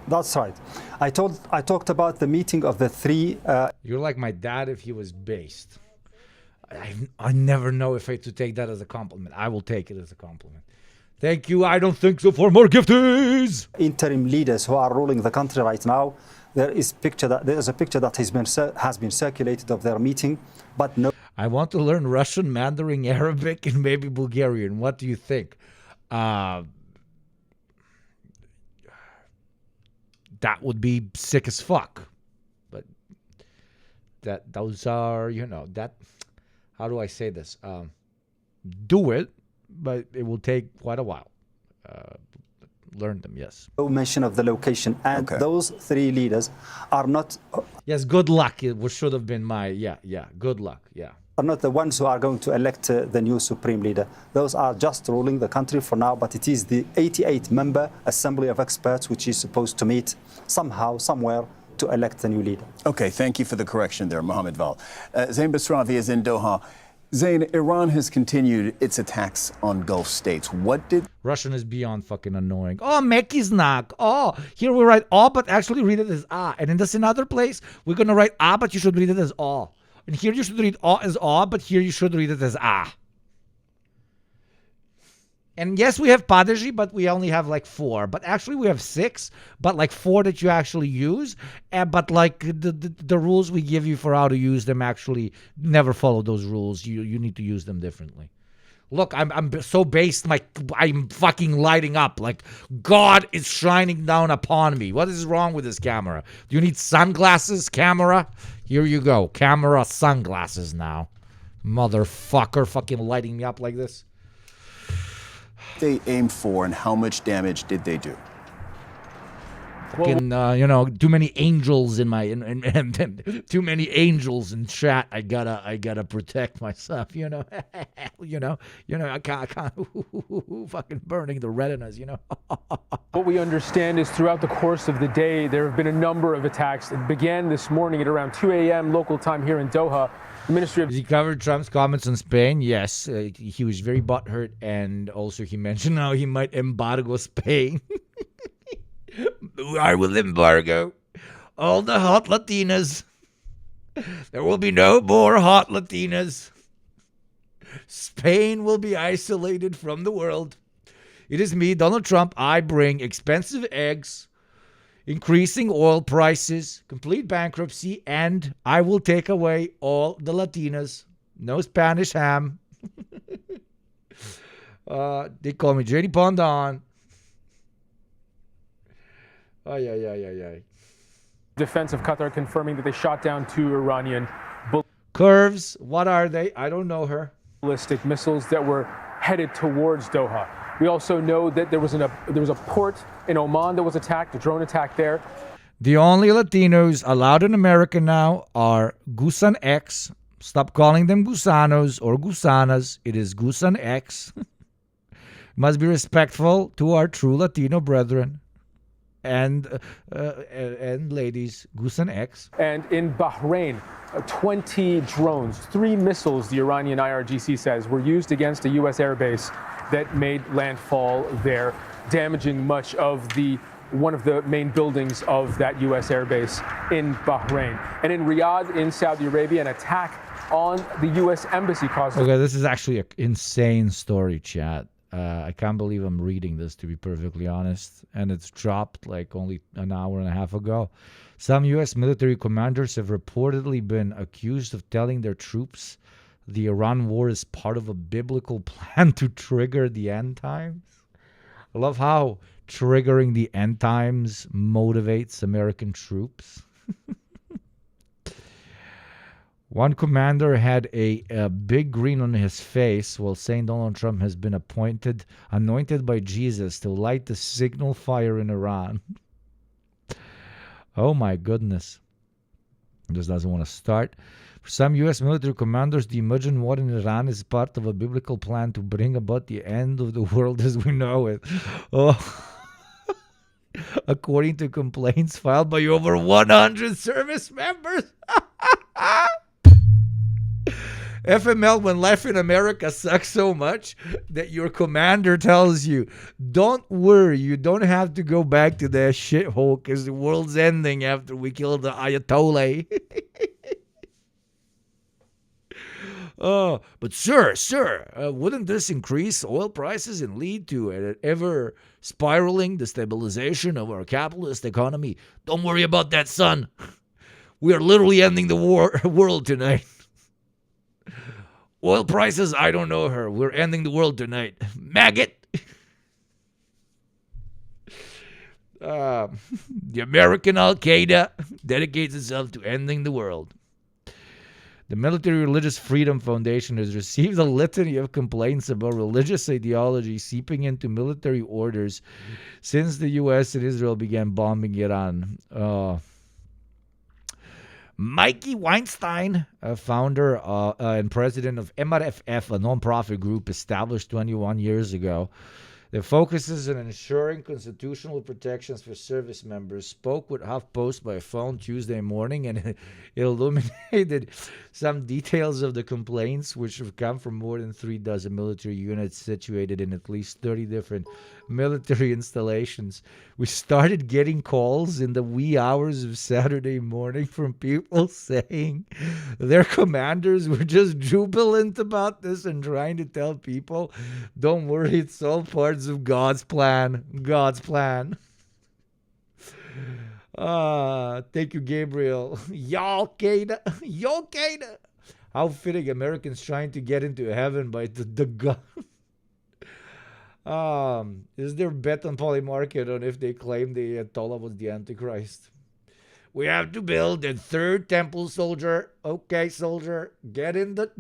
J: That's right. I talked about the meeting of the three.
A: You're like my dad if he was based. I never know if to take that as a compliment. I will take it as a compliment. Thank you. I don't think so. For more gifties.
J: Interim leaders who are ruling the country right now. There is a picture that has been circulated of their meeting, but no.
A: I want to learn Russian, Mandarin, Arabic, and maybe Bulgarian. What do you think? That would be sick as fuck. But those are, how do I say this? Do it, but it will take quite a while. Learn them, yes.
J: No mention of the location, and those three leaders are not.
A: Yes, good luck. It should have been good luck,
J: Are not the ones who are going to elect the new supreme leader. Those are just ruling the country for now, but it is the 88-member Assembly of Experts which is supposed to meet somehow, somewhere, to elect the new leader.
W: Okay, thank you for the correction there, Mohammed Val. Zain Basravi is in Doha. Zain, Iran has continued its attacks on Gulf states.
A: Russian is beyond fucking annoying. Oh, Mekiznak. Oh, here we write oh, but actually read it as ah. And in this another place, we're going to write ah, but you should read it as oh. And here you should read ah as ah, but here you should read it as ah. And yes, we have Padaji, but we only have 4. But actually we have 6, but 4 that you actually use. But the rules we give you for how to use them actually never follow those rules. You need to use them differently. Look, I'm so based, I'm fucking lighting up. God is shining down upon me. What is wrong with this camera? Do you need sunglasses, camera? Here you go. Camera, sunglasses now. Motherfucker fucking lighting me up like this.
W: They aimed for, and how much damage did they do?
A: Fucking, too many angels in my, too many angels in chat. I gotta protect myself, I can't fucking burning the retinas,
K: What we understand is throughout the course of the day, there have been a number of attacks. It began this morning at around 2 a.m. local time here in Doha. The Ministry of...
A: He covered Trump's comments on Spain. Yes, he was very butthurt, and also he mentioned how he might embargo Spain. I will embargo all the hot Latinas. There will be no more hot Latinas. Spain will be isolated from the world. It is me, Donald Trump. I bring expensive eggs, increasing oil prices, complete bankruptcy, and I will take away all the Latinas. No Spanish ham. They call me JD Pondon. Ay.
K: Defense of Qatar confirming that they shot down 2 Iranian
A: Curves, what are they? I don't know her.
K: Ballistic missiles that were headed towards Doha. We also know that there was a port in Oman that was attacked, a drone attack there.
A: The only Latinos allowed in America now are Gusan X. Stop calling them Gusanos or Gusanas. It is Gusan X. Must be respectful to our true Latino brethren. And ladies, Gusan X.
K: And in Bahrain, 20 drones, 3 missiles, the Iranian IRGC says, were used against a U.S. airbase that made landfall there, damaging much of one of the main buildings of that U.S. airbase in Bahrain. And in Riyadh, in Saudi Arabia, an attack on the U.S. embassy caused...
A: Okay, this is actually an insane story, chat. I can't believe I'm reading this, to be perfectly honest. And it's dropped like only an hour and a half ago. Some U.S. military commanders have reportedly been accused of telling their troops the Iran war is part of a biblical plan to trigger the end times. I love how triggering the end times motivates American troops. One commander had a big grin on his face while saying Donald Trump has been anointed by Jesus to light the signal fire in Iran. Oh my goodness. This doesn't want to start. For some U.S. military commanders, the emergent war in Iran is part of a biblical plan to bring about the end of the world as we know it. Oh. According to complaints filed by over 100 service members. FML, when life in America sucks so much that your commander tells you, don't worry, you don't have to go back to that shithole because the world's ending after we kill the Ayatollah. But sir, wouldn't this increase oil prices and lead to an ever spiraling destabilization of our capitalist economy? Don't worry about that, son. We are literally ending the world tonight. Oil prices, I don't know her. We're ending the world tonight. Maggot! The American Al-Qaeda dedicates itself to ending the world. The Military Religious Freedom Foundation has received a litany of complaints about religious ideology seeping into military orders since the U.S. and Israel began bombing Iran. Mikey Weinstein, founder and president of MRFF, a nonprofit group established 21 years ago that focuses on ensuring constitutional protections for service members, spoke with HuffPost by phone Tuesday morning and illuminated some details of the complaints, which have come from more than 36 military units situated in at least 30 different military installations. We started getting calls in the wee hours of Saturday morning from people saying their commanders were just jubilant about this and trying to tell people, don't worry, it's all parts of God's plan. God's plan. Thank you, Gabriel. Y'all-Qaeda. Y'all-Qaeda. How fitting, Americans trying to get into heaven by the God. Is there bet on Polymarket on if they claim the Ayatollah was the Antichrist? We have to build a third temple, soldier. Okay, soldier, get in the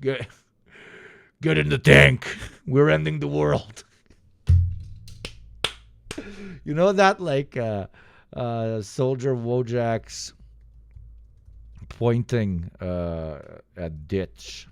A: get in the tank. We're ending the world. You know that like soldier Wojak's pointing at ditch.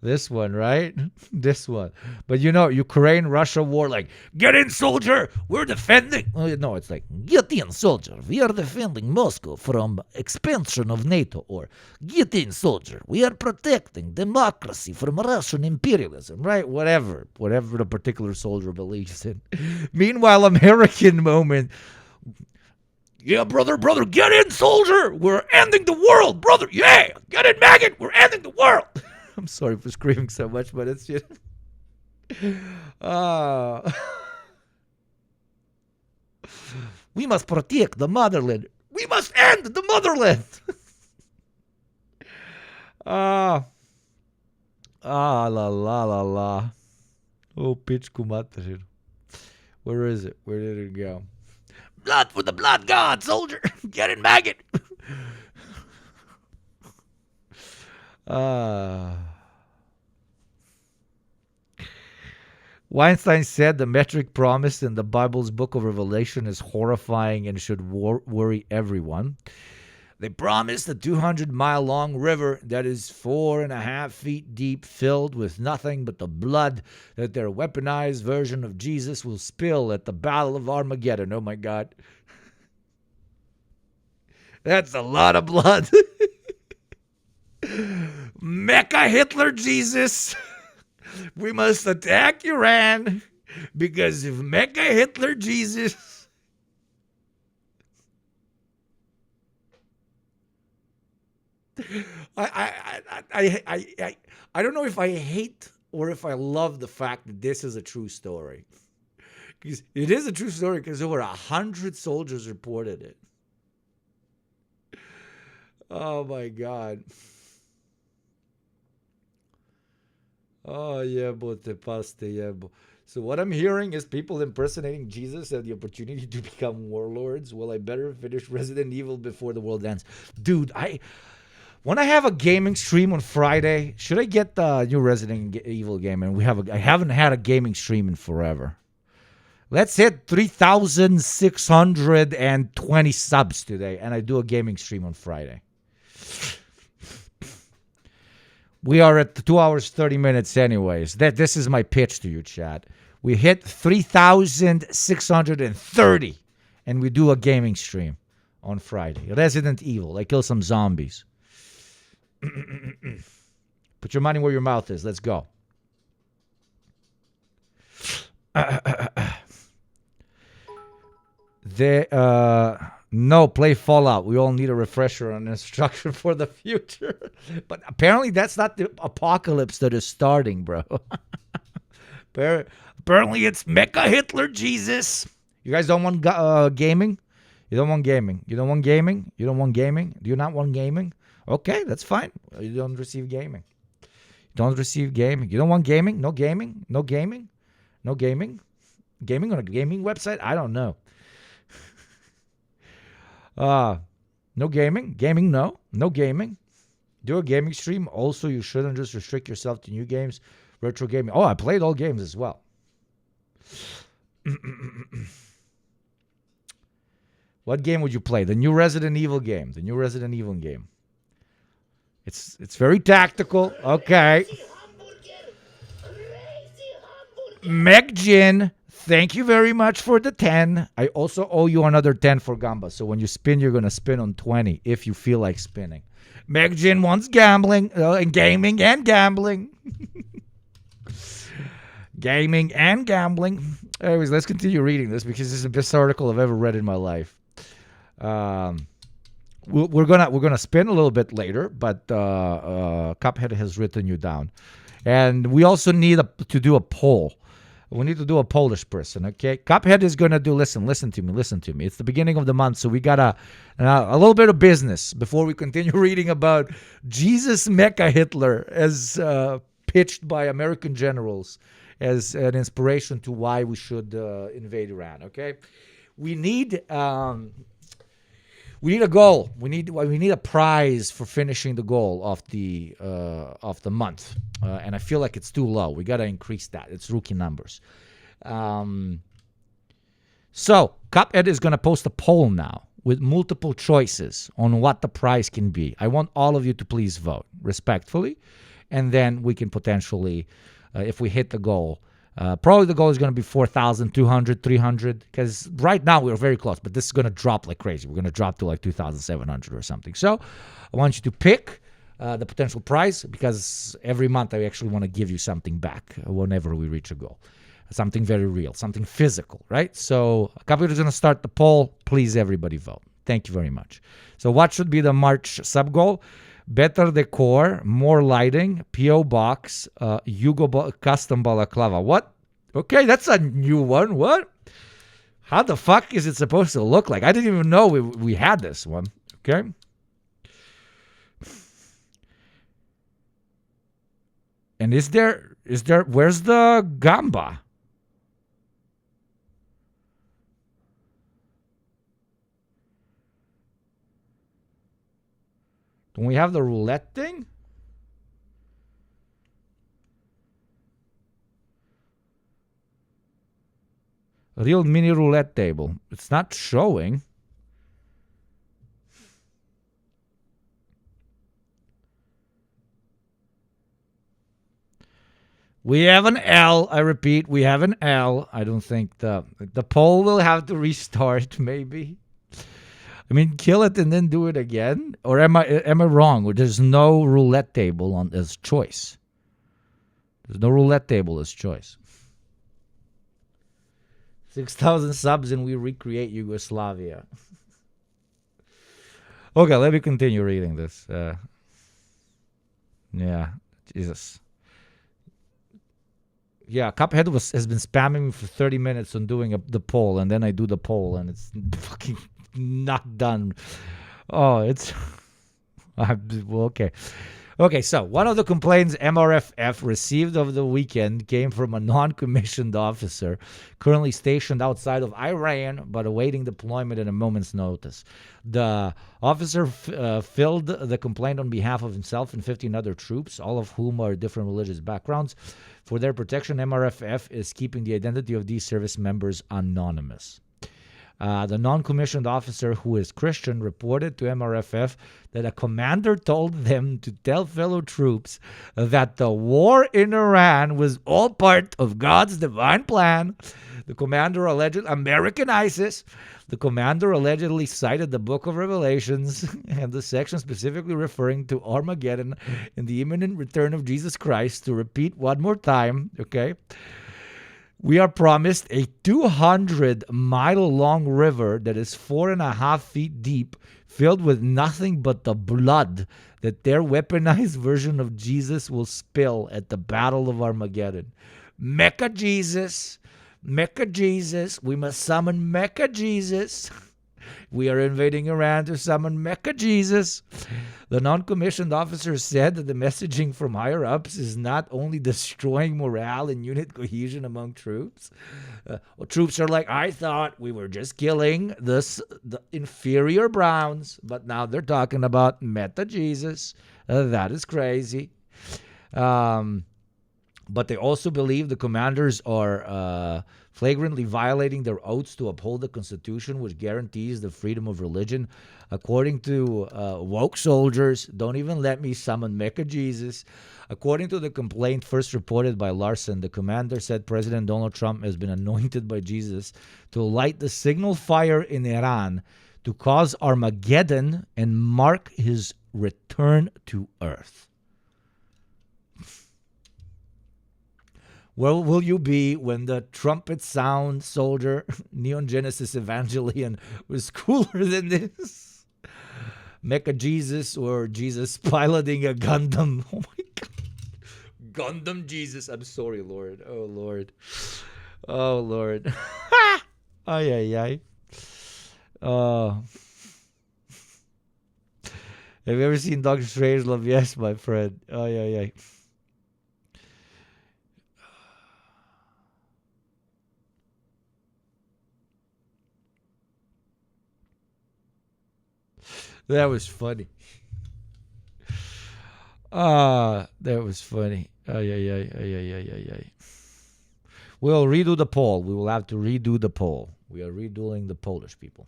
A: This one, right? This one. But you know, Ukraine-Russia war, like, get in, soldier! We're defending... No, it's like, get in, soldier! We are defending Moscow from expansion of NATO. Or, get in, soldier! We are protecting democracy from Russian imperialism, right? Whatever the particular soldier believes in. Meanwhile, American moment... Yeah, brother, get in, soldier! We're ending the world, brother! Yeah! Get in, maggot! We're ending the world! I'm sorry for screaming so much, but it's just... We must protect the motherland. We must end the motherland! La la la la. Oh, pičku materinu. Where is it? Where did it go? Blood for the blood god, soldier! Get in, maggot! Weinstein said the metric promised in the Bible's book of Revelation is horrifying and should worry everyone. They promised a 200-mile-long river that is 4.5 feet deep, filled with nothing but the blood that their weaponized version of Jesus will spill at the Battle of Armageddon. Oh, my God. That's a lot of blood. Mecca Hitler Jesus. We must attack Iran because if Mecca Hitler Jesus... I don't know if I hate or if I love the fact that this is a true story. Because it is a true story because over 100 soldiers reported it. Oh my God. Oh, yeah, but the pasta, yeah. So what I'm hearing is people impersonating Jesus have the opportunity to become warlords. Well, I better finish Resident Evil before the world ends. Dude, when I have a gaming stream on Friday, should I get the new Resident Evil game? And I haven't had a gaming stream in forever. Let's hit 3,620 subs today, and I do a gaming stream on Friday. We are at 2 hours, 30 minutes anyways. This is my pitch to you, chat. We hit 3,630, and we do a gaming stream on Friday. Resident Evil. I kill some zombies. Put your money where your mouth is. Let's go. No, play Fallout. We all need a refresher on instruction for the future. But apparently that's not the apocalypse that is starting, bro. Apparently it's Mecca Hitler Jesus. You guys don't want gaming? You don't want gaming? You don't want gaming? You don't want gaming? Do you not want gaming? Okay, that's fine. You don't receive gaming. You don't receive gaming. You don't want gaming? No gaming? No gaming? No gaming? Gaming on a gaming website? I don't know. No gaming? Gaming, no. No gaming. Do a gaming stream. Also, you shouldn't just restrict yourself to new games. Retro gaming. Oh, I played all games as well. What game would you play? The new Resident Evil game. The new Resident Evil game. It's very tactical. Okay. Megjin, thank you very much for the 10. I also owe you another 10 for Gamba. So when you spin, you're going to spin on 20 if you feel like spinning. Megjin wants gambling, and gaming and gambling. Gaming and gambling. Anyways, let's continue reading this because this is the best article I've ever read in my life. We're gonna spin a little bit later, but Cuphead has written you down, and we also need to do a poll. We need to do a Polish person, okay? Cuphead is gonna do. Listen to me. It's the beginning of the month, so we got a little bit of business before we continue reading about Jesus Mecca Hitler as pitched by American generals as an inspiration to why we should invade Iran. Okay, we need a goal. We need a prize for finishing the goal of the month, and I feel like it's too low. We got to increase that. It's rookie numbers. So, Cuphead is going to post a poll now with multiple choices on what the price can be. I want all of you to please vote respectfully, and then we can potentially, if we hit the goal, probably the goal is going to be 4,200, 300, because right now we're very close, but this is going to drop like crazy. We're going to drop to like 2,700 or something. So I want you to pick the potential price, because every month I actually want to give you something back whenever we reach a goal. Something very real, something physical, right? So Cuphead is going to start the poll. Please, everybody vote. Thank you very much. So what should be the March sub-goal? Better decor, more lighting, P.O. box, custom balaclava. What? Okay, that's a new one. What? How the fuck is it supposed to look like? I didn't even know we had this one. Okay. And is there, where's the gamba? Don't we have the roulette thing? A real mini roulette table. It's not showing. We have an L. I repeat, we have an L. I don't think the poll will have to restart, maybe. I mean, kill it and then do it again? Or am I wrong? There's no roulette table as choice. There's no roulette table as choice. 6,000 subs and we recreate Yugoslavia. Okay, let me continue reading this. Yeah, Jesus. Yeah, Cuphead has been spamming me for 30 minutes on doing the poll, and then I do the poll, and it's fucking not done. Oh, it's... okay. Okay, so one of the complaints MRFF received over the weekend came from a non-commissioned officer currently stationed outside of Iran but awaiting deployment at a moment's notice. The officer filled the complaint on behalf of himself and 15 other troops, all of whom are different religious backgrounds. For their protection, MRFF is keeping the identity of these service members anonymous. The non-commissioned officer, who is Christian, reported to MRFF that a commander told them to tell fellow troops that the war in Iran was all part of God's divine plan. The commander alleged American ISIS. The commander allegedly cited the Book of Revelations and the section specifically referring to Armageddon and the imminent return of Jesus Christ. To repeat one more time, okay? We are promised a 200-mile-long river that is 4.5 feet deep, filled with nothing but the blood that their weaponized version of Jesus will spill at the Battle of Armageddon. Mecca Jesus, Mecca Jesus, we must summon Mecca Jesus. We are invading Iran to summon Mecca Jesus. The non-commissioned officer said that the messaging from higher-ups is not only destroying morale and unit cohesion among troops. Troops are like, I thought we were just killing the inferior Browns, but now they're talking about Meta Jesus. That is crazy. But they also believe the commanders are flagrantly violating their oaths to uphold the Constitution, which guarantees the freedom of religion. According to woke soldiers, don't even let me summon Mecca Jesus. According to the complaint first reported by Larson, the commander said President Donald Trump has been anointed by Jesus to light the signal fire in Iran to cause Armageddon and mark his return to Earth. Where will you be when the trumpet sound, soldier? Neon Genesis Evangelion was cooler than this. Mecha Jesus or Jesus piloting a Gundam. Oh my God. Gundam Jesus. I'm sorry, Lord. Oh, Lord. Oh, Lord. Ay, ay, ay. Have you ever seen Doctor Strangelove? Yes, my friend. Ay, ay, ay. That was funny. That was funny. Ay, ay, ay, ay, ay, ay, ay, ay. We'll redo the poll. We will have to redo the poll. We are redoing the Polish people.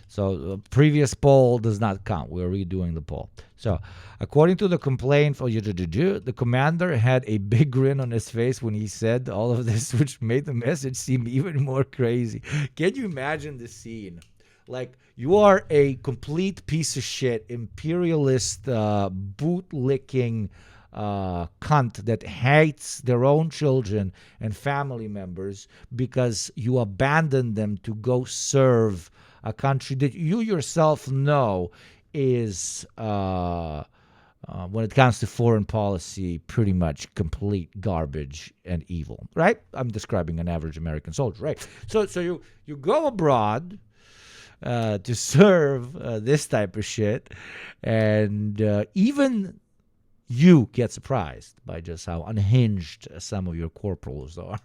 A: So the previous poll does not count. We're redoing the poll. So according to the complaint, the commander had a big grin on his face when he said all of this, which made the message seem even more crazy. Can you imagine the scene? Like, you are a complete piece of shit, imperialist, boot-licking cunt that hates their own children and family members because you abandoned them to go serve a country that you yourself know is, when it comes to foreign policy, pretty much complete garbage and evil, right? I'm describing an average American soldier, right? So you go abroad to serve this type of shit, and even you get surprised by just how unhinged some of your corporals are.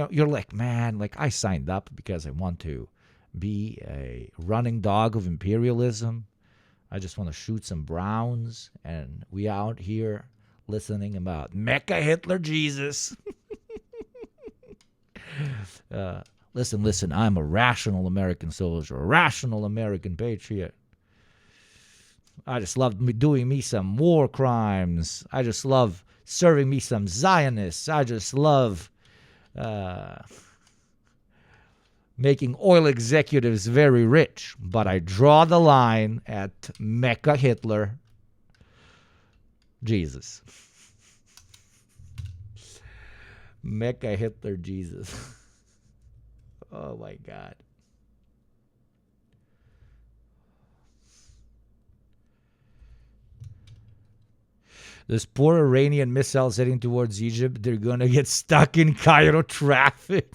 A: You're like, man, like, I signed up because I want to be a running dog of imperialism. I just want to shoot some Browns, and we out here listening about Mecca, Hitler, Jesus. Listen, I'm a rational American soldier, a rational American patriot. I just love doing me some war crimes. I just love serving me some Zionists. I just love making oil executives very rich. But I draw the line at Mecca, Hitler, Jesus. Mecca, Hitler, Jesus. Oh my God. Those poor Iranian missiles heading towards Egypt, they're going to get stuck in Cairo traffic.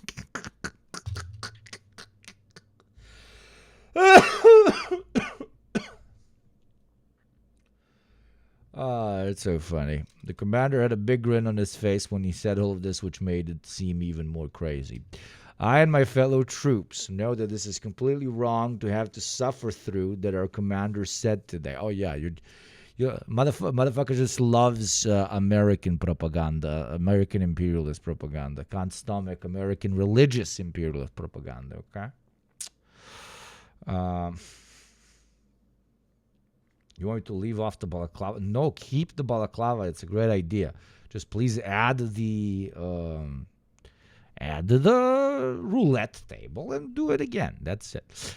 A: It's so funny. The commander had a big grin on his face when he said all of this, which made it seem even more crazy. I and my fellow troops know that this is completely wrong to have to suffer through that our commander said today. Oh, yeah, motherfucker just loves American propaganda, American imperialist propaganda. Can't stomach American religious imperialist propaganda, okay? You want me to leave off the balaclava? No, keep the balaclava. It's a great idea. Just please add the roulette table and do it again. That's it.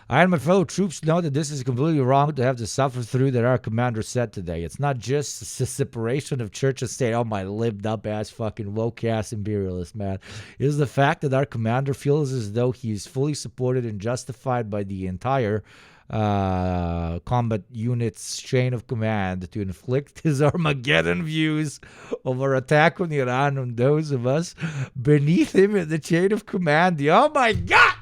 A: I and my fellow troops know that this is completely wrong to have to suffer through that our commander said today. It's not just the separation of church and state. Oh, my lived up ass fucking woke ass imperialist, man. It is the fact that our commander feels as though he is fully supported and justified by the entire combat unit's chain of command to inflict his Armageddon views of our attack on Iran on those of us beneath him in the chain of command. Oh my God!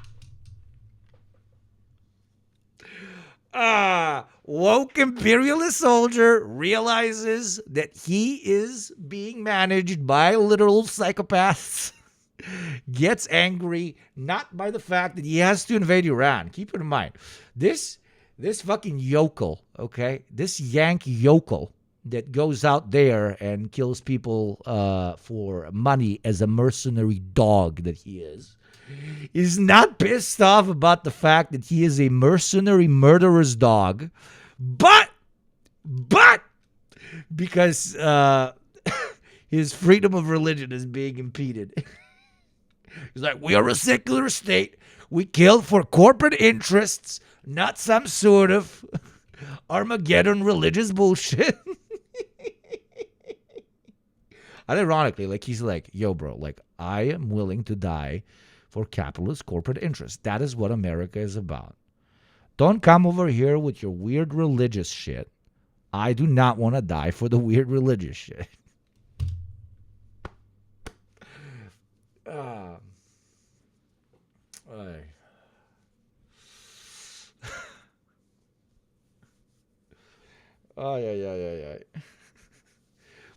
A: Woke imperialist soldier realizes that he is being managed by literal psychopaths. Gets angry, not by the fact that he has to invade Iran. Keep it in mind. This fucking yokel, okay? This Yank yokel that goes out there and kills people for money as a mercenary dog that he is not pissed off about the fact that he is a mercenary murderer's dog, but because his freedom of religion is being impeded. He's like, we are a secular state. We kill for corporate interests, not some sort of Armageddon religious bullshit. And ironically, like, he's like, yo, bro, like, I am willing to die for capitalist corporate interests. That is what America is about. Don't come over here with your weird religious shit. I do not want to die for the weird religious shit. Yeah.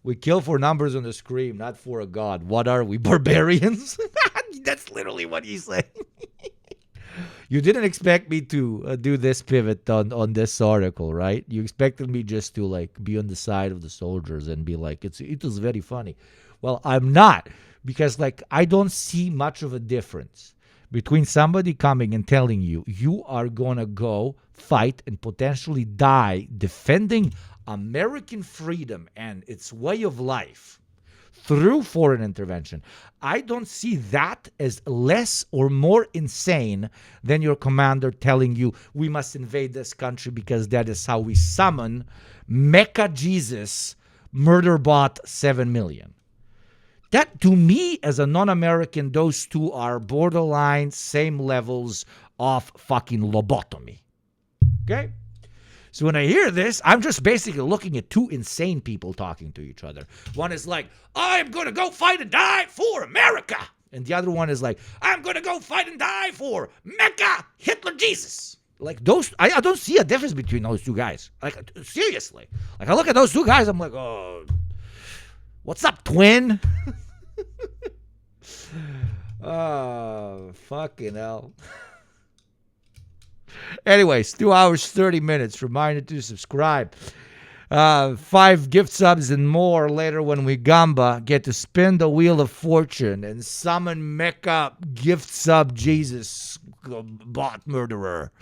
A: We kill for numbers on the screen, not for a god. What are we, barbarians? That's literally what he's saying. You didn't expect me to do this pivot on this article, right? You expected me just to like be on the side of the soldiers and be like, it was very funny. Well, I'm not, because like I don't see much of a difference between somebody coming and telling you are gonna go fight and potentially die defending American freedom and its way of life through foreign intervention. I don't see that as less or more insane than your commander telling you we must invade this country because that is how we summon Mecca Jesus, murder bot 7 million. That, to me, as a non-American, those two are borderline same levels of fucking lobotomy. Okay? So when I hear this, I'm just basically looking at two insane people talking to each other. One is like, I'm going to go fight and die for America. And the other one is like, I'm going to go fight and die for Mecca, Hitler, Jesus. Like those, I don't see a difference between those two guys. Like, seriously. Like, I look at those two guys, I'm like, oh, what's up, twin? Oh, fucking hell. Anyways, 2 hours, 30 minutes. Reminder to subscribe. 5 gift subs and more later when we Gamba get to spin the wheel of fortune and summon Mecca gift sub Jesus bot murderer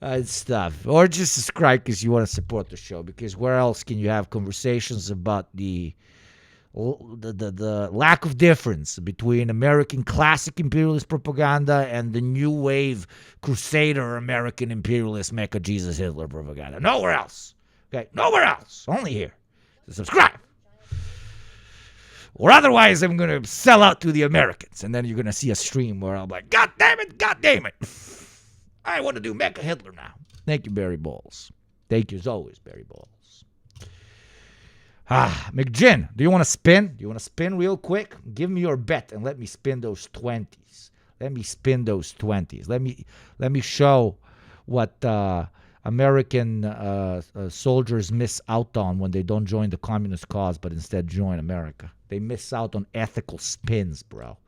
A: and stuff. Or just subscribe because you want to support the show, because where else can you have conversations about the lack of difference between American classic imperialist propaganda and the new wave crusader American imperialist Mecca Jesus Hitler propaganda? Nowhere else. Okay, nowhere else. Only here. So subscribe. Or otherwise, I'm going to sell out to the Americans, and then you're going to see a stream where I'm like, God damn it. I want to do Mecca Hitler now. Thank you, Barry Balls. Thank you as always, Barry Balls. McGinn, do you want to spin? Do you want to spin real quick? Give me your bet and let me spin those 20s. Let me show what American soldiers miss out on when they don't join the communist cause but instead join America. They miss out on ethical spins, bro.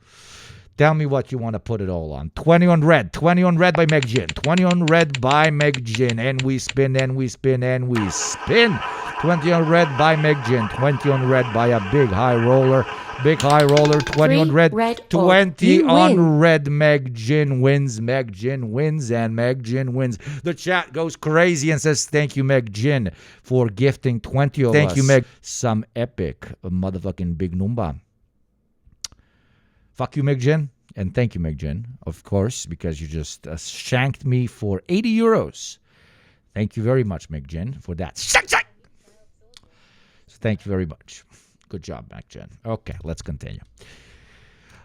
A: Tell me what you want to put it all on. 20 on red. 20 on red by McGinn. 20 on red by McGinn. And we spin, and we spin, and we spin. 20 on red by McGinn. 20 on red by a big high roller. Big high roller. 20 on red. 20 on red. McGinn wins. McGinn wins. And McGinn wins. The chat goes crazy and says, thank you, McGinn, for gifting 20 of us. Thank you, Meg. Some epic motherfucking big number. Fuck you, McGinn. And thank you, McGinn, of course, because you just shanked me for 80 euros. Thank you very much, McGinn, for that. Shank! So thank you very much. Good job, McGinn. Okay, let's continue.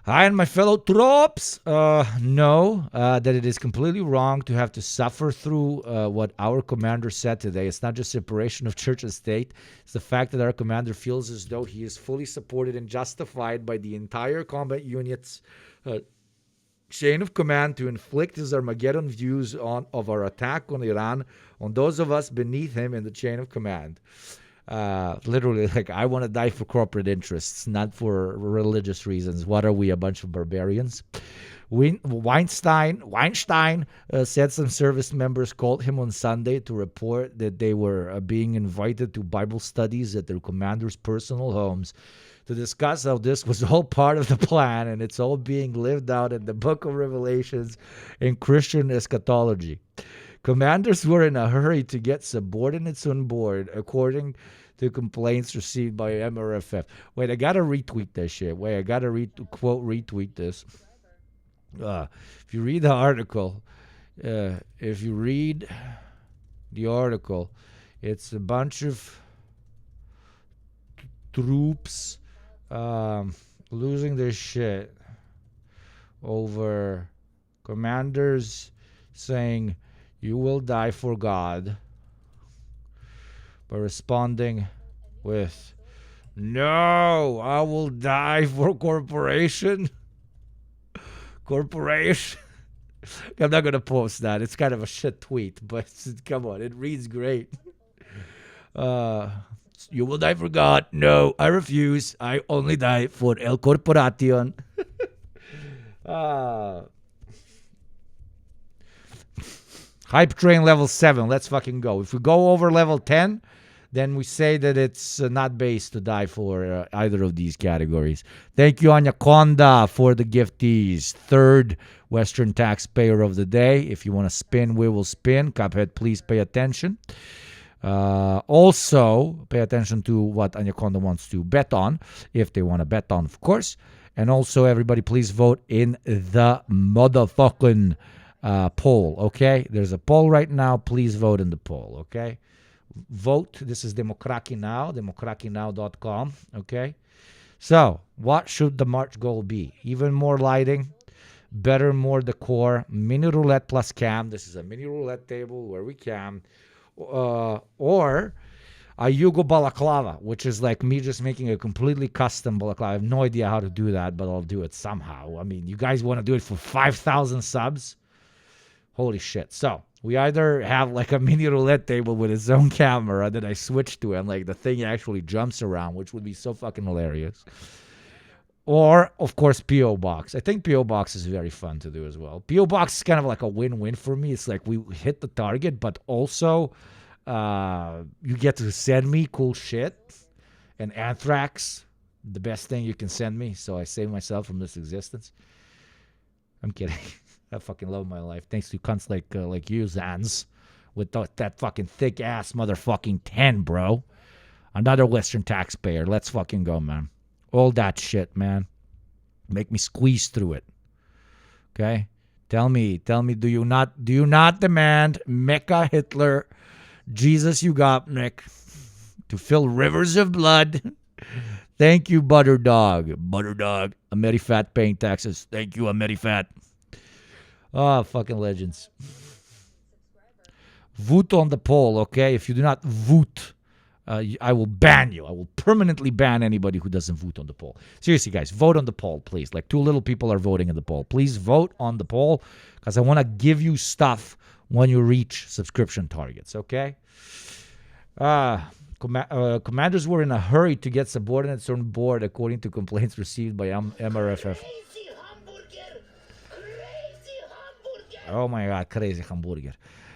A: I and my fellow troops know that it is completely wrong to have to suffer through what our commander said today. It's not just separation of church and state. It's the fact that our commander feels as though he is fully supported and justified by the entire combat unit's chain of command to inflict his Armageddon views of our attack on Iran on those of us beneath him in the chain of command. Literally, like, I want to die for corporate interests, not for religious reasons. What are we, a bunch of barbarians? Weinstein said some service members called him on Sunday to report that they were being invited to Bible studies at their commander's personal homes to discuss how this was all part of the plan and it's all being lived out in the book of Revelations in Christian eschatology. Commanders were in a hurry to get subordinates on board, according to complaints received by MRFF. Wait, I got to retweet this shit. Wait, I got to retweet this. If you read the article, it's a bunch of troops losing their shit over commanders saying, "You will die for God," by responding with, "No, I will die for corporation." Corporation. I'm not going to post that. It's kind of a shit tweet, but come on, it reads great. You will die for God. No, I refuse. I only die for El Corporation. Hype train level 7. Let's fucking go. If we go over level 10, then we say that it's not base to die for either of these categories. Thank you, Anaconda, for the gifties. Third Western taxpayer of the day. If you want to spin, we will spin. Cuphead, please pay attention. Also, pay attention to what Anaconda wants to bet on, if they want to bet on, of course. And also, everybody, please vote in the motherfucking poll, okay? There's a poll right now. Please vote in the poll, okay? Vote. This is Demokraki Now, demokrakinow.com, okay? So, what should the March goal be? Even more lighting, better, more decor, mini roulette plus cam. This is a mini roulette table where we cam. Or a Yugo balaclava, which is like me just making a completely custom balaclava. I have no idea how to do that, but I'll do it somehow. I mean, you guys want to do it for 5,000 subs? Holy shit. So, we either have like a mini roulette table with its own camera that I switch to and like the thing actually jumps around, which would be so fucking hilarious. Or, of course, P.O. Box. I think P.O. Box is very fun to do as well. P.O. Box is kind of like a win-win for me. It's like we hit the target, but also you get to send me cool shit. And Anthrax, the best thing you can send me. So I save myself from this existence. I'm kidding. I fucking love my life. Thanks to cunts like you, Zans. With that fucking thick-ass motherfucking 10, bro. Another Western taxpayer. Let's fucking go, man. All that shit, man. Make me squeeze through it. Okay? Tell me, do you not demand Mecca Hitler, Jesus Yugopnik, to fill rivers of blood? Thank you, Butterdog. Butterdog. Amerifat paying taxes. Thank you, Amerifat. Oh, fucking legends. Vote on the poll, okay? If you do not vote, I will ban you. I will permanently ban anybody who doesn't vote on the poll. Seriously, guys, vote on the poll, please. Like 2 little people are voting in the poll. Please vote on the poll because I want to give you stuff when you reach subscription targets, okay? Commanders were in a hurry to get subordinates on board, according to complaints received by MRFF. Oh my God, crazy hamburger.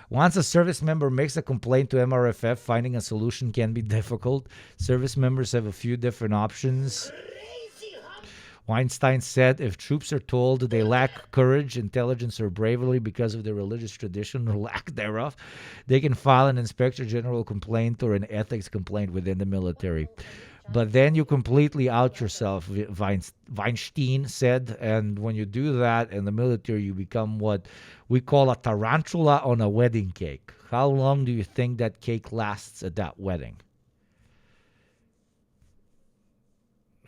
A: Once a service member makes a complaint to MRFF, finding a solution can be difficult. Service members have a few different options. Weinstein said if troops are told they lack courage, intelligence, or bravery because of their religious tradition or lack thereof, they can file an inspector general complaint or an ethics complaint within the military. But then you completely out yourself, Weinstein said, and when you do that in the military, you become what we call a tarantula on a wedding cake. How long do you think that cake lasts at that wedding?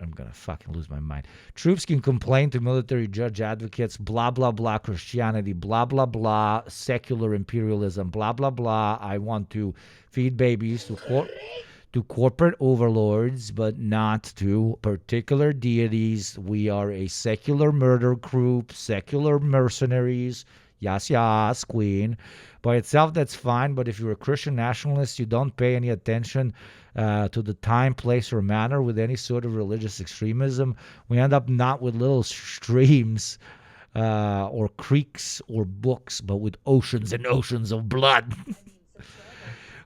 A: I'm going to fucking lose my mind. Troops can complain to military judge advocates, blah, blah, blah, Christianity, blah, blah, blah, secular imperialism, blah, blah, blah. I want to feed babies to corporate overlords, but not to particular deities. We are a secular murder group, secular mercenaries. Yes, queen. By itself, that's fine, but if you're a Christian nationalist, you don't pay any attention to the time, place, or manner with any sort of religious extremism. We end up not with little streams or creeks or books, but with oceans and oceans of blood.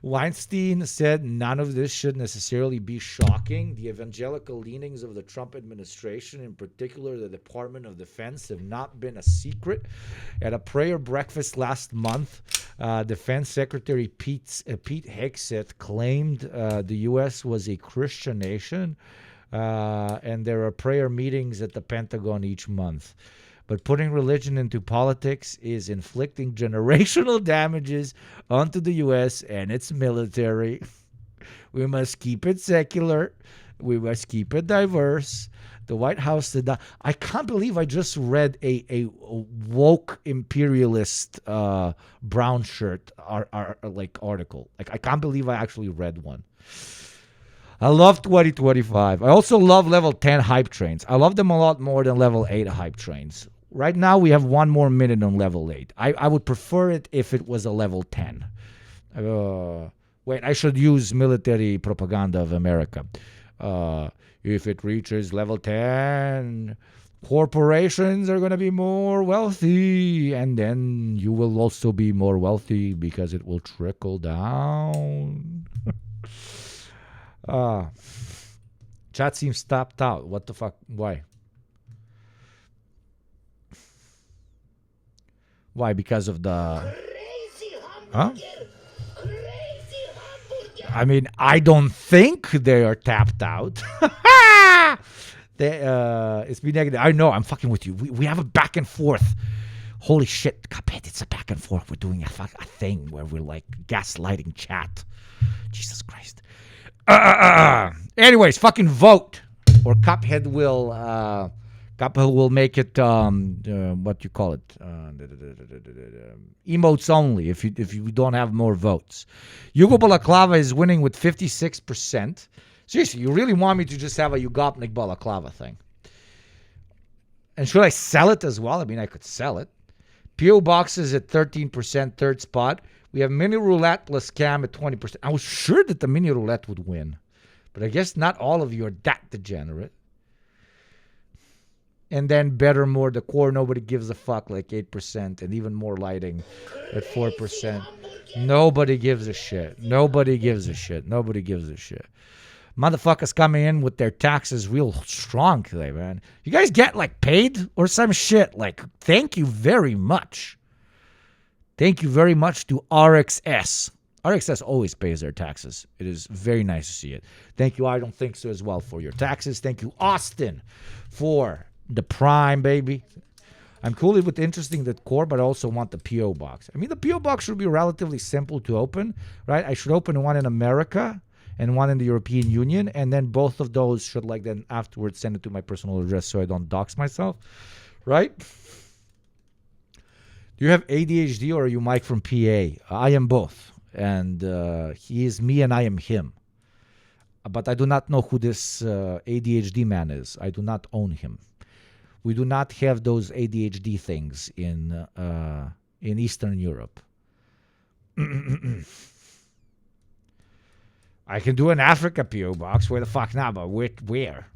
A: Weinstein said none of this should necessarily be shocking. The evangelical leanings of the Trump administration, in particular the Department of Defense, have not been a secret. At a prayer breakfast last month, Defense Secretary Pete Hegseth claimed the U.S. was a Christian nation, and there are prayer meetings at the Pentagon each month. But putting religion into politics is inflicting generational damages onto the U.S. and its military. We must keep it secular. We must keep it diverse. The White House did not. I can't believe I just read a woke imperialist brown shirt article. Like, I can't believe I actually read one. I love 2025. I also love level 10 hype trains. I love them a lot more than level 8 hype trains. Right now, we have 1 more minute on level 8. I would prefer it if it was a level 10. Wait, I should use military propaganda of America. If it reaches level 10, corporations are going to be more wealthy, and then you will also be more wealthy because it will trickle down. Chat seems tapped out. What the fuck? Why? Why? Because of the... Huh? I mean, I don't think they are tapped out. It's been negative. I know, I'm fucking with you. We have a back and forth. Holy shit, Cuphead, it's a back and forth. We're doing a thing where we're like gaslighting chat. Jesus Christ. Anyways, fucking vote. Or Cuphead will make it, what you call it? Emotes only if you don't have more votes. Yugo Balaclava is winning with 56%. Seriously, you really want me to just have a Yugopnik Balaclava thing? And should I sell it as well? I mean, I could sell it. P.O. Boxes at 13%, third spot. We have Mini Roulette plus Cam at 20%. I was sure that the Mini Roulette would win. But I guess not all of you are that degenerate. And then Better More, the core, nobody gives a fuck, like 8%. And even more lighting at 4%. Nobody gives a shit. Nobody gives a shit. Nobody gives a shit. Motherfuckers coming in with their taxes real strong today, man. You guys get, like, paid or some shit? Like, thank you very much. Thank you very much to RXS. RXS always pays their taxes. It is very nice to see it. Thank you, I Don't Think So, as well, for your taxes. Thank you, Austin, for the Prime, baby. I'm cool with interesting that core, but I also want the P.O. box. I mean, the P.O. box should be relatively simple to open, right? I should open one in America and one in the European Union, and then both of those should, like, then afterwards send it to my personal address so I don't dox myself, right? Do you have ADHD or are you Mike from PA? I am both, and he is me and I am him. But I do not know who this ADHD man is. I do not own him. We do not have those ADHD things in Eastern Europe. I can do an Africa P.O. box. Where the fuck now? But where?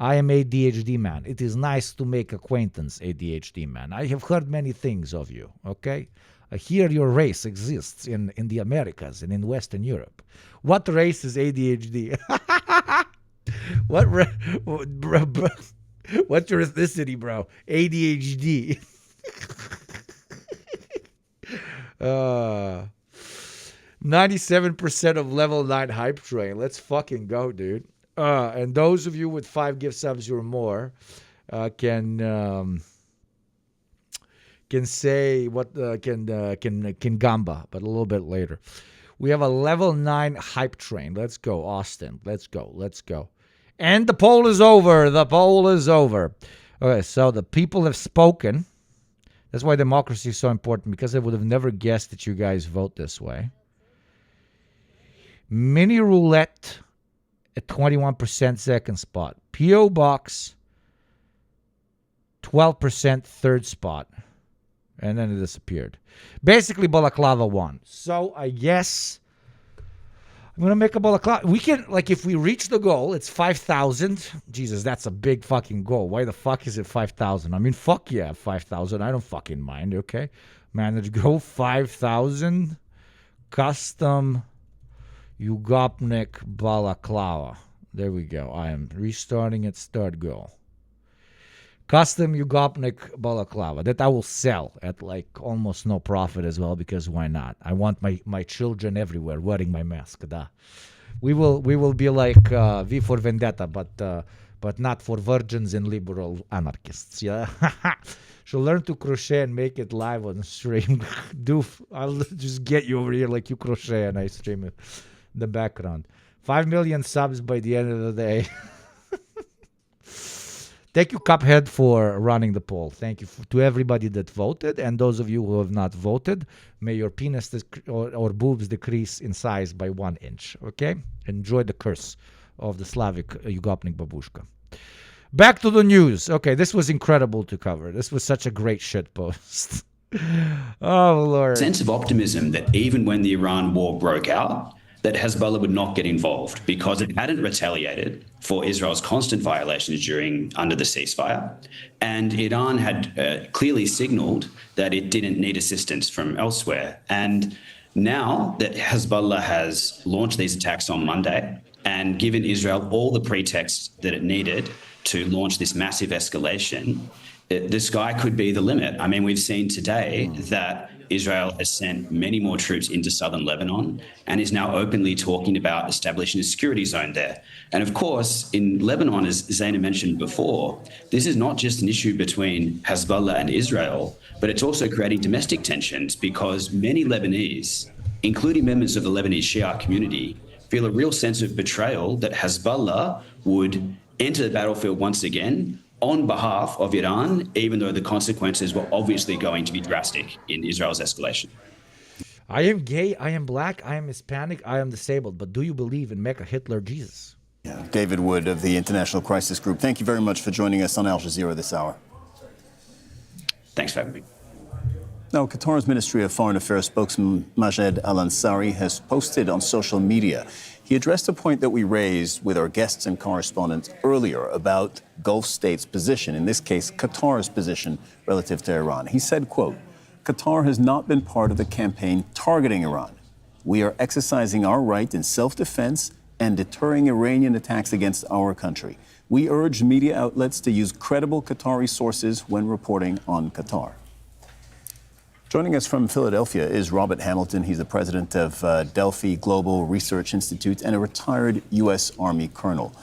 A: I am ADHD man. It is nice to make acquaintance, ADHD man. I have heard many things of you, okay? I hear your race exists in the Americas and in Western Europe. What race is ADHD? What's your ethnicity, bro? ADHD. 97% of level 9 hype train. Let's fucking go, dude. And those of you with 5 gift subs or more can say what can gamba, but a little bit later. We have a level 9 hype train. Let's go, Austin. Let's go. And the poll is over. Okay, so the people have spoken. That's why democracy is so important, because I would have never guessed that you guys vote this way. Mini Roulette at 21%, second spot. P.O. Box, 12%, third spot. And then it disappeared. Basically, Balaclava won. So I guess I'm going to make a Balaclava. We can, like, if we reach the goal, it's 5,000. Jesus, that's a big fucking goal. Why the fuck is it 5,000? I mean, fuck yeah, 5,000. I don't fucking mind, okay? Manage goal 5,000. Custom Yugopnik Balaclava. There we go. I am restarting at start goal. Custom Yugopnik Balaclava that I will sell at like almost no profit as well, because why not? I want my children everywhere wearing my mask. Da. We will be like V for Vendetta, but not for virgins and liberal anarchists. Yeah. She'll learn to crochet and make it live on stream. Doof, I'll just get you over here like you crochet and I stream it in the background. 5 million subs by the end of the day. Thank you, Cuphead, for running the poll. Thank you to everybody that voted, and those of you who have not voted, may your penis or boobs decrease in size by 1 inch, okay? Enjoy the curse of the Slavic Yugopnik babushka. Back to the news. Okay, this was incredible to cover. This was such a great shit post. Oh, Lord.
L: Sense of optimism that even when the Iran war broke out, that Hezbollah would not get involved because it hadn't retaliated for Israel's constant violations under the ceasefire. And Iran had clearly signaled that it didn't need assistance from elsewhere. And now that Hezbollah has launched these attacks on Monday and given Israel all the pretext that it needed to launch this massive escalation, the sky could be the limit. I mean, we've seen today that Israel has sent many more troops into southern Lebanon and is now openly talking about establishing a security zone there. And of course, in Lebanon, as Zaina mentioned before, this is not just an issue between Hezbollah and Israel, but it's also creating domestic tensions because many Lebanese, including members of the Lebanese Shia community, feel a real sense of betrayal that Hezbollah would enter the battlefield once again on behalf of Iran, even though the consequences were obviously going to be drastic in Israel's escalation.
A: I am gay, I am black, I am Hispanic, I am disabled, but do you believe in Mecca, Hitler, Jesus?
G: Yeah. David Wood of the International Crisis Group, thank you very much for joining us on Al Jazeera this hour.
L: Thanks for having me.
G: Now, Qatar's Ministry of Foreign Affairs spokesman Mogged Al-Ansari has posted on social media. He addressed a point that we raised with our guests and correspondents earlier about Gulf states' position, in this case, Qatar's position relative to Iran. He said, quote, Qatar has not been part of the campaign targeting Iran. We are exercising our right in self-defense and deterring Iranian attacks against our country. We urge media outlets to use credible Qatari sources when reporting on Qatar. Joining us from Philadelphia is Robert Hamilton. He's the president of Delphi Global Research Institute and a retired U.S. Army colonel.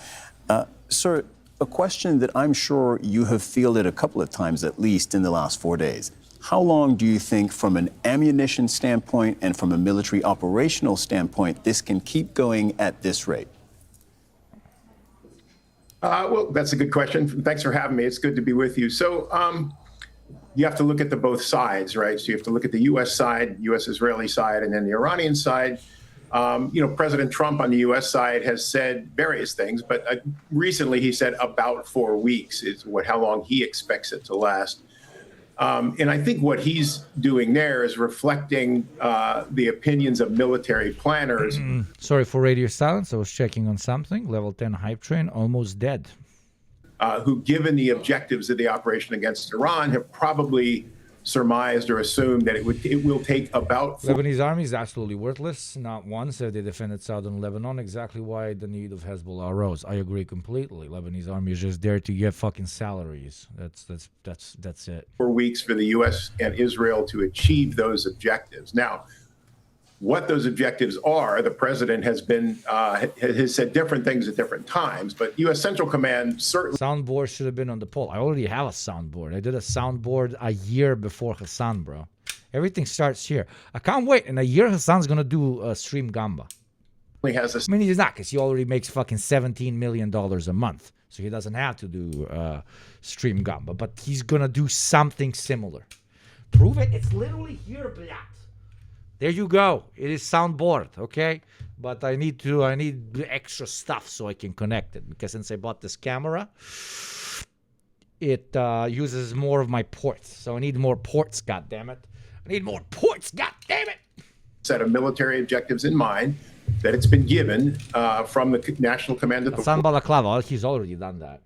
G: Sir, a question that I'm sure you have fielded a couple of times at least in the last 4 days. How long do you think, from an ammunition standpoint and from a military operational standpoint, this can keep going at this rate?
N: Well, that's a good question. Thanks for having me. It's good to be with you. So, you have to look at the both sides, right? So you have to look at the U.S. side, U.S.-Israeli side, and then the Iranian side. President Trump on the U.S. side has said various things, but recently he said about 4 weeks is how long he expects it to last. And I think what he's doing there is reflecting the opinions of military planners.
A: Sorry for radio silence. I was checking on something. Level 10 hype train almost dead.
N: Who, given the objectives of the operation against Iran, have probably surmised or assumed that it will take about...
A: Lebanese army is absolutely worthless. Not once have they defended southern Lebanon. Exactly why the need of Hezbollah arose. I agree completely. Lebanese army is just there to get fucking salaries. That's it.
N: 4 weeks for the U.S. and Israel to achieve those objectives. Now, what those objectives are, the president has said different things at different times, but U.S. Central Command certainly...
A: Soundboard should have been on the poll. I already have a soundboard. I did a soundboard a year before Hassan, bro. Everything starts here. I can't wait. In a year, Hassan's going to do Stream Gamba.
N: I
A: mean, he's not, because he already makes fucking $17 million a month. So he doesn't have to do Stream Gamba. But he's going to do something similar. Prove it. It's literally here, blah. There you go. It is soundboard, okay? But I need extra stuff so I can connect it, because since I bought this camera, it uses more of my ports. So I need more ports, goddammit. I need more ports, goddammit.
N: Set of military objectives in mind that it's been given from the National Command of the
A: Hassan Balaklava, he's already done that.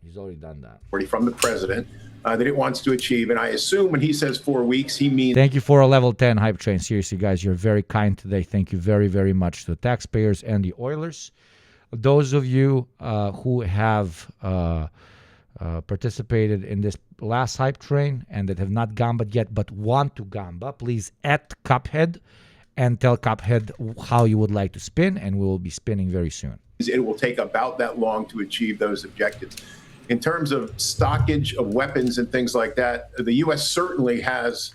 N: From the president. That it wants to achieve. And I assume when he says 4 weeks, he means...
A: Thank you for a level 10 hype train. Seriously, guys, you're very kind today. Thank you very, very much to the taxpayers and the Oilers. Those of you who have participated in this last hype train and that have not gamba'd yet but want to gamba, please at Cuphead and tell Cuphead how you would like to spin, and we will be spinning very soon.
N: It will take about that long to achieve those objectives. In terms of stockage of weapons and things like that, the U.S. certainly has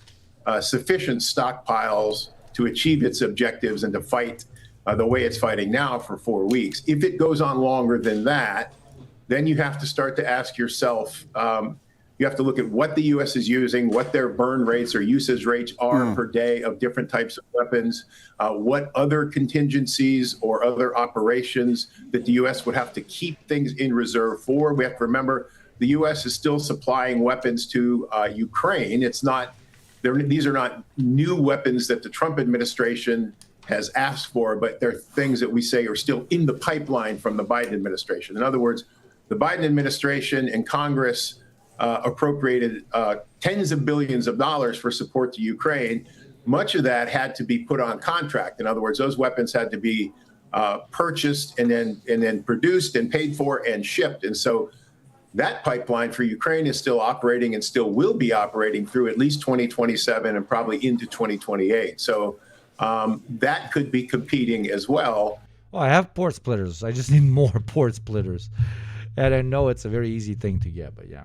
N: sufficient stockpiles to achieve its objectives and to fight the way it's fighting now for 4 weeks. If it goes on longer than that, then you have to start to ask yourself, you have to look at what the U.S. is using, what their burn rates or usage rates are per day of different types of weapons, what other contingencies or other operations that the U.S. would have to keep things in reserve for. We have to remember the U.S. is still supplying weapons to Ukraine. These are not new weapons that the Trump administration has asked for, but they're things that we say are still in the pipeline from the Biden administration. In other words, the Biden administration and Congress appropriated tens of billions of dollars for support to Ukraine. Much of that had to be put on contract. In other words, those weapons had to be purchased and then produced and paid for and shipped. And so that pipeline for Ukraine is still operating and still will be operating through at least 2027 and probably into 2028. So that could be competing as well.
A: Well, I have port splitters. I just need more port splitters. And I know it's a very easy thing to get, but yeah.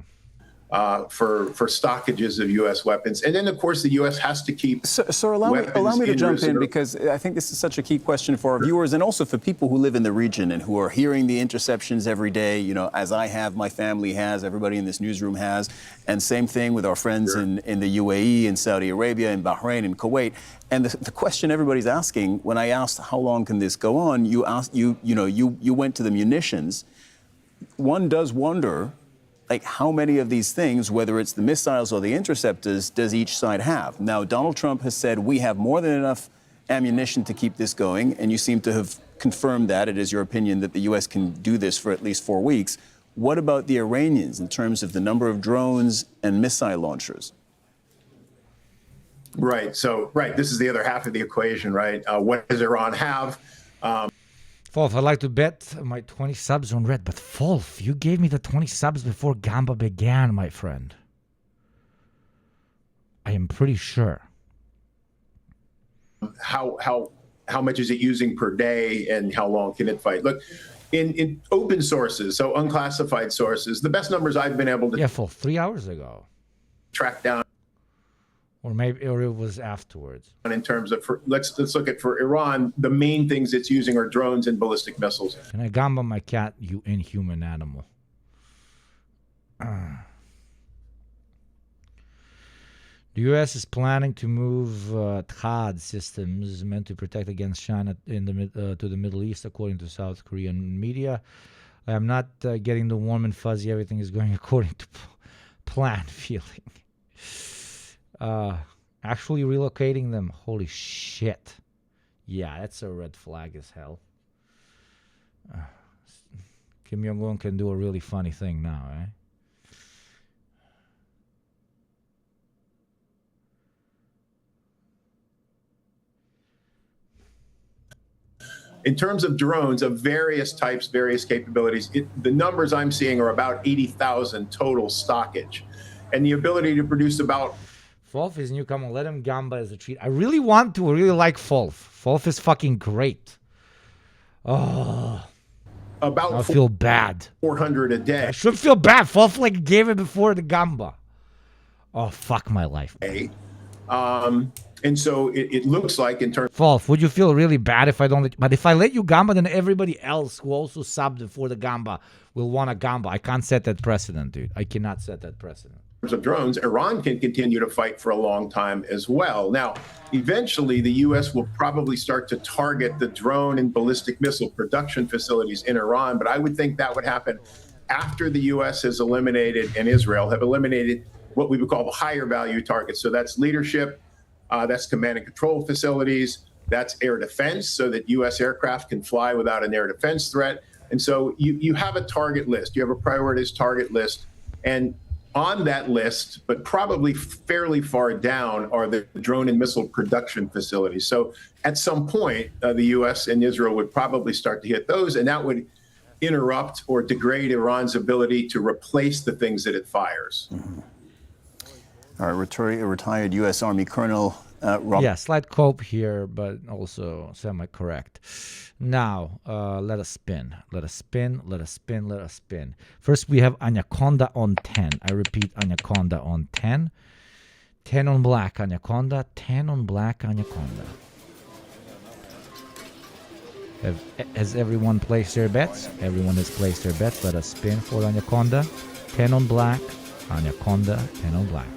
N: For stockages of U.S. weapons. And then, of course, the U.S. has to keep
G: So allow me to jump in, because I think this is such a key question for our viewers and also for people who live in the region and who are hearing the interceptions every day, you know, as I have, my family has, everybody in this newsroom has, and same thing with our friends in the UAE, in Saudi Arabia, in Bahrain, in Kuwait. And the question everybody's asking, when I asked how long can this go on, you went to the munitions. One does wonder, like, how many of these things, whether it's the missiles or the interceptors, does each side have? Now, Donald Trump has said we have more than enough ammunition to keep this going, and you seem to have confirmed that. It is your opinion that the U.S. can do this for at least 4 weeks. What about the Iranians in terms of the number of drones and missile launchers?
N: Right. So, this is the other half of the equation, right? What does Iran have?
A: Wolf, I'd like to bet my 20 subs on red, but Wolf, you gave me the 20 subs before Gamba began, my friend. I am pretty sure.
N: How much is it using per day, and how long can it fight? Look, in open sources, so unclassified sources, the best numbers I've been able to
A: Wolf, 3 hours ago
N: track down,
A: or it was afterwards.
N: in terms of let's look at, for Iran, the main things it's using are drones and ballistic missiles.
A: Can I Gamba my cat, you inhuman animal? The U.S. is planning to move THAAD systems meant to protect against China to the Middle East, according to South Korean media. I am not getting the warm and fuzzy. Everything is going according to plan feeling. Actually relocating them. Holy shit. Yeah, that's a red flag as hell. Kim Jong-un can do a really funny thing now, eh?
N: In terms of drones of various types, various capabilities, the numbers I'm seeing are about 80,000 total stockage, and the ability to produce about...
A: Wolf is newcomer. Let him Gamba as a treat. I really want to. I really like Wolf. Wolf is fucking great. Oh. I feel bad.
N: 400 a day.
A: I should feel bad. Wolf like gave it before the Gamba. Oh, fuck my life.
N: And so it looks like in terms...
A: Wolf, would you feel really bad if I don't let... But if I let you Gamba, then everybody else who also subbed before the Gamba will want a Gamba. I can't set that precedent, dude. I cannot set that precedent.
N: Of drones, Iran can continue to fight for a long time as well. Now, eventually, the U.S. will probably start to target the drone and ballistic missile production facilities in Iran, but I would think that would happen after the U.S. has eliminated, and Israel have eliminated, what we would call the higher value targets. So that's leadership, that's command and control facilities, that's air defense, so that U.S. aircraft can fly without an air defense threat. And so you have a target list, you have a prioritized target list, and on that list, but probably fairly far down, are the drone and missile production facilities. So at some point, the U.S. and Israel would probably start to hit those, and that would interrupt or degrade Iran's ability to replace the things that it fires.
G: Mm-hmm. All right, retired U.S. Army Colonel Rob.
A: Yeah, slight cope here, but also semi-correct. Now, let us spin. Let us spin. Let us spin. Let us spin. First, we have Anaconda on 10. I repeat, Anaconda on 10. 10 on black, Anaconda. 10 on black, Anaconda. Has everyone placed their bets? Everyone has placed their bets. Let us spin for Anaconda. 10 on black, Anaconda. 10 on black.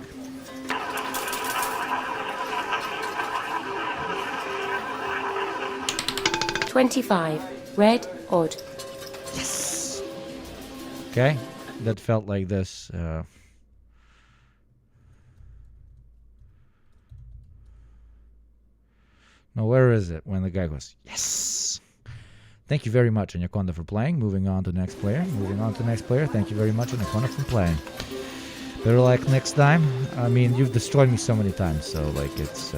U: 25. Red, odd.
A: Yes. Okay, that felt like this. Now, where is it when the guy goes, yes? Thank you very much, Anaconda, for playing. Moving on to the next player. Thank you very much, Anaconda, for playing. Better luck next time. I mean, you've destroyed me so many times, so, like, it's,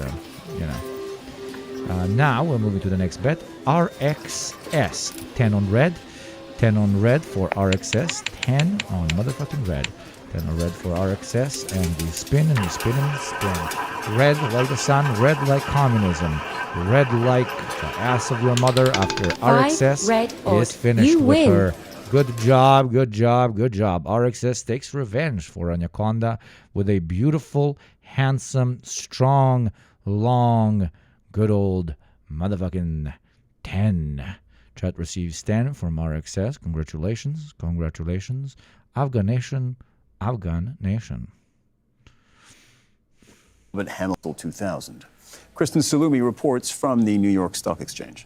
A: you know. Now, we're moving to the next bet. RXS. 10 on red. 10 on red for RXS. 10 on motherfucking red. 10 on red for RXS. And we spin and we spin and we spin. Red like the sun. Red like communism. Red like the ass of your mother after RXS is finished with her. Good job, good job, good job. RXS takes revenge for Anaconda with a beautiful, handsome, strong, long, good old motherfucking 10. Chat receives 10 from RXS. Congratulations, congratulations. Afghan Nation, Afghan Nation.
G: But Hamilton 2000. Kristen Salumi reports from the New York Stock Exchange.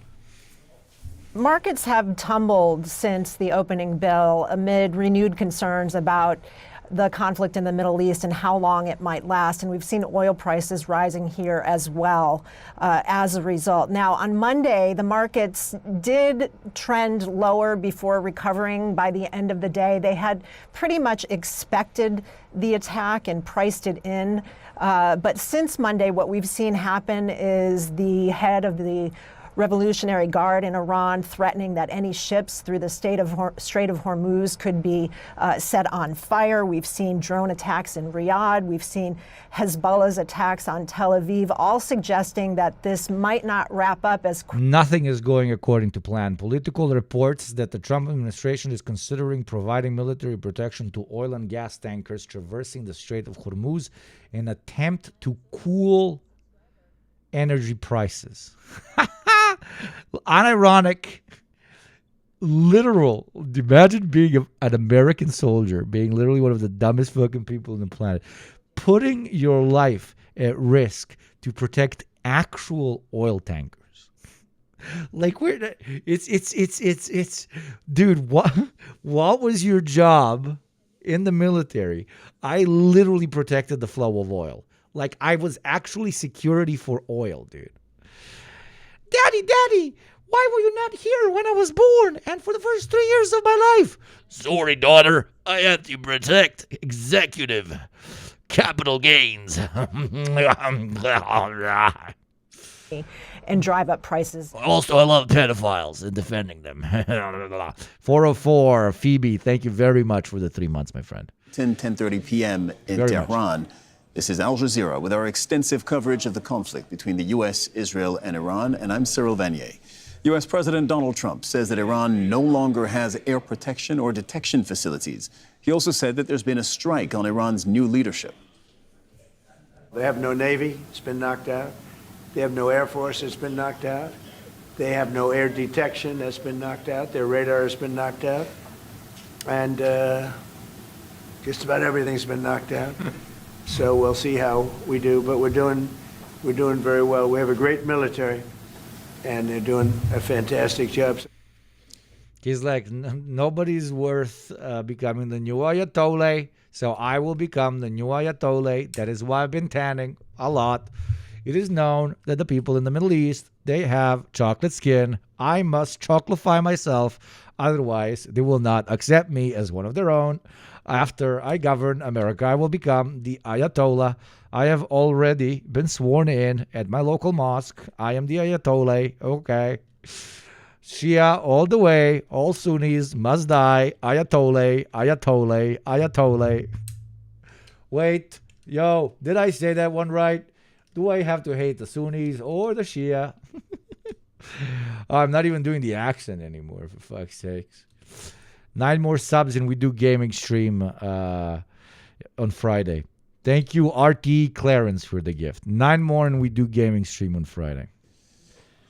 H: Markets have tumbled since the opening bell amid renewed concerns about the conflict in the Middle East and how long it might last. And we've seen oil prices rising here as well as a result. Now, on Monday, the markets did trend lower before recovering by the end of the day. They had pretty much expected the attack and priced it in. But since Monday, what we've seen happen is the head of the Revolutionary Guard in Iran threatening that any ships through the Strait of Hormuz could be set on fire. We've seen drone attacks in Riyadh. We've seen Hezbollah's attacks on Tel Aviv, all suggesting that this might not wrap up as quickly.
A: Nothing is going according to plan. Political reports that the Trump administration is considering providing military protection to oil and gas tankers traversing the Strait of Hormuz in an attempt to cool energy prices. Unironic, literal. Imagine being an American soldier, being literally one of the dumbest fucking people on the planet, putting your life at risk to protect actual oil tankers. Like, it's dude, what was your job in the military? I literally protected the flow of oil. Like, I was actually security for oil, dude. Daddy, why were you not here when I was born and for the first 3 years of my life? Sorry, daughter. I had to protect executive capital gains.
H: And drive up prices.
A: Also, I love pedophiles and defending them. 404, Phoebe, thank you very much for the 3 months, my friend.
G: 10:30 p.m. in
A: Very
G: Tehran.
A: much.
G: This is Al Jazeera with our extensive coverage of the conflict between the U.S., Israel, and Iran, and I'm Cyril Vanier. U.S. President Donald Trump says that Iran no longer has air protection or detection facilities. He also said that there's been a strike on Iran's new leadership.
I: They have no Navy, it's been knocked out. They have no Air Force, it's been knocked out. They have no air detection, that's been knocked out. Their radar has been knocked out. And just about everything's been knocked out. So we'll see how we do, but we're doing very well. We have a great military, and they're doing a fantastic job.
A: He's like, nobody's worth becoming the new Ayatollah, so I will become the new Ayatollah. That is why I've been tanning a lot. It is known that the people in the Middle East, they have chocolate skin. I must chocolify myself, otherwise they will not accept me as one of their own. After I govern America, I will become the Ayatollah. I have already been sworn in at my local mosque. I am the Ayatollah. Okay. Shia all the way. All Sunnis must die. Ayatollah, Ayatollah, Ayatollah. Wait. Yo, did I say that one right? Do I have to hate the Sunnis or the Shia? I'm not even doing the accent anymore, for fuck's sakes. 9 more subs and we do gaming stream on Friday. Thank you, RT Clarence, for the gift. 9 more and we do gaming stream on Friday.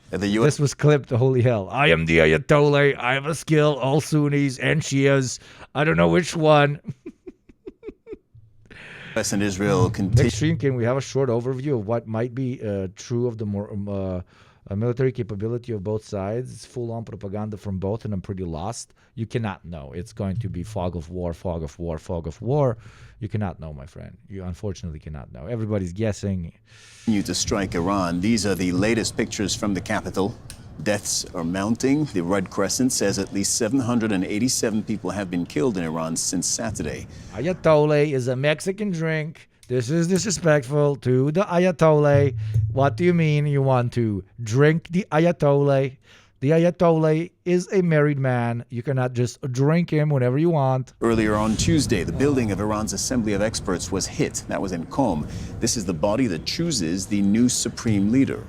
A: This was clipped, holy hell. I am the Ayatollah. I have a skill, all Sunnis and Shias. I don't know which one.
G: U.S. and Israel continue.
A: Next stream, can we have a short overview of what might be true of the military capability of both sides. It's full-on propaganda from both, and I'm pretty lost. You cannot know. It's going to be fog of war, fog of war, fog of war. You cannot know, my friend. You unfortunately cannot know. Everybody's guessing.
G: Continue to strike Iran. These are the latest pictures from the capital. Deaths are mounting. The Red Crescent says at least 787 people have been killed in Iran since Saturday.
A: Ayatollah is a Mexican drink. This is disrespectful to the Ayatollah. What do you mean you want to drink the Ayatollah? The Ayatollah is a married man. You cannot just drink him whenever you want.
G: Earlier on Tuesday, the building of Iran's Assembly of Experts was hit. That was in Qom. This is the body that chooses the new supreme leader.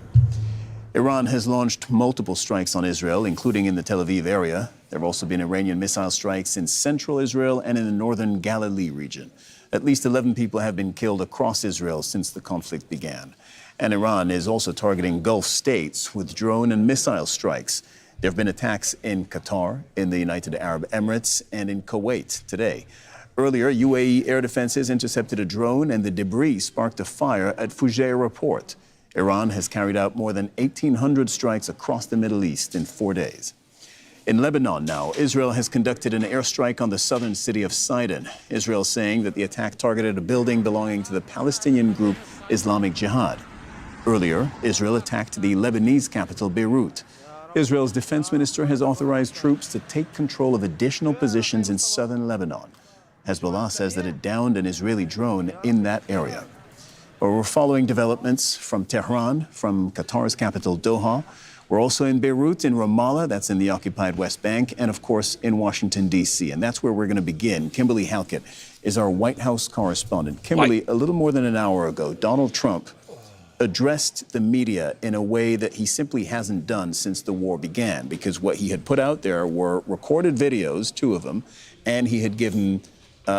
G: Iran has launched multiple strikes on Israel, including in the Tel Aviv area. There have also been Iranian missile strikes in central Israel and in the northern Galilee region. At least 11 people have been killed across Israel since the conflict began. And Iran is also targeting Gulf states with drone and missile strikes. There have been attacks in Qatar, in the United Arab Emirates, and in Kuwait today. Earlier, UAE air defenses intercepted a drone, and the debris sparked a fire at Fujairah port. Iran has carried out more than 1,800 strikes across the Middle East in 4 days. In Lebanon now, Israel has conducted an airstrike on the southern city of Sidon. Israel saying that the attack targeted a building belonging to the Palestinian group Islamic Jihad. Earlier, Israel attacked the Lebanese capital, Beirut. Israel's defense minister has authorized troops to take control of additional positions in southern Lebanon. Hezbollah says that it downed an Israeli drone in that area. We're following developments from Tehran, from Qatar's capital, Doha. We're also in Beirut, in Ramallah, that's in the occupied West Bank, and of course in Washington, D.C. And that's where we're going to begin. Kimberly Halkett is our White House correspondent. Kimberly, a little more than an hour ago, Donald Trump addressed the media in a way that he simply hasn't done since the war began, because what he had put out there were recorded videos, 2 of them, and he had given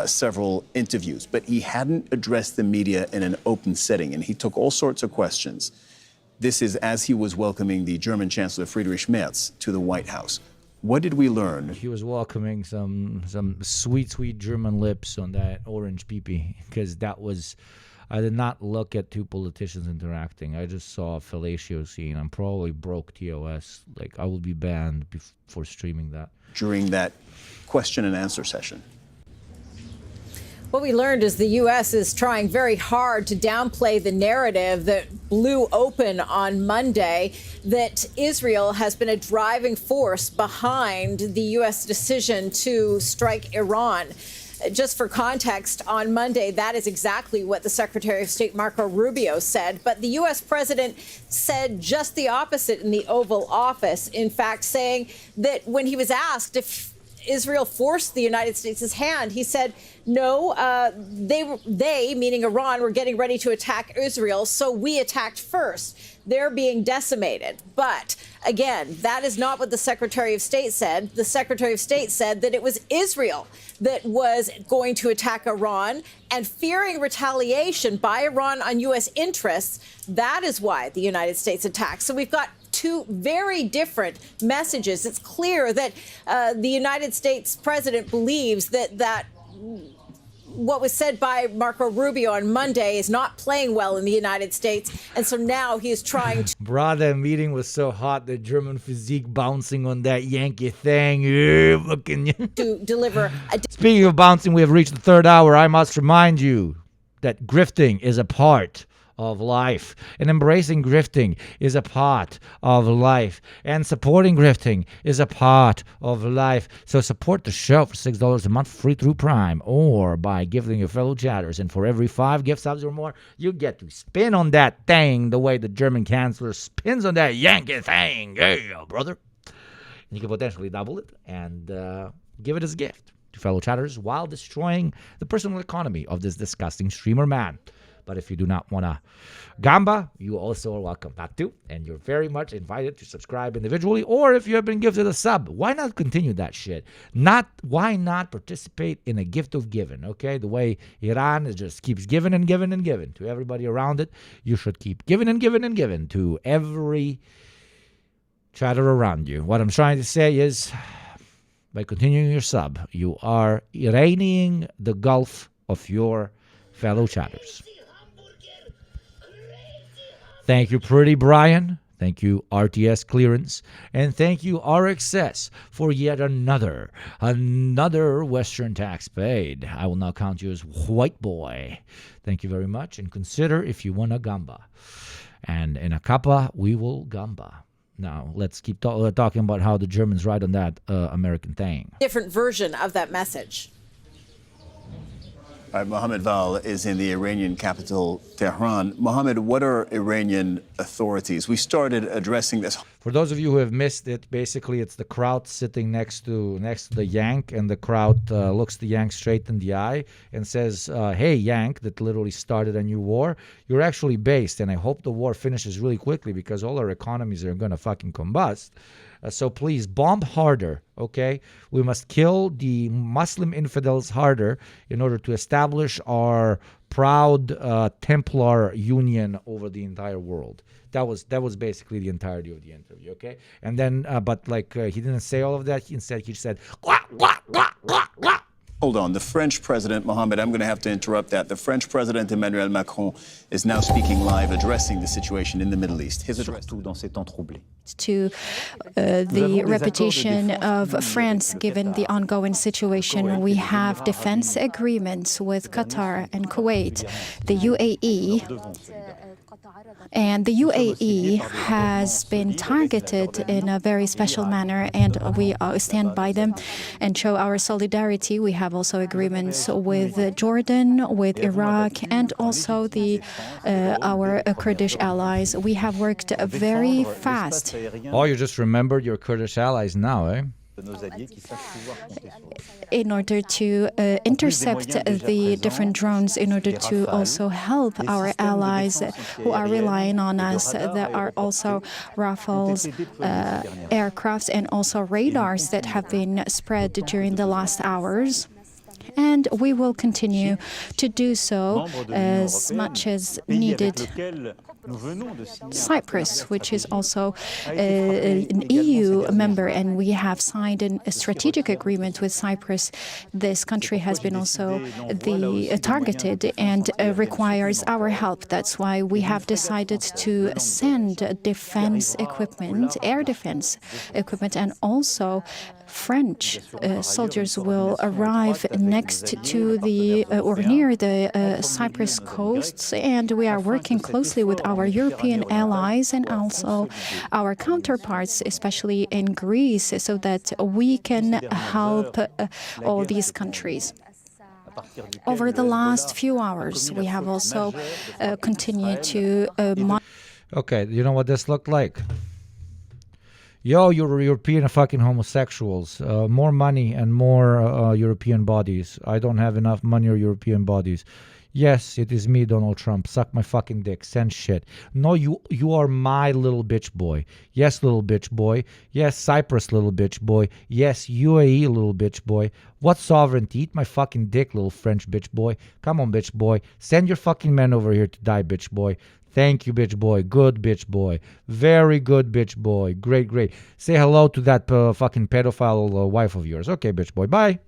G: several interviews, but he hadn't addressed the media in an open setting, and he took all sorts of questions. This is as he was welcoming the German Chancellor Friedrich Merz to the White House. What did we learn?
A: He was welcoming some sweet, sweet German lips on that orange peepee, because that was... I did not look at 2 politicians interacting. I just saw a fellatio scene. I'm probably broke TOS. Like, I will be banned for streaming that.
G: During that question and answer session.
H: What we learned is the U.S. is trying very hard to downplay the narrative that blew open on Monday that Israel has been a driving force behind the U.S. decision to strike Iran. Just for context, on Monday, that is exactly what the Secretary of State Marco Rubio said. But the U.S. president said just the opposite in the Oval Office, in fact, saying that when he was asked if Israel forced the United States' hand, he said, no, they, meaning Iran, were getting ready to attack Israel, so we attacked first. They're being decimated. But again, that is not what the Secretary of State said. The Secretary of State said that it was Israel that was going to attack Iran, and fearing retaliation by Iran on U.S. interests, that is why the United States attacked. So we've got 2 very different messages. It's clear that the United States president believes that what was said by Marco Rubio on Monday is not playing well in the United States. And so now he is trying to...
A: Bro, that meeting was so hot, the German physique bouncing on that Yankee thing. Yeah, fucking...
H: to deliver a...
A: Speaking of bouncing, we have reached the 3rd hour. I must remind you that grifting is a part of life, and embracing grifting is a part of life, and supporting grifting is a part of life. So support the show for $6 a month free through Prime, or by gifting your fellow chatters, and for every 5 gift subs or more, you get to spin on that thing the way the German chancellor spins on that Yankee thing. Yeah, brother. And you can potentially double it and give it as a gift to fellow chatters while destroying the personal economy of this disgusting streamer man. But if you do not want to gamba, you also are welcome not to. And you're very much invited to subscribe individually. Or if you have been gifted a sub, why not continue that shit? Why not participate in a gift of giving, okay? The way Iran just keeps giving and giving and giving to everybody around it. You should keep giving and giving and giving to every chatter around you. What I'm trying to say is, by continuing your sub, you are irradiating the gulf of your fellow chatters. Thank you, Pretty Brian. Thank you, RTS Clearance. And thank you, RXS, for yet another Western tax paid. I will now count you as white boy. Thank you very much. And consider if you want a gamba. And in a kappa, we will gamba. Now, let's keep talking about how the Germans ride on that American thing.
H: Different version of that message.
G: All right, Mohammed Val is in the Iranian capital, Tehran. Mohammed, what are Iranian authorities? We started addressing this.
A: For those of you who have missed it, basically it's the Kraut sitting next to the Yank, and the Kraut looks the Yank straight in the eye and says, hey, Yank, that literally started a new war. You're actually based, and I hope the war finishes really quickly because all our economies are going to fucking combust. So please, bomb harder, okay? We must kill the Muslim infidels harder in order to establish our proud Templar union over the entire world. That was basically the entirety of the interview, okay? And then, but like he didn't say all of that. Instead, he said, "Quack, quack, quack, quack, quack."
G: Hold on. The French president, Mohammed, I'm going to have to interrupt that. The French president, Emmanuel Macron, is now speaking live, addressing the situation in the Middle East. His address.
O: To
P: the reputation of France, given the ongoing situation. We have defense agreements with Qatar and Kuwait, the UAE. And the UAE has been targeted in a very special manner, and we stand by them and show our solidarity. We have also agreements with Jordan, with Iraq, and also our Kurdish allies. We have worked very fast.
A: Oh, you just remembered your Kurdish allies now, eh?
P: In order to intercept the different drones, in order to also help our allies who are relying on us. There are also Rafales, aircrafts, and also radars that have been spread during the last hours. And we will continue to do so as much as needed. Cyprus, which is also an EU member, and we have signed a strategic agreement with Cyprus. This country has been also targeted and requires our help. That's why we have decided to send defense equipment, air defense equipment, and also French soldiers will arrive next to or near the Cyprus coasts, and we are working closely with our European allies and also our counterparts, especially in Greece, so that we can help all these countries. Over the last few hours, we have also continued to
A: Okay, you know what this looked like? Yo, you're European fucking homosexuals. More money and more European bodies. I don't have enough money or European bodies. Yes, it is me, Donald Trump. Suck my fucking dick. Send shit. No, you are my little bitch boy. Yes, little bitch boy. Yes, Cyprus, little bitch boy. Yes, UAE, little bitch boy. What sovereignty? Eat my fucking dick, little French bitch boy. Come on, bitch boy. Send your fucking men over here to die, bitch boy. Thank you, bitch boy. Good bitch boy. Very good bitch boy. Great, great. Say hello to that fucking pedophile wife of yours. Okay, bitch boy. Bye.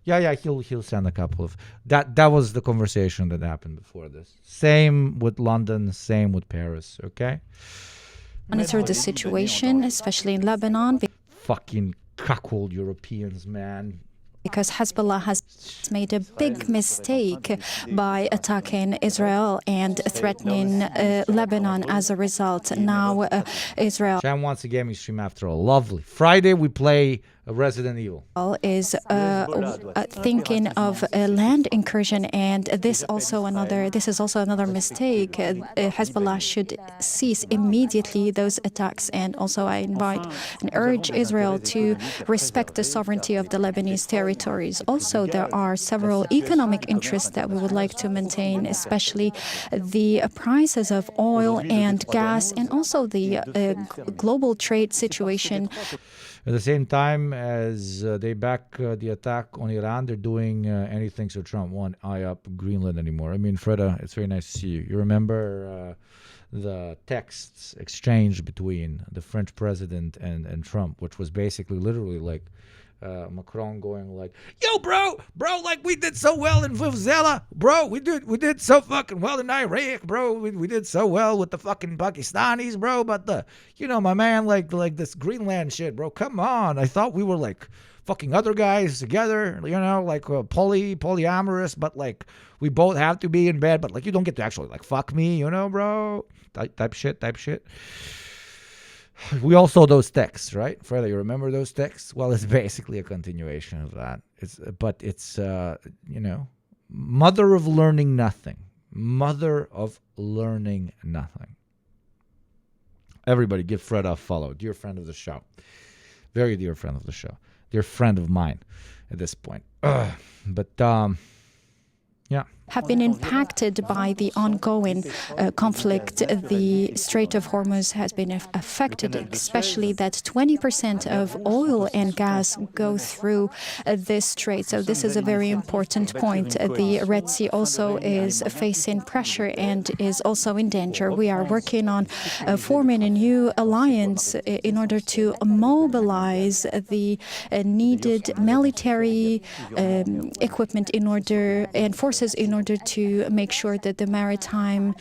A: Yeah, he'll send a couple of... That was the conversation that happened before this. Same with London, same with Paris, okay?
P: monitor the situation, especially in Lebanon.
A: Fucking cuckold Europeans, man.
P: Because Hezbollah has made a big mistake by attacking Israel and threatening Lebanon as a result. Now Israel
A: Shan wants a gaming stream after all. Lovely. Friday we play Resident Evil.
P: Is thinking of a land incursion, and this is also another mistake. Hezbollah should cease immediately those attacks, and also I invite and urge Israel to respect the sovereignty of the Lebanese territories. Also, there are several economic interests that we would like to maintain, especially the prices of oil and gas, and also the global trade situation.
A: At the same time as they back the attack on Iran, they're doing anything so Trump won't eye up Greenland anymore. I mean, Freda, it's very nice to see you. You remember the texts exchanged between the French president and Trump, which was basically literally like Macron going like, yo, bro, like we did so well in Venezuela, bro. We did so fucking well in Iraq, bro. We did so well with the fucking Pakistanis, bro. But my man, like this Greenland shit, bro. Come on, I thought we were like fucking other guys together, like polyamorous, but like we both have to be in bed, but like you don't get to actually like fuck me, bro. Type shit. We all saw those texts, right? Freddie, you remember those texts? Well, it's basically a continuation of that. It's mother of learning nothing. Mother of learning nothing. Everybody give Fred a follow. Dear friend of the show. Very dear friend of the show. Dear friend of mine at this point. Yeah.
P: Have been impacted by the ongoing conflict. The Strait of Hormuz has been affected, especially that 20% of oil and gas go through this strait. So this is a very important point. The Red Sea also is facing pressure and is also in danger. We are working on forming a new alliance in order to mobilize the needed military equipment and forces in order to make sure that the maritime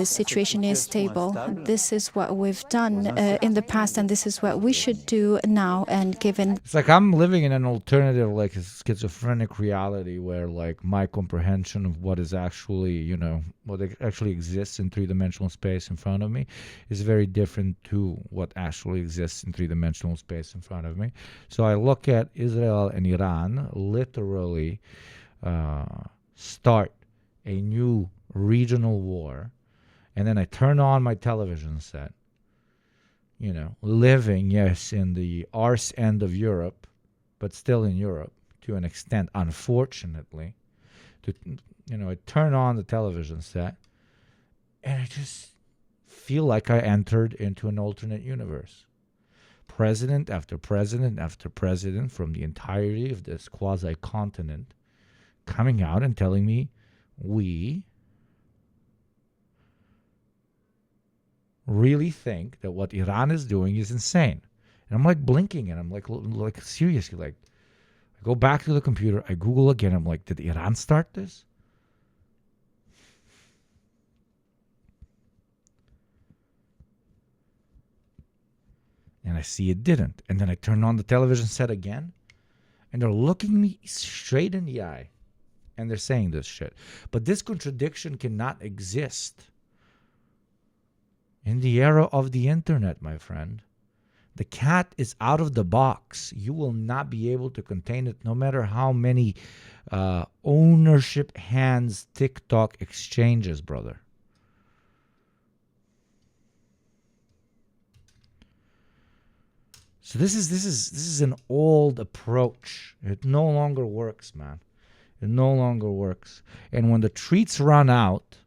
P: situation is stable. This is what we've done in the past, and this is what we should do now. And given
A: it's like I'm living in an alternative, like a schizophrenic reality, where like my comprehension of what is actually, what actually exists in three-dimensional space in front of me is very different to what actually exists in three-dimensional space in front of me. So I look at Israel and Iran literally start a new regional war, and then I turn on my television set, living, yes, in the arse end of Europe, but still in Europe to an extent, unfortunately. I turn on the television set, and I just feel like I entered into an alternate universe. President after president after president from the entirety of this quasi-continent coming out and telling me we really think that what Iran is doing is insane. And I'm like blinking, and I'm like seriously, like I go back to the computer, I Google again, I'm like, did Iran start this? And I see it didn't. And then I turn on the television set again, and they're looking me straight in the eye. And they're saying this shit. But this contradiction cannot exist in the era of the internet, my friend. The cat is out of the box. You will not be able to contain it, no matter how many ownership hands TikTok exchanges, brother. So this is an old approach. It no longer works, man. It no longer works. And when the treats run out,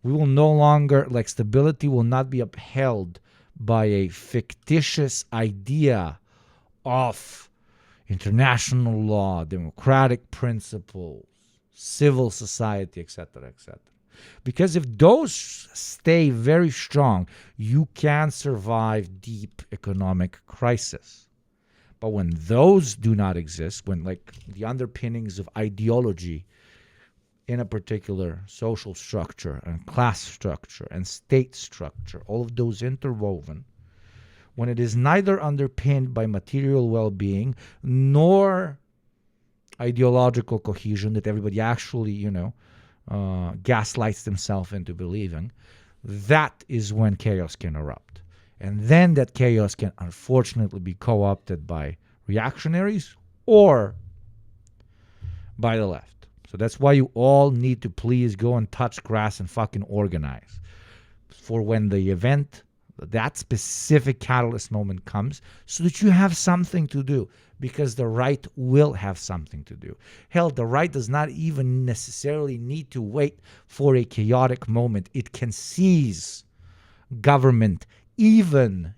A: we will no longer, like, stability will not be upheld by a fictitious idea of international law, democratic principles, civil society, etc., etc. Because if those stay very strong, you can survive deep economic crisis. But when those do not exist, when like the underpinnings of ideology in a particular social structure and class structure and state structure, all of those interwoven, when it is neither underpinned by material well-being nor ideological cohesion that everybody actually, gaslights themselves into believing, that is when chaos can erupt. And then that chaos can unfortunately be co-opted by reactionaries or by the left. So that's why you all need to please go and touch grass and fucking organize. For when the event, that specific catalyst moment comes, so that you have something to do. Because the right will have something to do. Hell, the right does not even necessarily need to wait for a chaotic moment. It can seize government even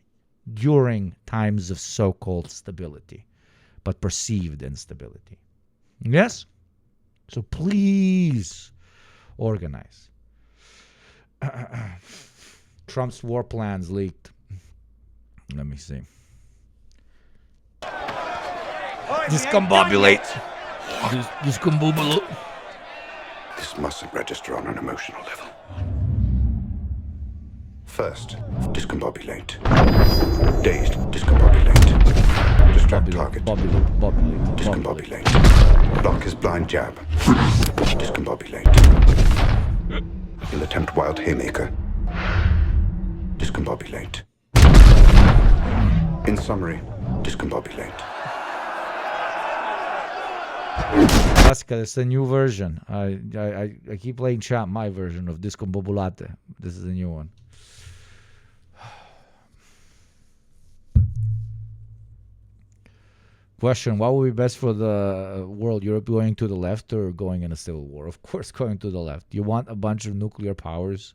A: during times of so-called stability, but perceived instability. Yes? So please organize. Trump's war plans leaked. Let me see. Discombobulate. Discombobulate.
C: This mustn't register on an emotional level. First, discombobulate. Dazed, discombobulate. Distract target. Discombobulate. Block his blind jab. Discombobulate. He'll attempt wild haymaker. Discombobulate. In summary, discombobulate.
A: Pascal, it's a new version. I keep playing chat my version of Discombobulate. This is a new one. Question, what would be best for the world? Europe going to the left or going in a civil war? Of course, going to the left. You want a bunch of nuclear powers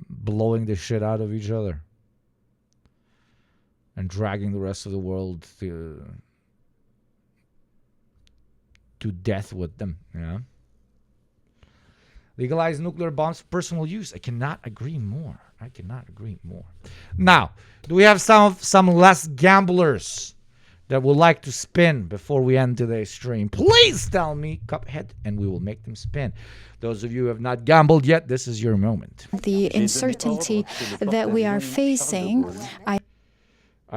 A: blowing the shit out of each other and dragging the rest of the world to death with them. Yeah. Legalize nuclear bombs for personal use. I cannot agree more. I cannot agree more. Now, do we have some less gamblers that would like to spin before we end today's stream? Please tell me, Cuphead, and we will make them spin. Those of you who have not gambled yet, this is your moment.
P: The uncertainty that we are facing,
A: I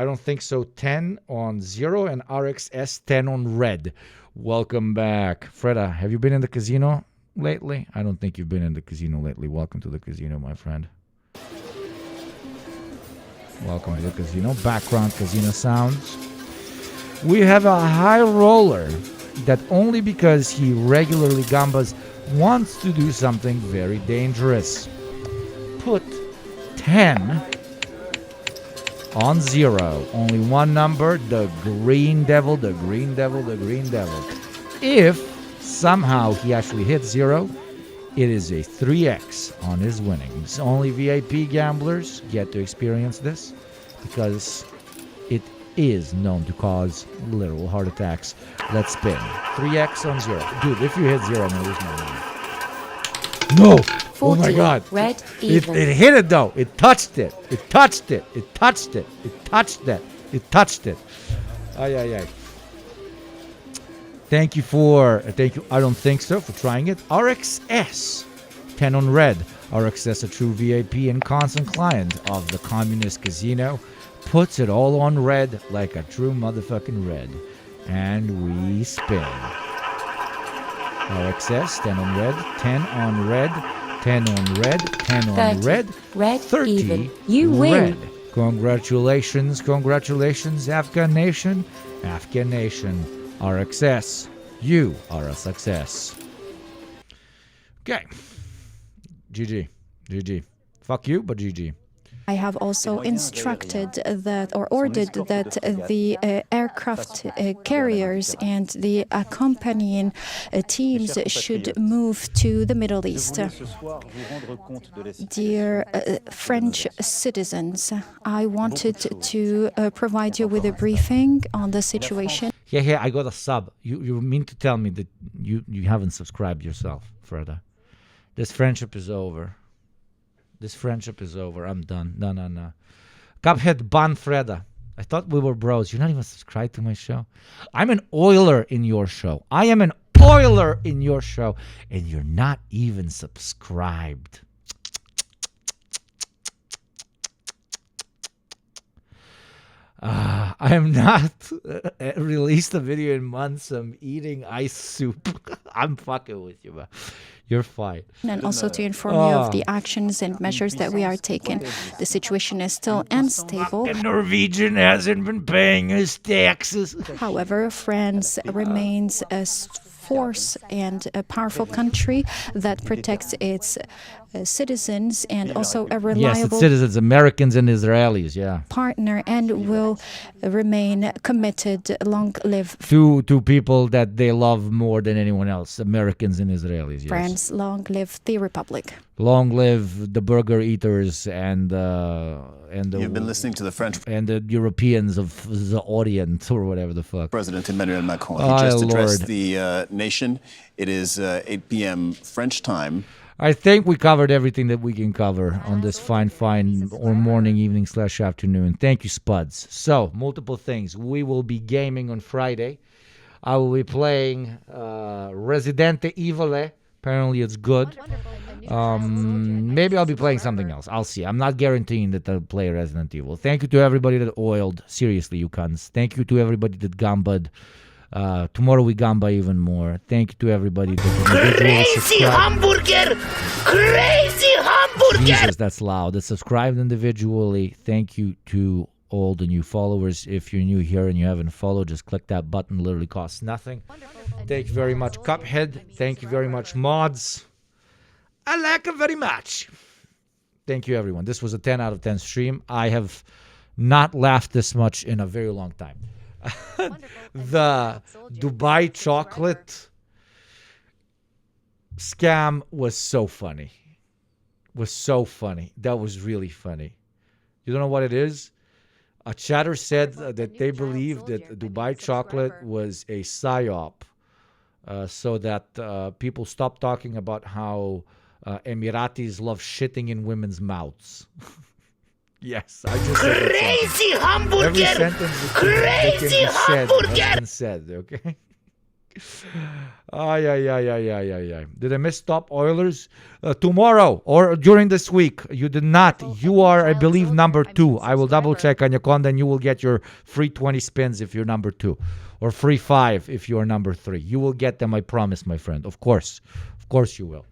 A: don't think so. 10 on 0 and RXS 10 on red. Welcome back. Freda, have you been in the casino lately? I don't think you've been in the casino lately. Welcome to the casino, my friend. Welcome to the casino. Background casino sounds. We have a high roller that only because he regularly gambas wants to do something very dangerous. Put 10 on 0. Only one number, the green devil, the green devil, the green devil. If somehow he actually hits 0, it is a 3x on his winnings. Only VIP gamblers get to experience this because it is known to cause literal heart attacks. Let's spin. 3x on 0. Dude, if you hit 0, I'm going to lose my money. No!
U: 40,
A: oh my God.
U: Red
A: It
U: even.
A: hit it though. It touched it. It touched it. It touched it. It touched it. It touched it. Ay, ay, ay. Thank you. I don't think so for trying it. RXS 10 on red. RXS, a true VIP and constant client of the communist casino, puts it all on red like a true motherfucking red. And we spin. RXS 10 on red, 10 on red, 10 on red, 10 on
U: 30.
A: red,
U: Red
A: 30
U: even. You
A: red.
U: win.
A: Congratulations, congratulations, Afghan Nation. Afghan Nation, RXS, you are a success. Okay. GG. GG. Fuck you, but GG.
P: I have also instructed that or ordered that the aircraft carriers and the accompanying teams should move to the Middle East. Dear French citizens, I wanted to provide you with a briefing on the situation.
A: Yeah, I got a sub. You mean to tell me that you haven't subscribed yourself, Freda? This friendship is over. This friendship is over. I'm done. No. Cuphead ban Freda. I thought we were bros. You're not even subscribed to my show. I'm an oiler in your show. I am an oiler in your show. And you're not even subscribed. I am not released a video in months. I'm eating ice soup. I'm fucking with you, man. You're fine.
P: And also to inform you of the actions and measures that we are taking. The situation is still unstable.
A: The Norwegian hasn't been paying his taxes.
P: However, France remains a force and a powerful country that protects its citizens and also a reliable
A: yes, its citizens, Americans and Israelis, yeah.
P: partner, and will remain committed. Long live
A: Two people that they love more than anyone else, Americans and Israelis, yes.
P: France, long live the Republic.
A: Long live the burger eaters and
G: You've been listening to the French
A: and the Europeans of the Orient or whatever the fuck.
G: President Emmanuel Macron.
A: Oh,
G: He just addressed
A: Lord.
G: the nation. It is 8 p.m. French time.
A: I think we covered everything that we can cover on this fine or morning, evening / afternoon. Thank you, Spuds. So, multiple things. We will be gaming on Friday. I will be playing Resident Evil. Apparently, it's good. Maybe I'll be playing something else. I'll see. I'm not guaranteeing that I'll play Resident Evil. Thank you to everybody that oiled. Seriously, you cunts. Thank you to everybody that gambad. Tomorrow we gamba even more. Thank you to everybody that
O: Crazy hamburger! Crazy hamburger!
A: Jesus, that's loud. That subscribed individually. Thank you to all the new followers. If you're new here and you haven't followed, just click that button. Literally costs nothing. Thank you very much, Cuphead. Thank you very much, Mods. I like it very much. Thank you, everyone. This was a 10 out of 10 stream. I have not laughed this much in a very long time. The Dubai chocolate scam was so funny. That was really funny. You don't know what it is? A chatter said that they believed that Dubai chocolate was a psyop, so that people stop talking about how Emiratis love shitting in women's mouths. Yes, I just said
O: crazy hamburger.
A: Every sentence crazy hamburger has been said. Okay. Yeah. Did I miss Top Oilers? Tomorrow or during this week? You did not. You are, I believe, number 2. I will double check on your con, then you will get your free 20 spins if you're number 2, or free 5 if you are number 3. You will get them, I promise, my friend. Of course you will.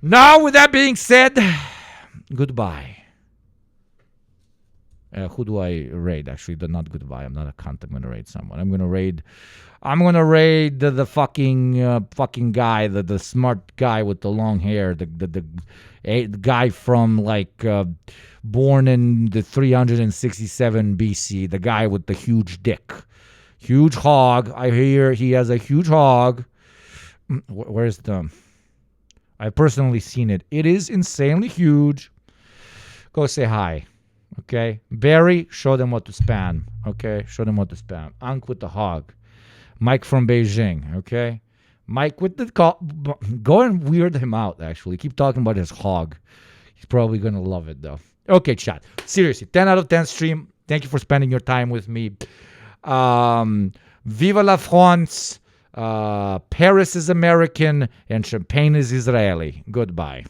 A: Now, with that being said, goodbye. Who do I raid? Actually, not goodbye. I'm not a cunt. I'm gonna raid someone. I'm gonna raid the fucking guy, the smart guy with the long hair, the guy from born in the 367 BC, the guy with the huge dick, huge hog. I hear he has a huge hog. Where's the? I've personally seen it. It is insanely huge. Go say hi. Okay, Barry, show them what to spam. Okay, show them what to spam. Ankh with the hog. Mike from Beijing. Okay, Mike with the go and weird him out. Actually, keep talking about his hog. He's probably gonna love it though. Okay, chat. Seriously, 10 out of 10 stream. Thank you for spending your time with me. Viva la France. Paris is American and Champagne is Israeli. Goodbye.